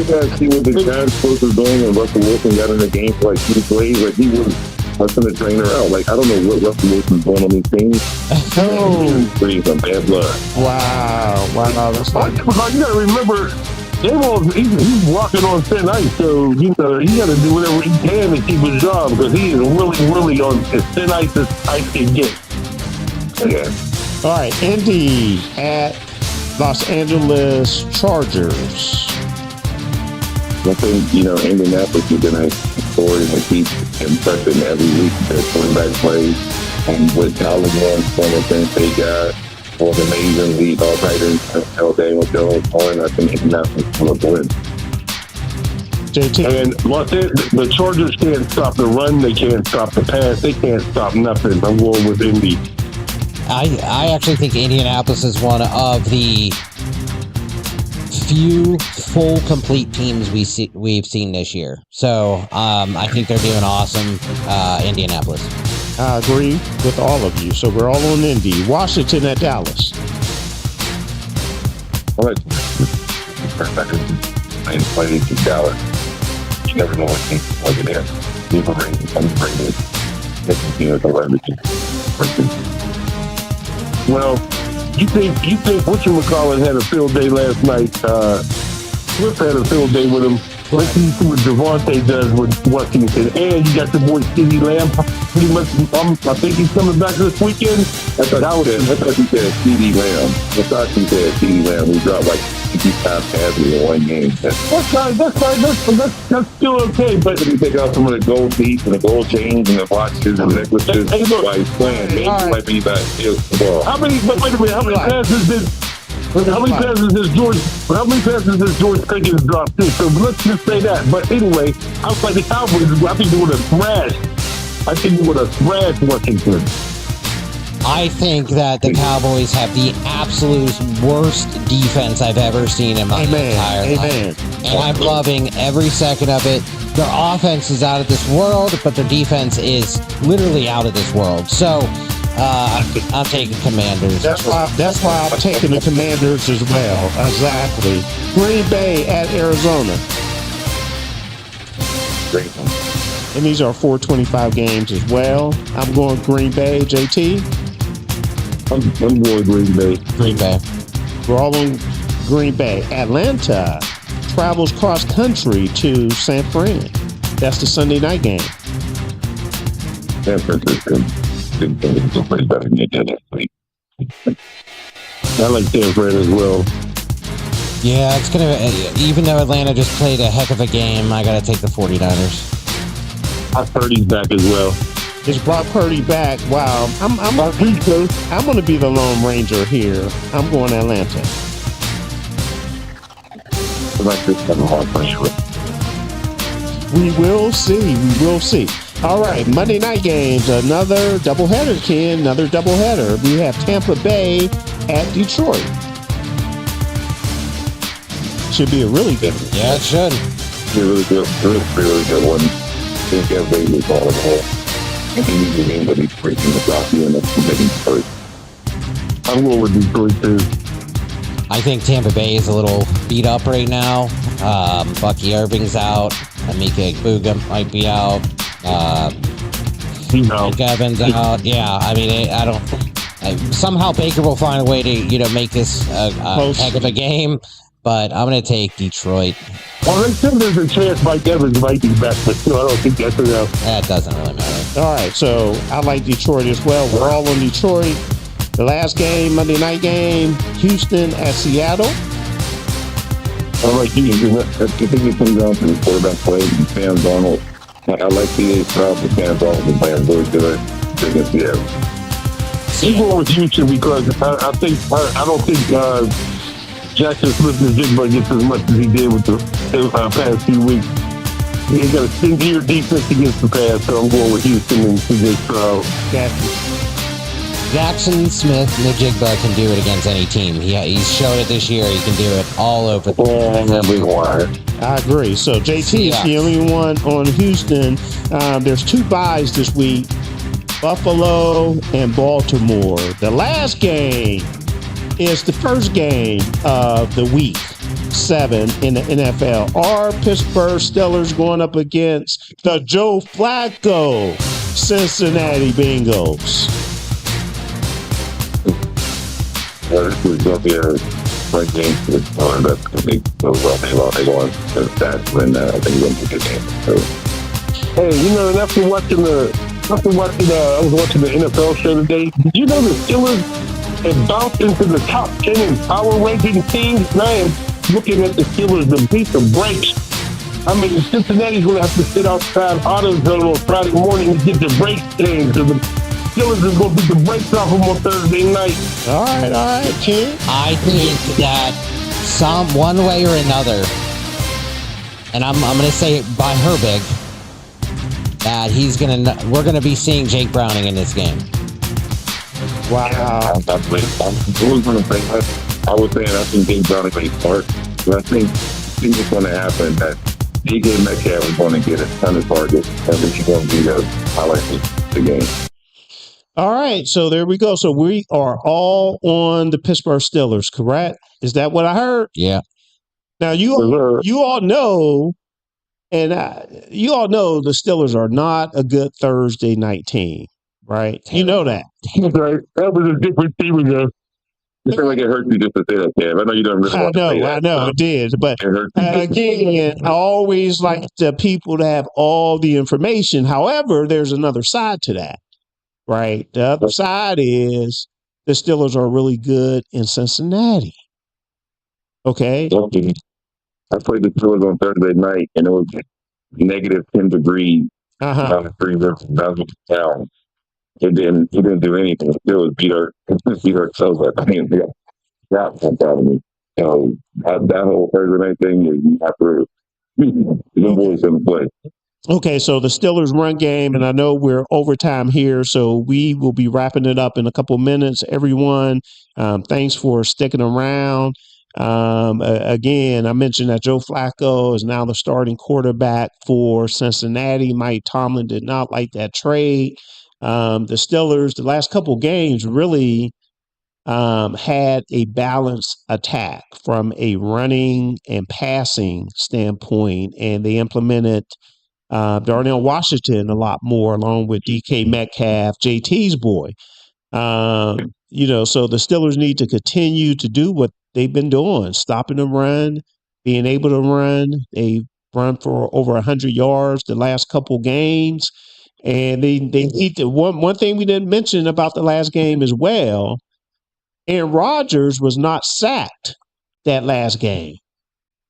guys see what the Giants coach was doing when Russell Wilson got in the game for like 2 plays? Like he was busting the trainer out. Like I don't know what Russell Wilson's doing on these teams. He's some bad blood. Wow. That's like, you got to remember, he's walking on thin ice, so he got to do whatever he can to keep his job because he is really on as thin ice as ice can get. Yeah. All right, Indy at Los Angeles Chargers. I think, Indianapolis is going to score and keep impressing every week. Their quarterback plays and with Colin Warren, former Penn State guy, was amazing lead all tight ends all day with Joe Horn. I think Indianapolis will win. JT. And the Chargers can't stop the run. They can't stop the pass. They can't stop nothing. I'm going with Indy. I actually think Indianapolis is one of the few full complete teams we've seen this year. So I think they're doing awesome. Indianapolis. I agree with all of you. So we're all on Indy. Washington at Dallas. I like playing to Dallas. You never know what team is like there. People rated, unrated. Well, you think whatchamacallit had a field day last night? Swift had a field day with him. Let's see what Devontae does with Washington. And you got the boy CeeDee Lamb. Pretty much, I think he's coming back this weekend. I thought he said CeeDee Lamb. I thought he said CeeDee Lamb. He dropped like 55 passes in one game. That's fine. That's still okay. But if you take out some of the gold teeth and the gold chains and the watches and necklaces while he's playing, maybe he might be back to the ball. How many passes has George Pickens dropped too? So let's just say that. But anyway, I was like the Cowboys. I think they would have thrashed. Washington. I think that the Cowboys have the absolute worst defense I've ever seen in my entire life. And I'm loving every second of it. Their offense is out of this world, but their defense is literally out of this world. So I'm taking Commanders. That's why I'm taking the Commanders as well. Exactly. Green Bay at Arizona. And these are 425 games as well. I'm going Green Bay. JT? I'm going Green Bay. Green Bay. We're all on Green Bay. Atlanta travels cross country to San Fran. That's the Sunday night game. San Francisco. Pretty better than they did last week. I like San Fran as well. Yeah, it's going to, even though Atlanta just played a heck of a game, I got to take the 49ers. Purdy's back as well. Is Brock Purdy back? Wow. I'm going to be the Lone Ranger here. I'm going Atlanta. We will see. We will see. All right, Monday night games. Another doubleheader, Ken. Another doubleheader. We have Tampa Bay at Detroit. Should be a really good one. Yeah, it should. Really good one. I think everybody was all involved. I think he's the game, but he's breaking the block here and that's making first. I'm going with Detroit too. I think Tampa Bay is a little beat up right now. Bucky Irving's out. Amika Egbuka might be out. Mike Evans out. Yeah, I mean, I don't. Somehow Baker will find a way to make this a heck of a game. But I'm going to take Detroit. Well, they said there's a chance Mike Evans might be back, but still, I don't think that's enough. That doesn't really matter. All right, so I like Detroit as well. We're all on Detroit. The last game, Monday night game, Houston at Seattle. I like Houston. I think it comes down to the quarterback play and Sam Darnold. I like the Stroud, but Sam Darnold is playing really good against Seattle. I'm going with Houston because I don't think Jackson Smith and Jigba gets as much as he did with the past few weeks. He got a stingier defense against the pass, so I'm going with Houston and CJ Stroud. Jackson Smith and Jigba can do it against any team. He's shown it this year. He can do it all over the I agree. So JT is the only one on Houston. There's two byes this week, Buffalo and Baltimore. The last game is the first game of the week 7 in the NFL. Are Pittsburgh Steelers going up against the Joe Flacco Cincinnati Bengals? This is going to be a great game for the Steelers. That's going to be so well. They won the stats when they win the good game. So. Hey, and after watching I was watching the NFL show today. Did you know the Steelers and bounced into the top 10 in power ranking teams? Now I'm looking at the Steelers to beat the brakes. I mean, Cincinnati's going to have to sit outside AutoZone on Friday morning to get the brakes changed. So the Steelers is going to beat the brakes off them on Thursday night. All right, Ken. I think that one way or another, and I'm going to say it by Herbig, that we're going to be seeing Jake Browning in this game. Wow. I was saying I think Jake Browning may start, but I think it's going to happen that DK Metcalf is going to get a ton of targets, and he's going to be the highlight of the game. All right, so there we go. So we are all on the Pittsburgh Steelers, correct? Is that what I heard? Yeah. Now you all know, and you all know the Steelers are not a good Thursday night team, right? You know that. That's right. That was a different team ago. I feel like it hurts you just to say that, Kev. I know you don't really want to say that. I know, it did. But again, I always like the people to have all the information. However, there's another side to that, right? The other side is the Steelers are really good in Cincinnati. Okay? I played the Steelers on Thursday night, and it was negative 10 degrees. Down the 3 rivers, down the town. He didn't do anything. It was beat our so I mean, that went out of me. That whole Thursday night thing, you have to the boys in play. Okay, so the Steelers run game, and I know we're overtime here, so we will be wrapping it up in a couple minutes. Everyone, thanks for sticking around. Again, I mentioned that Joe Flacco is now the starting quarterback for Cincinnati. Mike Tomlin did not like that trade. the Steelers, the last couple games really had a balanced attack from a running and passing standpoint, and they implemented Darnell Washington a lot more, along with DK Metcalf, JT's boy. So the Steelers need to continue to do what they've been doing, stopping the run, being able to run. They run for over 100 yards the last couple games. And they need to, one thing we didn't mention about the last game as well, Aaron Rodgers was not sacked that last game.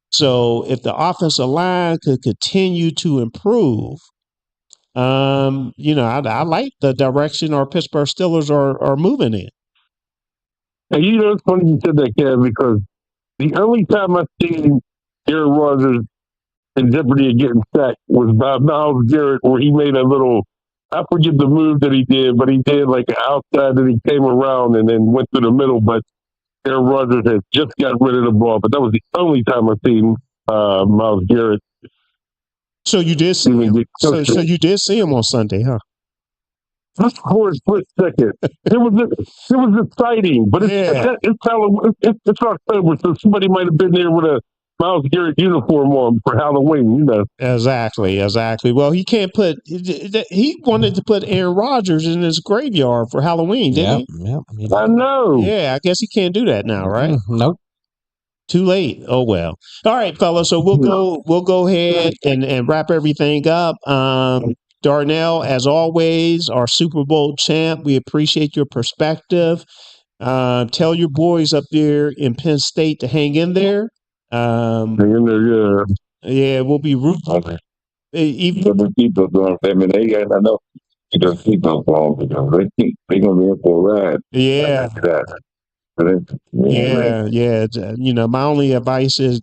So if the offensive line could continue to improve, I like the direction our Pittsburgh Steelers are moving in. And it's funny you said that, Kev, because the only time I've seen Aaron Rodgers in jeopardy of getting sacked was by Myles Garrett, where he made a little, I forget the move that he did, but he did like an outside that he came around and then went through the middle. But Aaron Rodgers has just got rid of the ball. But that was the only time I've seen Myles Garrett. So you did see him. So you did see him on Sunday, huh? Just for a split second. It was exciting, but it's October, so somebody might have been there with a Myles Garrett uniform on for Halloween, Exactly. Well, he wanted to put Aaron Rodgers in his graveyard for Halloween, didn't he? Yeah. I know. Yeah, I guess he can't do that now, right? Nope. Too late. Oh well. All right, fellas. So we'll go ahead and wrap everything up. Darnell, as always, our Super Bowl champ. We appreciate your perspective. Tell your boys up there in Penn State to hang in there. Hang in there, yeah. We'll be rooting. Even the people going. I mean, they got enough. Just keep on going because they gonna be in for a ride. Yeah. Yeah. My only advice is,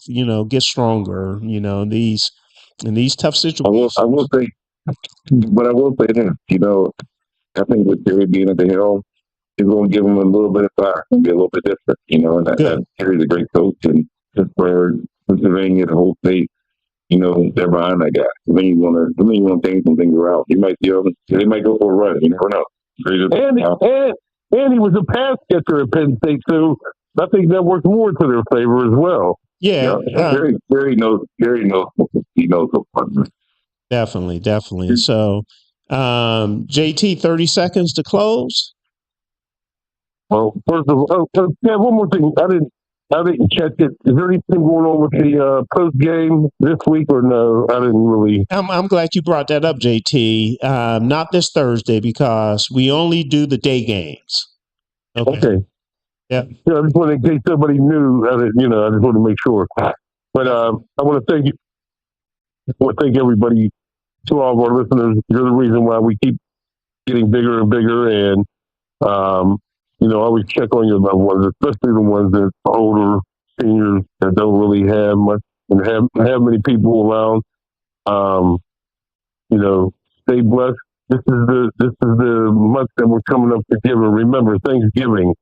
get stronger. In these tough situations. I will say this. I think with Terry being at the helm, he's going to give him a little bit of fire. It'll be a little bit different. And that Terry's a great coach, and Pittsburgh, Pennsylvania, the whole state. They're behind that guy. Then you want to change some things around. He might they might go for a run. You never know. And he was a pass catcher at Penn State, so I think that worked more to their favor as well. Yeah. Terry knows. He knows the partner. Definitely. So, JT, 30 seconds to close. Well, first of all, one more thing. I didn't catch it. Is there anything going on with the post game this week or no? I didn't really. I'm glad you brought that up, JT. Not this Thursday because we only do the day games. Okay. Yeah. I just wanted, in case somebody knew, I just want to make sure. But I want to thank you. I want to thank everybody, to all of our listeners. You're the reason why we keep getting bigger and bigger. And, always check on your loved ones, especially the ones that are older, seniors that don't really have much and have many people around. Stay blessed. This is the month that we're coming up to giving. Remember, Thanksgiving.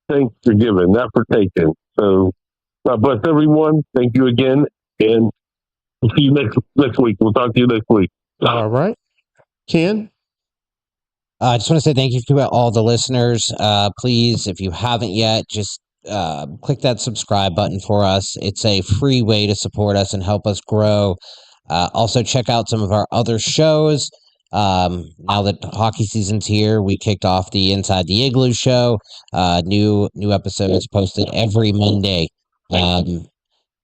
Thanks for giving, not for taking. So God bless everyone. Thank you again. And we'll see you next week. We'll talk to you next week. All right. Ken? I just want to say thank you to all the listeners. Please, if you haven't yet, just click that subscribe button for us. It's a free way to support us and help us grow. Also, check out some of our other shows. Now that hockey season's here, we kicked off the Inside the Igloo show. New episodes posted every Monday. Other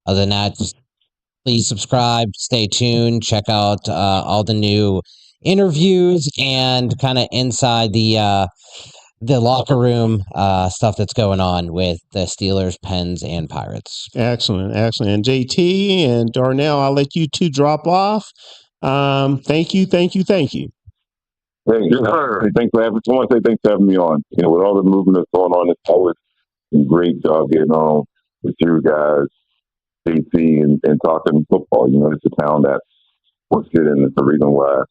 than that, please subscribe, stay tuned, check out all the new interviews and kind of inside the locker room stuff that's going on with the Steelers, Pens, and Pirates. Excellent. And JT and Darnell, I'll let you two drop off. Thank you. Thank you, sir. Thanks for having. I want to say thanks for having me on. With all the movement that's going on, it's always a great job getting on with you guys, JT, and talking football. It's a town that sports good, and it's the reason why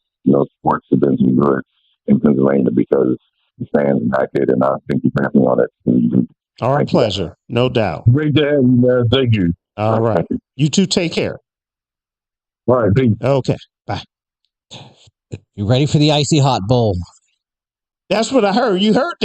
sports have been so good in Pennsylvania because the fans back it, and I thank you for having me on it. Our pleasure, no doubt. Great to have you, man. Thank you. All right. You two take care. All right. Peace. Okay. Bye. You ready for the icy hot bowl? That's what I heard. You heard